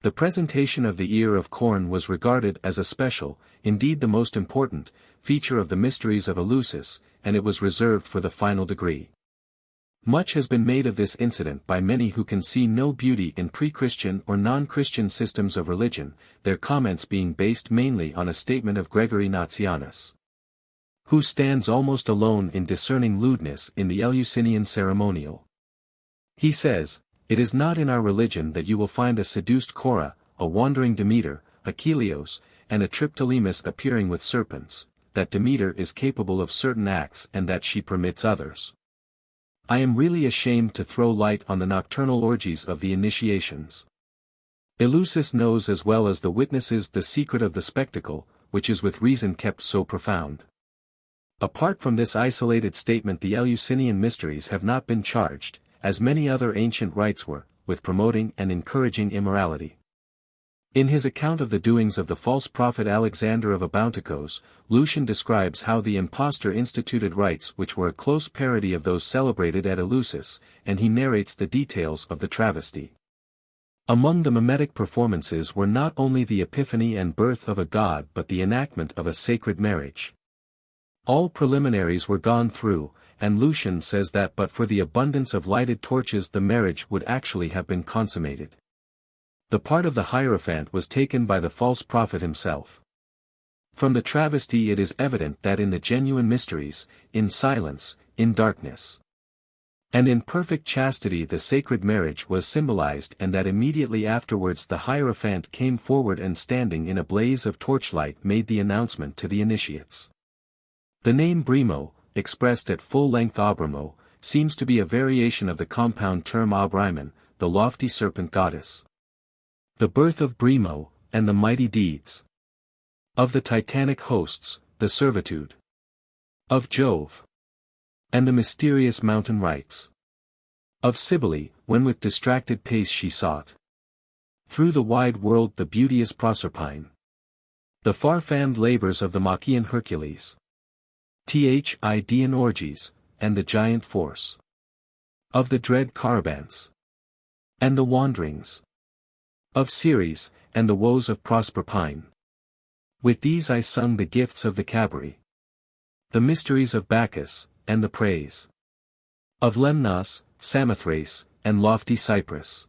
The presentation of the ear of corn was regarded as a special, indeed the most important, feature of the mysteries of Eleusis, and it was reserved for the final degree. Much has been made of this incident by many who can see no beauty in pre-Christian or non-Christian systems of religion, their comments being based mainly on a statement of Gregory Nazianzus, who stands almost alone in discerning lewdness in the Eleusinian ceremonial. He says, "It is not in our religion that you will find a seduced Cora, a wandering Demeter, a Helios, and a Triptolemus appearing with serpents, that Demeter is capable of certain acts and that she permits others. I am really ashamed to throw light on the nocturnal orgies of the initiations. Eleusis knows as well as the witnesses the secret of the spectacle, which is with reason kept so profound." Apart from this isolated statement, the Eleusinian mysteries have not been charged, as many other ancient rites were, with promoting and encouraging immorality. In his account of the doings of the false prophet Alexander of Abountikos, Lucian describes how the impostor instituted rites which were a close parody of those celebrated at Eleusis, and he narrates the details of the travesty. Among the mimetic performances were not only the epiphany and birth of a god but the enactment of a sacred marriage. All preliminaries were gone through, and Lucian says that but for the abundance of lighted torches the marriage would actually have been consummated. The part of the Hierophant was taken by the false prophet himself. From the travesty it is evident that in the genuine mysteries, in silence, in darkness, and in perfect chastity the sacred marriage was symbolized, and that immediately afterwards the Hierophant came forward and standing in a blaze of torchlight made the announcement to the initiates. The name Brimo, expressed at full length Abramo, seems to be a variation of the compound term Abrimon, the lofty serpent goddess. The birth of Brimo, and the mighty deeds of the titanic hosts, the servitude of Jove, and the mysterious mountain rites of Cybele, when with distracted pace she sought through the wide world the beauteous Proserpine, the far-famed labors of the Machian Hercules, Thidian orgies, and the giant force of the dread Carabants, and the wanderings of Ceres, and the woes of Proserpine. With these I sung the gifts of the Cabri, the mysteries of Bacchus, and the praise of Lemnos, Samothrace, and lofty Cyprus,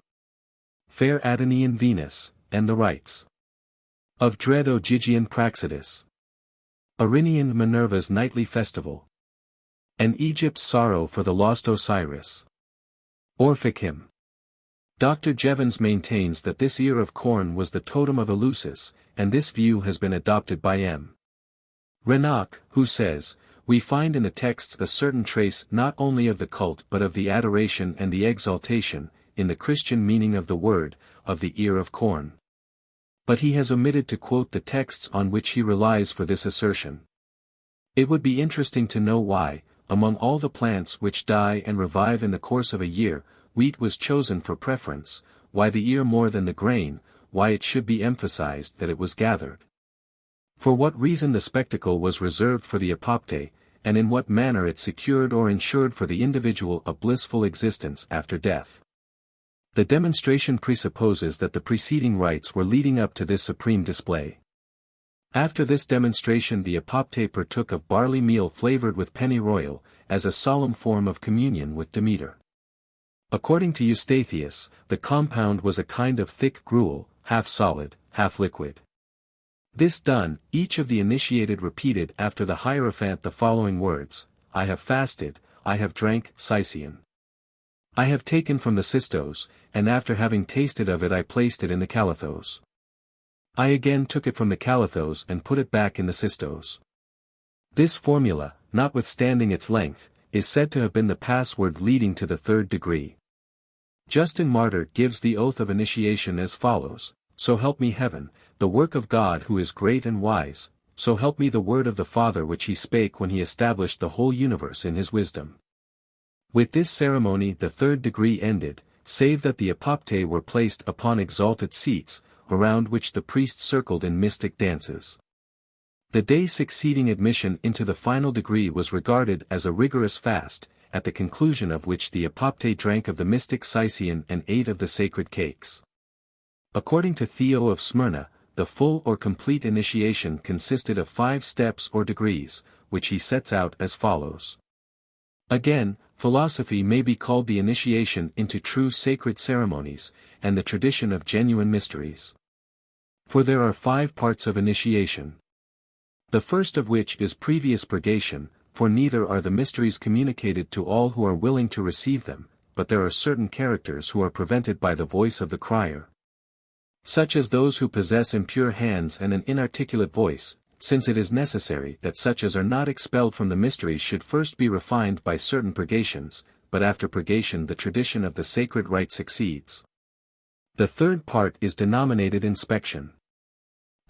fair Adonian Venus, and the rites of dread Ogygian Praxedis, Arinian Minerva's nightly festival, and Egypt's sorrow for the lost Osiris. Orphic hymn. Dr. Jevons maintains that this ear of corn was the totem of Eleusis, and this view has been adopted by M. Renock, who says, "We find in the texts a certain trace not only of the cult but of the adoration and the exaltation, in the Christian meaning of the word, of the ear of corn." But he has omitted to quote the texts on which he relies for this assertion. It would be interesting to know why, among all the plants which die and revive in the course of a year, wheat was chosen for preference, why the ear more than the grain, why it should be emphasized that it was gathered For what reason the spectacle was reserved for the apopte, and in what manner it secured or ensured for the individual a blissful existence after death. The demonstration presupposes that the preceding rites were leading up to this supreme display. After this demonstration the apopte partook of barley meal flavored with pennyroyal, as a solemn form of communion with Demeter. According to Eustathius, the compound was a kind of thick gruel, half solid, half liquid. This done, each of the initiated repeated after the Hierophant the following words: I have fasted, I have drank Sicyon. I have taken from the cistos, and after having tasted of it I placed it in the calathos. I again took it from the calathos and put it back in the cistos. This formula, notwithstanding its length, is said to have been the password leading to the third degree. Justin Martyr gives the oath of initiation as follows: So help me heaven, the work of God who is great and wise, so help me the word of the Father which he spake when he established the whole universe in his wisdom. With this ceremony the third degree ended, save that the apopte were placed upon exalted seats, around which the priests circled in mystic dances. The day succeeding admission into the final degree was regarded as a rigorous fast, at the conclusion of which the apopte drank of the mystic Sicyon and ate of the sacred cakes. According to Theo of Smyrna, the full or complete initiation consisted of 5 steps or degrees, which he sets out as follows. Again, philosophy may be called the initiation into true sacred ceremonies, and the tradition of genuine mysteries. For there are 5 parts of initiation. The first of which is previous purgation, for neither are the mysteries communicated to all who are willing to receive them, but there are certain characters who are prevented by the voice of the crier. Such as those who possess impure hands and an inarticulate voice, since it is necessary that such as are not expelled from the mysteries should first be refined by certain purgations, but after purgation the tradition of the sacred rite succeeds. The third part is denominated inspection.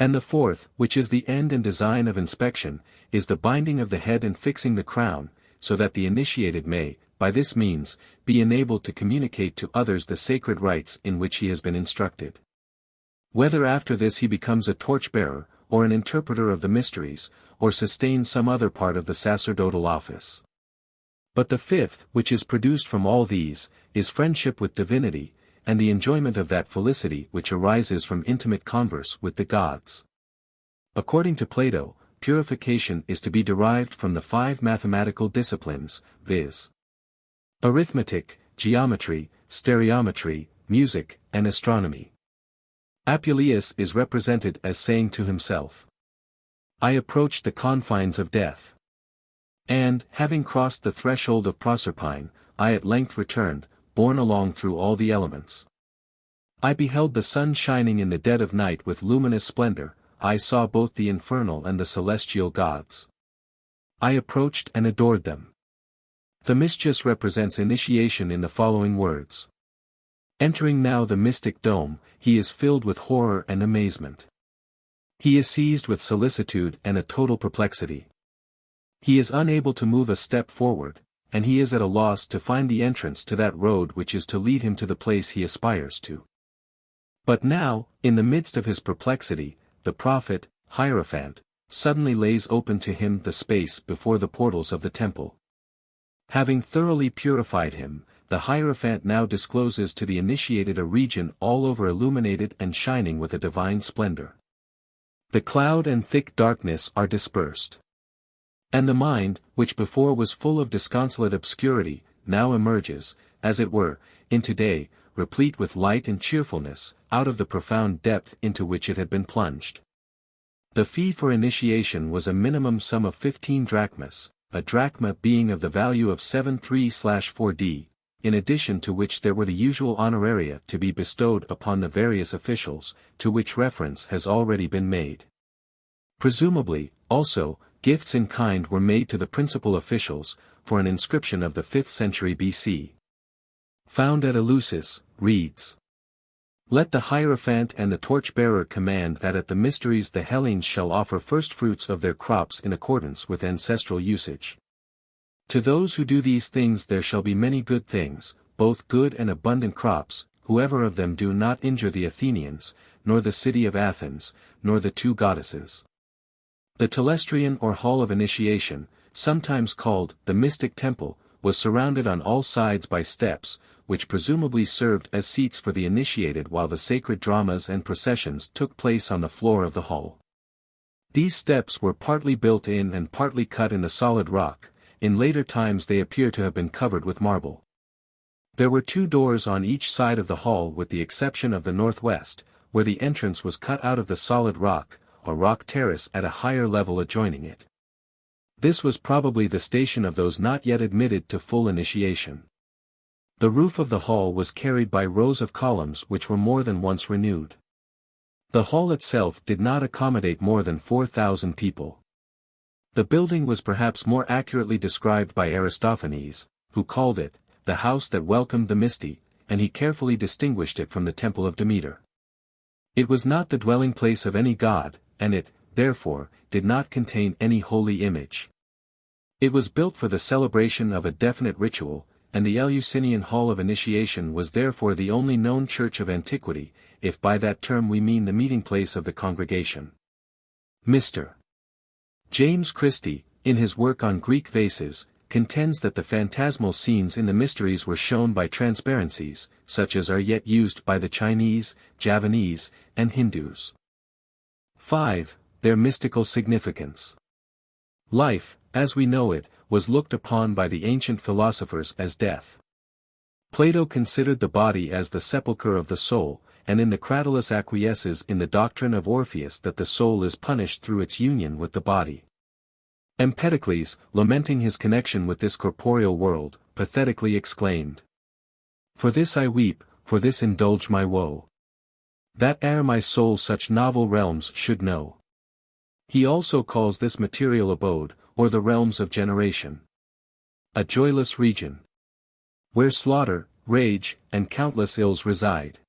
And the fourth, which is the end and design of inspection, is the binding of the head and fixing the crown, so that the initiated may, by this means, be enabled to communicate to others the sacred rites in which he has been instructed. Whether after this he becomes a torch-bearer, or an interpreter of the mysteries, or sustains some other part of the sacerdotal office. But the fifth, which is produced from all these, is friendship with divinity, and the enjoyment of that felicity which arises from intimate converse with the gods. According to Plato, purification is to be derived from the 5 mathematical disciplines, viz. arithmetic, geometry, stereometry, music, and astronomy. Apuleius is represented as saying to himself, I approached the confines of death. And, having crossed the threshold of Proserpine, I at length returned, borne along through all the elements. I beheld the sun shining in the dead of night with luminous splendor, I saw both the infernal and the celestial gods. I approached and adored them. Themistius represents initiation in the following words. Entering now the mystic dome, he is filled with horror and amazement. He is seized with solicitude and a total perplexity. He is unable to move a step forward, and he is at a loss to find the entrance to that road which is to lead him to the place he aspires to. But now, in the midst of his perplexity, the prophet, Hierophant, suddenly lays open to him the space before the portals of the temple. Having thoroughly purified him, the Hierophant now discloses to the initiated a region all over illuminated and shining with a divine splendor. The cloud and thick darkness are dispersed. And the mind, which before was full of disconsolate obscurity, now emerges, as it were, into day, replete with light and cheerfulness, out of the profound depth into which it had been plunged. The fee for initiation was a minimum sum of 15 drachmas, a drachma being of the value of 7.3/4d, in addition to which there were the usual honoraria to be bestowed upon the various officials, to which reference has already been made. Presumably, also, gifts in kind were made to the principal officials, for an inscription of the 5th century BC. Found at Eleusis, reads, Let the Hierophant and the torch-bearer command that at the mysteries the Hellenes shall offer first fruits of their crops in accordance with ancestral usage. To those who do these things there shall be many good things, both good and abundant crops, whoever of them do not injure the Athenians, nor the city of Athens, nor the 2 goddesses. The telestrian or Hall of Initiation, sometimes called the Mystic Temple, was surrounded on all sides by steps, which presumably served as seats for the initiated while the sacred dramas and processions took place on the floor of the hall. These steps were partly built in and partly cut in the solid rock. In later times they appear to have been covered with marble. There were 2 doors on each side of the hall with the exception of the northwest, where the entrance was cut out of the solid rock, or rock terrace at a higher level adjoining it. This was probably the station of those not yet admitted to full initiation. The roof of the hall was carried by rows of columns which were more than once renewed. The hall itself did not accommodate more than 4,000 people. The building was perhaps more accurately described by Aristophanes, who called it, the house that welcomed the misty, and he carefully distinguished it from the temple of Demeter. It was not the dwelling place of any god, and it, therefore, did not contain any holy image. It was built for the celebration of a definite ritual, and the Eleusinian Hall of Initiation was therefore the only known church of antiquity, if by that term we mean the meeting place of the congregation. Mr. James Christie, in his work on Greek vases, contends that the phantasmal scenes in the mysteries were shown by transparencies, such as are yet used by the Chinese, Javanese, and Hindus. 5. Their mystical significance. Life, as we know it, was looked upon by the ancient philosophers as death. Plato considered the body as the sepulchre of the soul, and in the Cratylus acquiesces in the doctrine of Orpheus that the soul is punished through its union with the body. Empedocles, lamenting his connection with this corporeal world, pathetically exclaimed, "For this I weep, for this indulge my woe. That ere my soul such novel realms should know." He also calls this material abode, or the realms of generation, a joyless region, where slaughter, rage, and countless ills reside.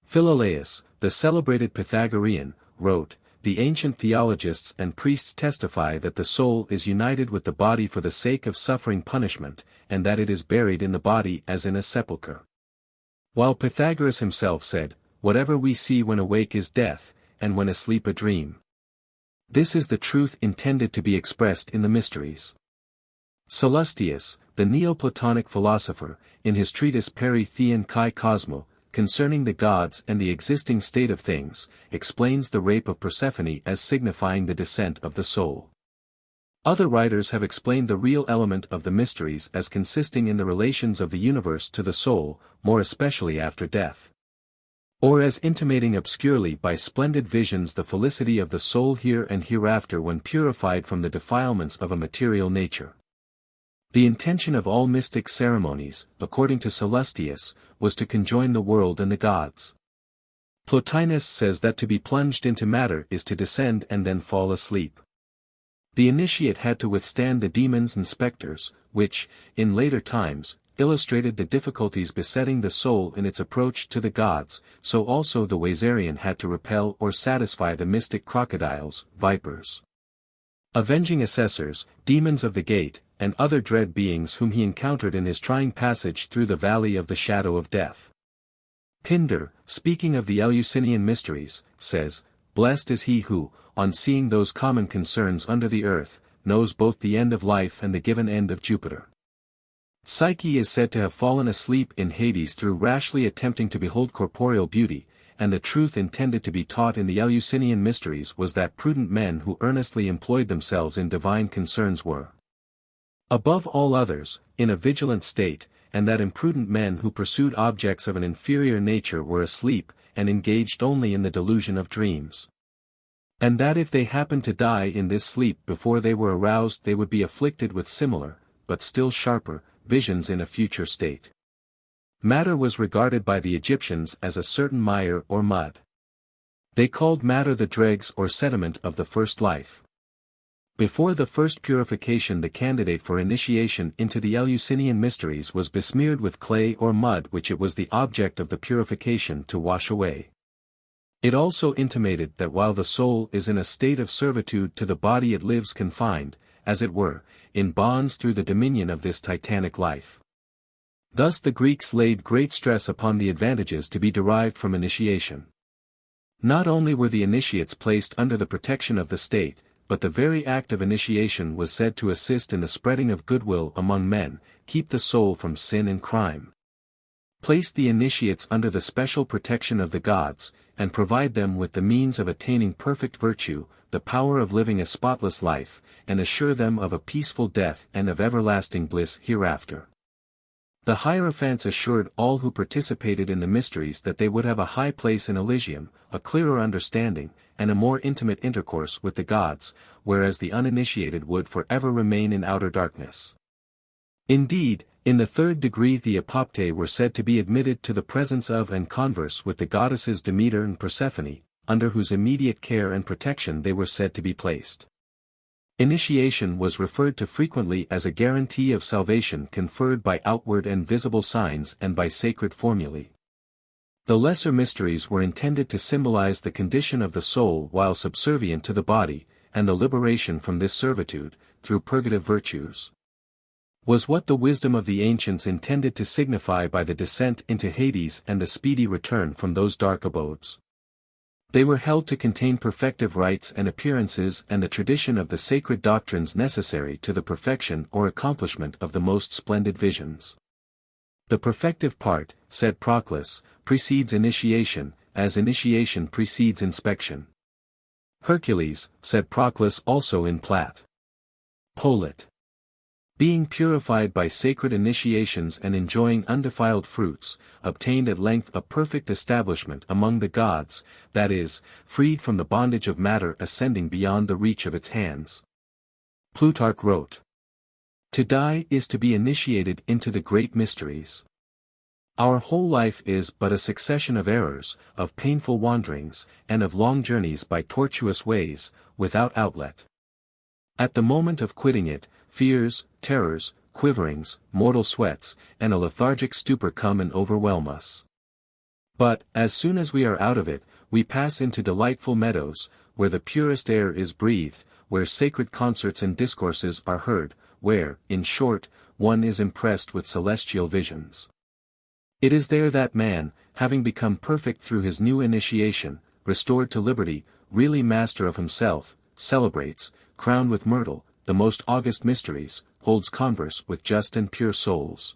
Philolaus, the celebrated Pythagorean, wrote, "The ancient theologists and priests testify that the soul is united with the body for the sake of suffering punishment, and that it is buried in the body as in a sepulchre." While Pythagoras himself said, "Whatever we see when awake is death, and when asleep a dream." This is the truth intended to be expressed in the mysteries. Sallustius, the Neoplatonic philosopher, in his treatise Peri Theon Kai Cosmo, concerning the gods and the existing state of things, explains the rape of Persephone as signifying the descent of the soul. Other writers have explained the real element of the mysteries as consisting in the relations of the universe to the soul, more especially after death. Or as intimating obscurely by splendid visions the felicity of the soul here and hereafter when purified from the defilements of a material nature. The intention of all mystic ceremonies, according to Sallustius, was to conjoin the world and the gods. Plotinus says that to be plunged into matter is to descend and then fall asleep. The initiate had to withstand the demons and specters, which, in later times, illustrated the difficulties besetting the soul in its approach to the gods, so also the Wazarian had to repel or satisfy the mystic crocodiles, vipers, avenging assessors, demons of the gate, and other dread beings whom he encountered in his trying passage through the valley of the shadow of death. Pindar, speaking of the Eleusinian Mysteries, says, "Blessed is he who, on seeing those common concerns under the earth, knows both the end of life and the given end of Jupiter." Psyche is said to have fallen asleep in Hades through rashly attempting to behold corporeal beauty, and the truth intended to be taught in the Eleusinian Mysteries was that prudent men who earnestly employed themselves in divine concerns were, above all others, in a vigilant state, and that imprudent men who pursued objects of an inferior nature were asleep, and engaged only in the delusion of dreams. And that if they happened to die in this sleep before they were aroused they would be afflicted with similar, but still sharper, visions in a future state. Matter was regarded by the Egyptians as a certain mire or mud. They called matter the dregs or sediment of the first life. Before the first purification the candidate for initiation into the Eleusinian Mysteries was besmeared with clay or mud which it was the object of the purification to wash away. It also intimated that while the soul is in a state of servitude to the body it lives confined, as it were, in bonds through the dominion of this titanic life. Thus the Greeks laid great stress upon the advantages to be derived from initiation. Not only were the initiates placed under the protection of the state, but the very act of initiation was said to assist in the spreading of goodwill among men, keep the soul from sin and crime, place the initiates under the special protection of the gods, and provide them with the means of attaining perfect virtue, the power of living a spotless life, and assure them of a peaceful death and of everlasting bliss hereafter. The Hierophants assured all who participated in the mysteries that they would have a high place in Elysium, a clearer understanding, and a more intimate intercourse with the gods, whereas the uninitiated would forever remain in outer darkness. Indeed, in the third degree the Apoptae were said to be admitted to the presence of and converse with the goddesses Demeter and Persephone, under whose immediate care and protection they were said to be placed. Initiation was referred to frequently as a guarantee of salvation conferred by outward and visible signs and by sacred formulae. The lesser mysteries were intended to symbolize the condition of the soul while subservient to the body, and the liberation from this servitude, through purgative virtues, was what the wisdom of the ancients intended to signify by the descent into Hades and the speedy return from those dark abodes. They were held to contain perfective rites and appearances and the tradition of the sacred doctrines necessary to the perfection or accomplishment of the most splendid visions. The perfective part, said Proclus, precedes initiation, as initiation precedes inspection. Hercules, said Proclus also in Plat. Polit. Being purified by sacred initiations and enjoying undefiled fruits, obtained at length a perfect establishment among the gods, that is, freed from the bondage of matter ascending beyond the reach of its hands. Plutarch wrote, "To die is to be initiated into the great mysteries. Our whole life is but a succession of errors, of painful wanderings, and of long journeys by tortuous ways, without outlet. At the moment of quitting it, fears, terrors, quiverings, mortal sweats, and a lethargic stupor come and overwhelm us. But, as soon as we are out of it, we pass into delightful meadows, where the purest air is breathed, where sacred concerts and discourses are heard, where, in short, one is impressed with celestial visions. It is there that man, having become perfect through his new initiation, restored to liberty, really master of himself, celebrates, crowned with myrtle, the most august mysteries, holds converse with just and pure souls,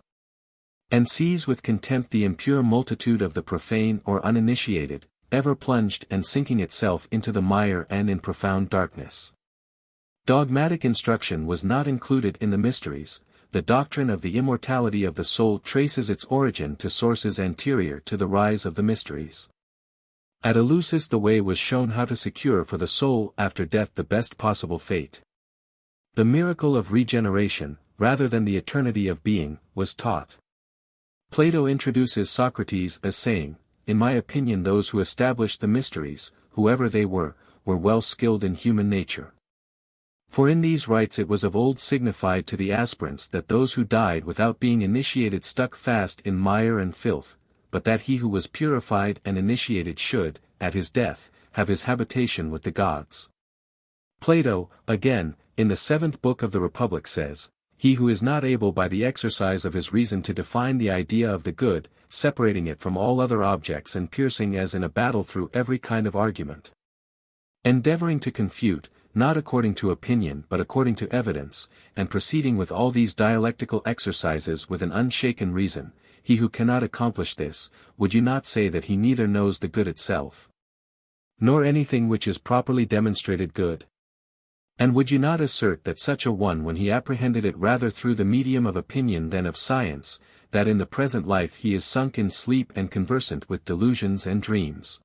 and sees with contempt the impure multitude of the profane or uninitiated, ever plunged and sinking itself into the mire and in profound darkness." Dogmatic instruction was not included in the mysteries. The doctrine of the immortality of the soul traces its origin to sources anterior to the rise of the mysteries. At Eleusis the way was shown how to secure for the soul after death the best possible fate. The miracle of regeneration, rather than the eternity of being, was taught. Plato introduces Socrates as saying, "In my opinion those who established the mysteries, whoever they were well skilled in human nature. For in these rites it was of old signified to the aspirants that those who died without being initiated stuck fast in mire and filth, but that he who was purified and initiated should, at his death, have his habitation with the gods." Plato, again, in the 7th book of the Republic says, "He who is not able by the exercise of his reason to define the idea of the good, separating it from all other objects and piercing as in a battle through every kind of argument, endeavoring to confute, not according to opinion but according to evidence, and proceeding with all these dialectical exercises with an unshaken reason, he who cannot accomplish this, would you not say that he neither knows the good itself, nor anything which is properly demonstrated good? And would you not assert that such a one when he apprehended it rather through the medium of opinion than of science, that in the present life he is sunk in sleep and conversant with delusions and dreams?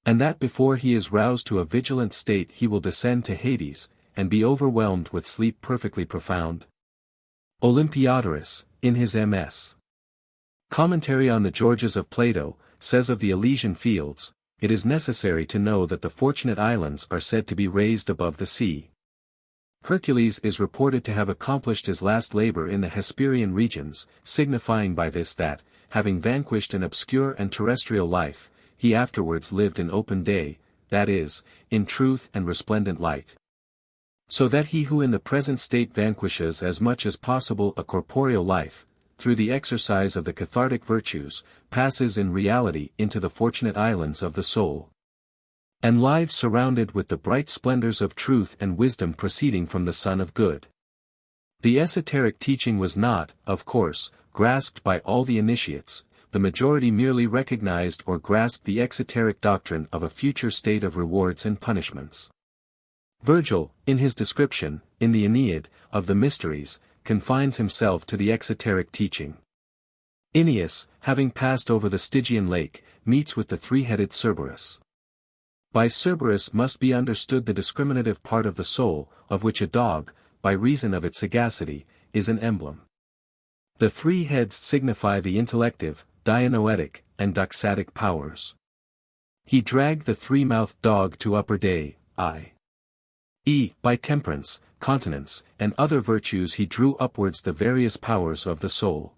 And that before he is roused to a vigilant state he will descend to Hades, and be overwhelmed with sleep perfectly profound?" Olympiodorus, in his M.S. Commentary on the Georges of Plato, says of the Elysian fields, "It is necessary to know that the Fortunate Islands are said to be raised above the sea. Hercules is reported to have accomplished his last labor in the Hesperian regions, signifying by this that, having vanquished an obscure and terrestrial life, he afterwards lived in open day, that is, in truth and resplendent light. So that he who in the present state vanquishes as much as possible a corporeal life, through the exercise of the cathartic virtues, passes in reality into the Fortunate Islands of the soul. and lives surrounded with the bright splendors of truth and wisdom proceeding from the Sun of Good. The esoteric teaching was not, of course, grasped by all the initiates. The majority merely recognized or grasped the exoteric doctrine of a future state of rewards and punishments. Virgil, in his description, in the Aeneid, of the mysteries, confines himself to the exoteric teaching. Aeneas, having passed over the Stygian lake, meets with the three-headed Cerberus. By Cerberus must be understood the discriminative part of the soul, of which a dog, by reason of its sagacity, is an emblem. The three heads signify the intellective, dianoetic, and doxatic powers. He dragged the three-mouthed dog to upper day, i.e., by temperance, continence, and other virtues he drew upwards the various powers of the soul.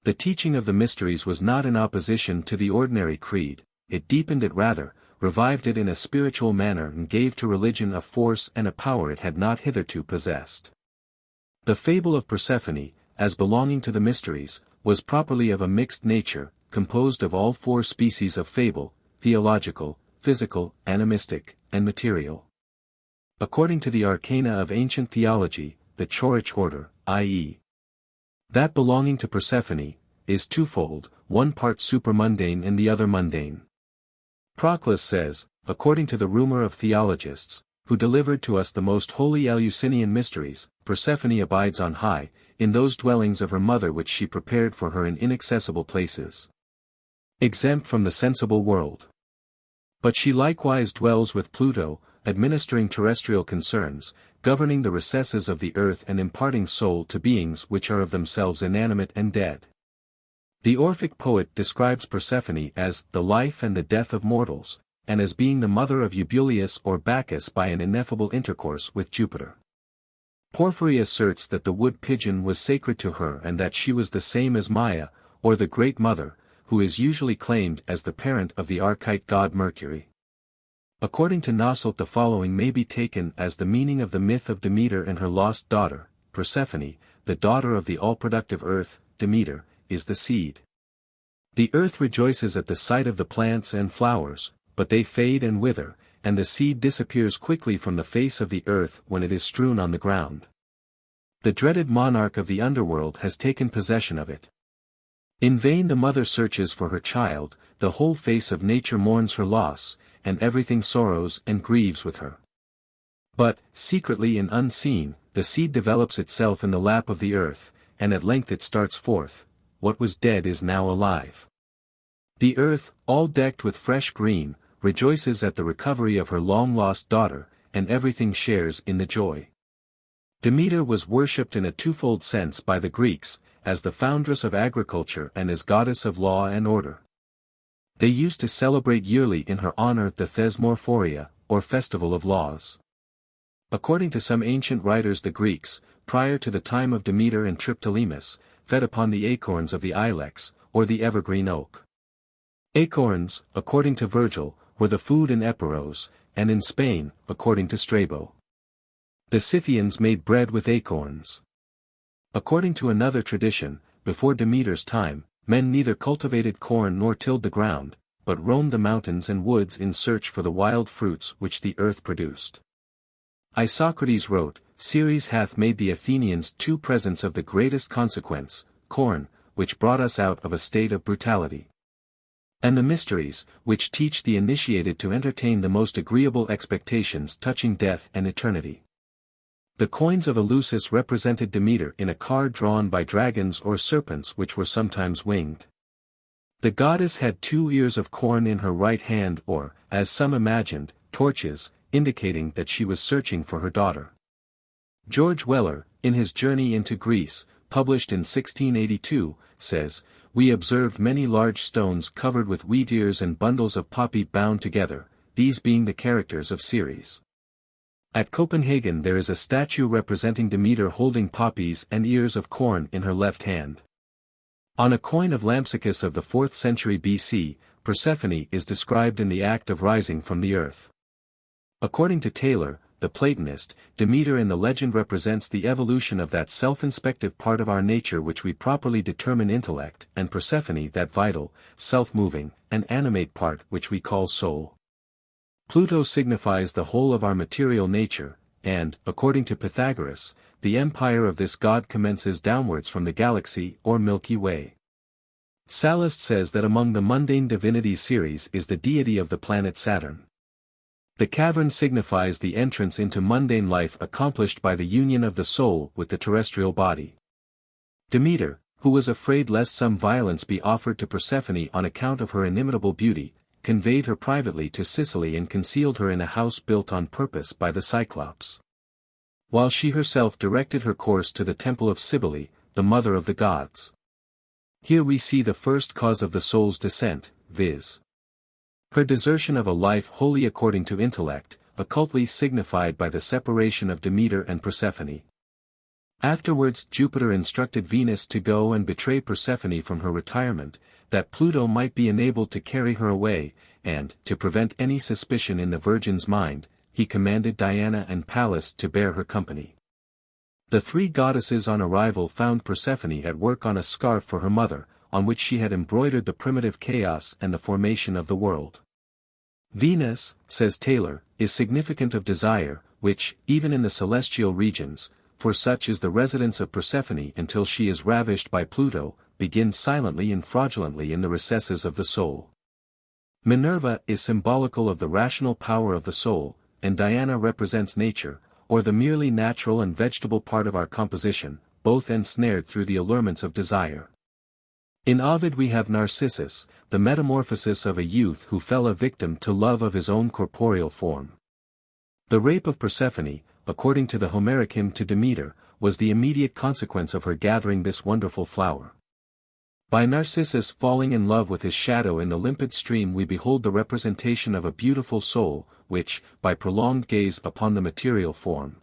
The teaching of the mysteries was not in opposition to the ordinary creed, it deepened it rather, revived it in a spiritual manner and gave to religion a force and a power it had not hitherto possessed. The fable of Persephone, as belonging to the mysteries, was properly of a mixed nature, composed of all four species of fable, theological, physical, animistic, and material. According to the arcana of ancient theology, the choric order, i.e., that belonging to Persephone, is twofold, one part supramundane and the other mundane. Proclus says, according to the rumor of theologists, who delivered to us the most holy Eleusinian mysteries, Persephone abides on high, in those dwellings of her mother which she prepared for her in inaccessible places, exempt from the sensible world. But she likewise dwells with Pluto, administering terrestrial concerns, governing the recesses of the earth and imparting soul to beings which are of themselves inanimate and dead. The Orphic poet describes Persephone as the life and the death of mortals, and as being the mother of Eubuleus or Bacchus by an ineffable intercourse with Jupiter. Porphyry asserts that the wood pigeon was sacred to her and that she was the same as Maia, or the Great Mother, who is usually claimed as the parent of the archetype god Mercury. According to Nosselt, the following may be taken as the meaning of the myth of Demeter and her lost daughter, Persephone, the daughter of the all-productive earth. Demeter is the seed. The earth rejoices at the sight of the plants and flowers, but they fade and wither, and the seed disappears quickly from the face of the earth when it is strewn on the ground. The dreaded monarch of the underworld has taken possession of it. In vain the mother searches for her child, the whole face of nature mourns her loss, and everything sorrows and grieves with her. But, secretly and unseen, the seed develops itself in the lap of the earth, and at length it starts forth. What was dead is now alive. The earth, all decked with fresh green, rejoices at the recovery of her long-lost daughter, and everything shares in the joy. Demeter was worshipped in a twofold sense by the Greeks, as the foundress of agriculture and as goddess of law and order. They used to celebrate yearly in her honor the Thesmorphoria, or Festival of Laws. According to some ancient writers, the Greeks, prior to the time of Demeter and Triptolemus, fed upon the acorns of the ilex, or the evergreen oak. Acorns, according to Virgil, were the food in Epiros, and in Spain, according to Strabo. The Scythians made bread with acorns. According to another tradition, before Demeter's time, men neither cultivated corn nor tilled the ground, but roamed the mountains and woods in search for the wild fruits which the earth produced. Isocrates wrote, Ceres hath made the Athenians two presents of the greatest consequence, corn, which brought us out of a state of brutality, and the mysteries, which teach the initiated to entertain the most agreeable expectations touching death and eternity. The coins of Eleusis represented Demeter in a car drawn by dragons or serpents which were sometimes winged. The goddess had 2 ears of corn in her right hand or, as some imagined, torches, indicating that she was searching for her daughter. George Weller, in his Journey into Greece, published in 1682, says, "We observed many large stones covered with wheat ears and bundles of poppy bound together, these being the characters of Ceres. At Copenhagen there is a statue representing Demeter holding poppies and ears of corn in her left hand." On a coin of Lampsacus of the 4th century BC, Persephone is described in the act of rising from the earth. According to Taylor, the Platonist, Demeter in the legend represents the evolution of that self-inspective part of our nature which we properly determine intellect, and Persephone that vital, self-moving, and animate part which we call soul. Pluto signifies the whole of our material nature, and, according to Pythagoras, the empire of this god commences downwards from the galaxy or Milky Way. Sallust says that among the mundane divinities Ceres is the deity of the planet Saturn. The cavern signifies the entrance into mundane life accomplished by the union of the soul with the terrestrial body. Demeter, who was afraid lest some violence be offered to Persephone on account of her inimitable beauty, conveyed her privately to Sicily and concealed her in a house built on purpose by the Cyclops, while she herself directed her course to the temple of Cybele, the mother of the gods. Here we see the first cause of the soul's descent, viz. her desertion of a life wholly according to intellect, occultly signified by the separation of Demeter and Persephone. Afterwards Jupiter instructed Venus to go and betray Persephone from her retirement, that Pluto might be enabled to carry her away, and, to prevent any suspicion in the virgin's mind, he commanded Diana and Pallas to bear her company. The three goddesses on arrival found Persephone at work on a scarf for her mother, on which she had embroidered the primitive chaos and the formation of the world. Venus, says Taylor, is significant of desire, which, even in the celestial regions, for such is the residence of Persephone until she is ravished by Pluto, begins silently and fraudulently in the recesses of the soul. Minerva is symbolical of the rational power of the soul, and Diana represents nature, or the merely natural and vegetable part of our composition, both ensnared through the allurements of desire. In Ovid we have Narcissus, the metamorphosis of a youth who fell a victim to love of his own corporeal form. The rape of Persephone, according to the Homeric hymn to Demeter, was the immediate consequence of her gathering this wonderful flower. By Narcissus falling in love with his shadow in the limpid stream we behold the representation of a beautiful soul, which, by prolonged gaze upon the material form,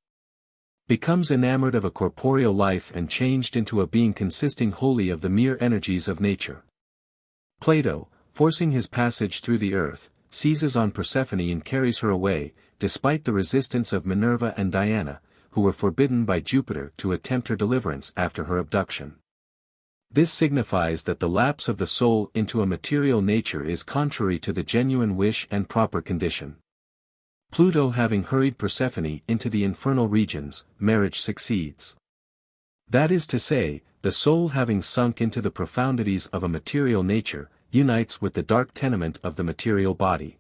becomes enamored of a corporeal life and changed into a being consisting wholly of the mere energies of nature. Plato, forcing his passage through the earth, seizes on Persephone and carries her away, despite the resistance of Minerva and Diana, who were forbidden by Jupiter to attempt her deliverance after her abduction. This signifies that the lapse of the soul into a material nature is contrary to the genuine wish and proper condition. Pluto having hurried Persephone into the infernal regions, marriage succeeds. That is to say, the soul having sunk into the profundities of a material nature, unites with the dark tenement of the material body.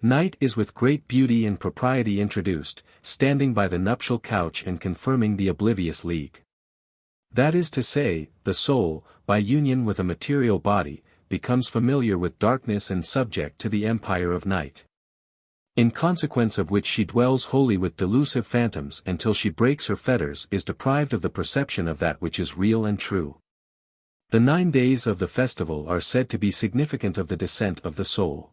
Night is with great beauty and propriety introduced, standing by the nuptial couch and confirming the oblivious league. That is to say, the soul, by union with a material body, becomes familiar with darkness and subject to the empire of night. In consequence of which she dwells wholly with delusive phantoms until she breaks her fetters, is deprived of the perception of that which is real and true. The 9 days of the festival are said to be significant of the descent of the soul.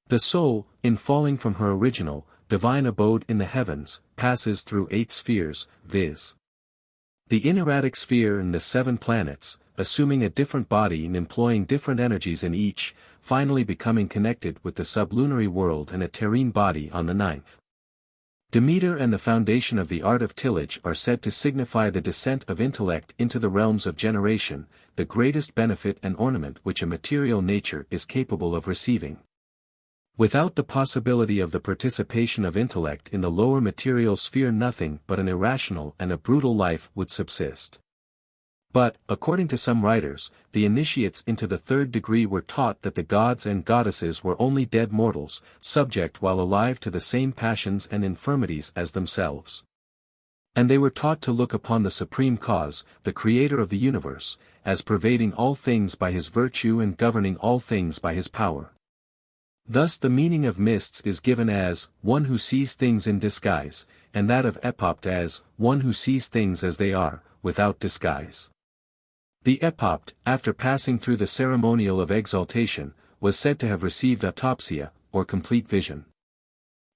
The soul, in falling from her original, divine abode in the heavens, passes through 8 spheres, viz. the inerratic sphere and the 7 planets, assuming a different body and employing different energies in each, finally becoming connected with the sublunary world and a terrene body on the 9th. Demeter and the foundation of the art of tillage are said to signify the descent of intellect into the realms of generation, the greatest benefit and ornament which a material nature is capable of receiving. Without the possibility of the participation of intellect in the lower material sphere nothing but an irrational and a brutal life would subsist. But, according to some writers, the initiates into the 3rd degree were taught that the gods and goddesses were only dead mortals, subject while alive to the same passions and infirmities as themselves. And they were taught to look upon the supreme cause, the creator of the universe, as pervading all things by his virtue and governing all things by his power. Thus the meaning of mysts is given as, one who sees things in disguise, and that of epopt as, one who sees things as they are, without disguise. The epopt, after passing through the ceremonial of exaltation, was said to have received autopsia, or complete vision.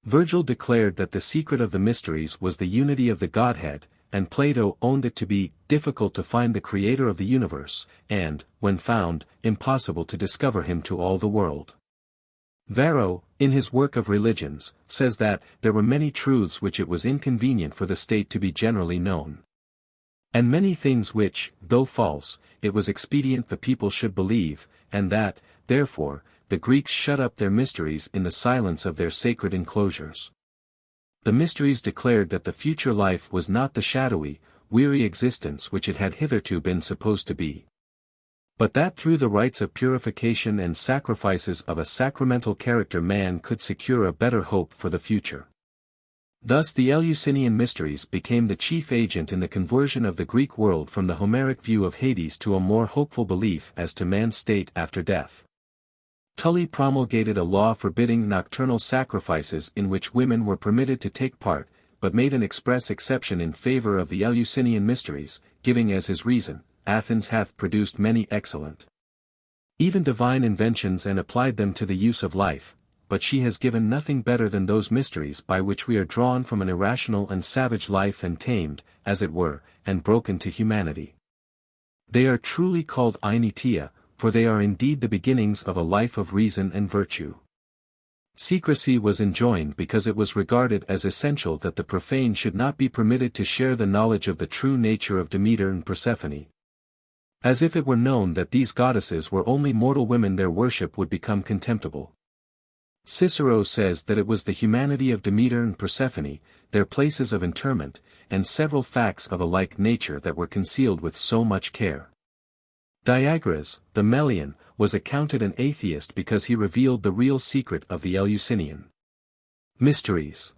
Virgil declared that the secret of the mysteries was the unity of the Godhead, and Plato owned it to be difficult to find the creator of the universe, and, when found, impossible to discover him to all the world. Varro, in his work of religions, says that there were many truths which it was inconvenient for the state to be generally known, and many things which, though false, it was expedient the people should believe, and that, therefore, the Greeks shut up their mysteries in the silence of their sacred enclosures. The mysteries declared that the future life was not the shadowy, weary existence which it had hitherto been supposed to be, but that through the rites of purification and sacrifices of a sacramental character man could secure a better hope for the future. Thus the Eleusinian Mysteries became the chief agent in the conversion of the Greek world from the Homeric view of Hades to a more hopeful belief as to man's state after death. Tully promulgated a law forbidding nocturnal sacrifices in which women were permitted to take part, but made an express exception in favor of the Eleusinian Mysteries, giving as his reason, Athens hath produced many excellent, even divine inventions and applied them to the use of life, but she has given nothing better than those mysteries by which we are drawn from an irrational and savage life and tamed, as it were, and broken to humanity. They are truly called Ainetia, for they are indeed the beginnings of a life of reason and virtue. Secrecy was enjoined because it was regarded as essential that the profane should not be permitted to share the knowledge of the true nature of Demeter and Persephone. As if it were known that these goddesses were only mortal women, their worship would become contemptible. Cicero says that it was the humanity of Demeter and Persephone, their places of interment, and several facts of a like nature that were concealed with so much care. Diagoras, the Melian, was accounted an atheist because he revealed the real secret of the Eleusinian Mysteries.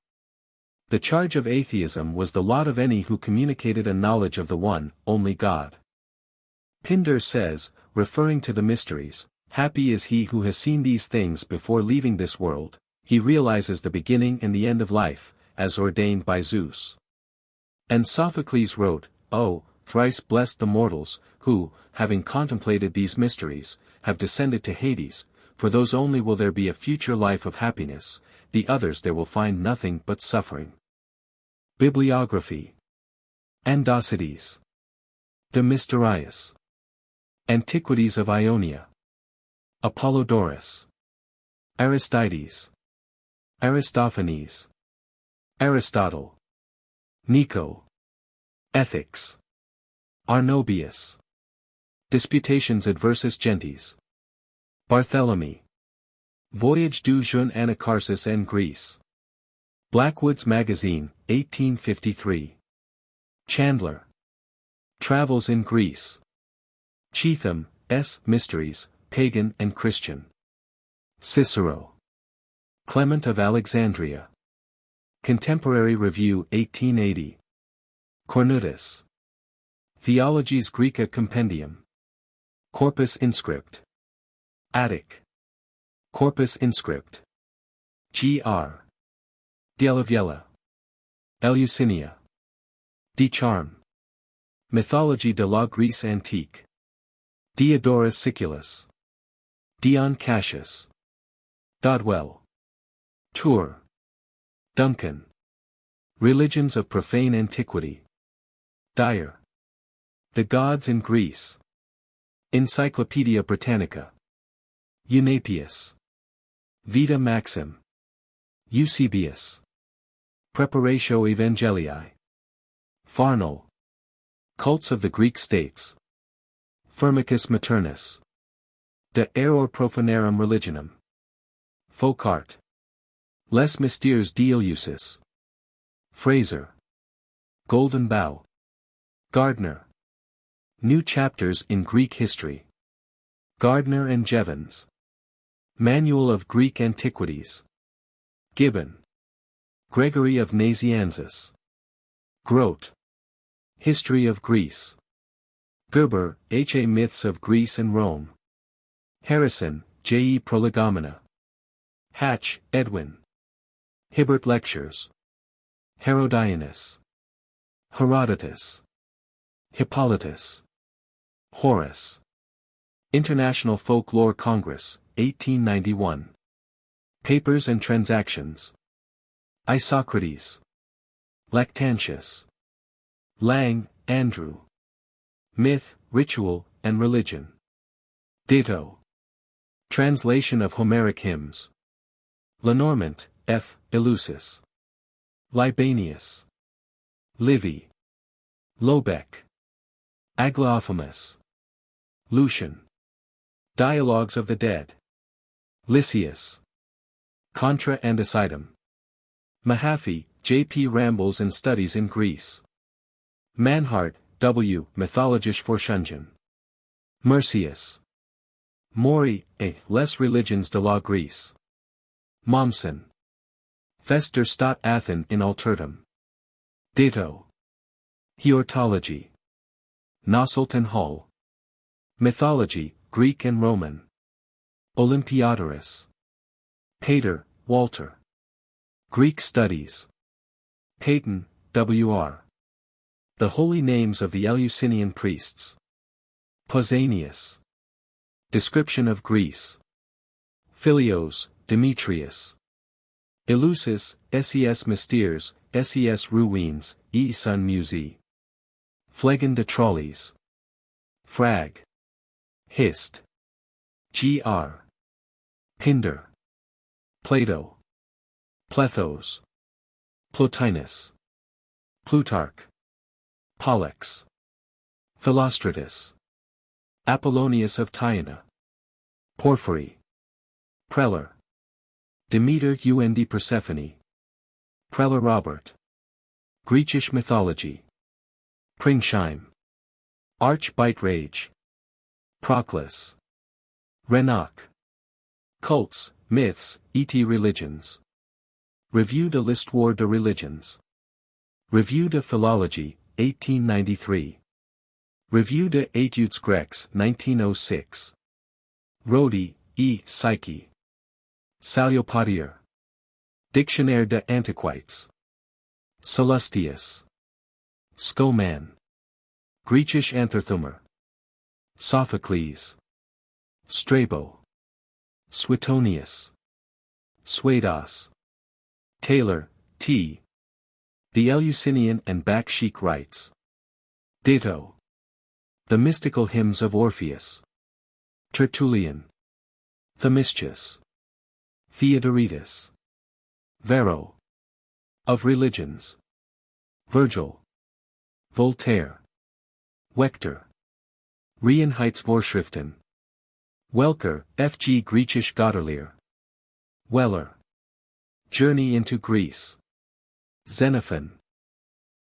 The charge of atheism was the lot of any who communicated a knowledge of the one, only God. Pindar says, referring to the mysteries, "Happy is he who has seen these things before leaving this world, he realizes the beginning and the end of life, as ordained by Zeus." And Sophocles wrote, "Oh, thrice blessed the mortals, who, having contemplated these mysteries, have descended to Hades, for those only will there be a future life of happiness, the others there will find nothing but suffering." Bibliography. Andocides. De Mysteriis. Antiquities of Ionia. Apollodorus. Aristides. Aristophanes. Aristotle. Nico. Ethics. Arnobius. Disputations Adversus Gentes. Barthélemy. Voyage du jeune Anacharsis en Greece. Blackwood's Magazine, 1853. Chandler. Travels in Greece. Cheetham, S. Mysteries, Pagan and Christian. Cicero. Clement of Alexandria. Contemporary Review 1880. Cornutus. Theologies Graeca Compendium. Corpus Inscript. Attic. Corpus Inscript. Gr. Dielaviela. Eleusinia. De Charme. Mythologie de la Grèce Antique. Diodorus Siculus. Dion Cassius. Dodwell. Tour. Duncan. Religions of Profane Antiquity. Dyer. The Gods in Greece. Encyclopaedia Britannica. Eunapius. Vita Maxim. Eusebius. Preparatio Evangelii. Farnell. Cults of the Greek States. Firmicus Maternus. De Error Profanarum Religionum. Foucault. Les Mystères d'Eleusis. Fraser. Golden Bough. Gardner. New Chapters in Greek History. Gardner and Jevons. Manual of Greek Antiquities. Gibbon. Gregory of Nazianzus. Grote. History of Greece. Gerber, H. A. Myths of Greece and Rome. Harrison, J. E. Prolegomena. Hatch, Edwin. Hibbert Lectures. Herodianus. Herodotus. Hippolytus. Horace. International Folklore Congress, 1891. Papers and Transactions. Isocrates. Lactantius. Lang, Andrew. Myth, Ritual, and Religion. Ditto. Translation of Homeric Hymns. Lenormant, F. Eleusis. Libanius. Livy. Lobeck. Aglaophamus. Lucian. Dialogues of the Dead. Lysias. Contra Andecidum. Mahaffey, J.P. Rambles and Studies in Greece. Manhart, W. Mythologische Forschungen. Mercius. Mori, A. Les Religions de la Grèce. Mommsen. Fester stat Athen in altertum. Ditto. Heortology. Nosselton Hall. Mythology, Greek and Roman. Olympiodorus. Pater, Walter. Greek Studies. Peyton, W.R. The Holy Names of the Eleusinian Priests. Pausanias. Description of Greece. Philios, Demetrius. Eleusis, Ses Mystères, Ses Ruines, E. Sun Musée. Phlegon de Trolleys. Frag. Hist. Gr. Pindar. Plato. Plethos. Plotinus. Plutarch. Pollux. Philostratus. Apollonius of Tyana. Porphyry. Preller. Demeter und Persephone. Preller Robert. Grecisch Mythology. Pringsheim. Archbeitrage. Proclus. Renoch. Cults, Myths, et Religions. Revue de l'Histoire de Religions. Revue de Philologie, 1893. Revue de Études Grecques, 1906. Rodi, E. Psyche. Saliopotier. Dictionnaire de Antiquités. Sallustius. Scoman. Grecisch Antherthumer. Sophocles. Strabo. Suetonius. Suedas. Taylor, T. The Eleusinian and Bakshik Rites. Ditto. The Mystical Hymns of Orpheus. Tertullian. Themistius. Theodoretus. Varro. Of Religions. Virgil. Voltaire. Wechter. Reinheitsvorschriften. Welker, F. G. Griechisch Götterlehre. Weller. Journey into Greece. Xenophon.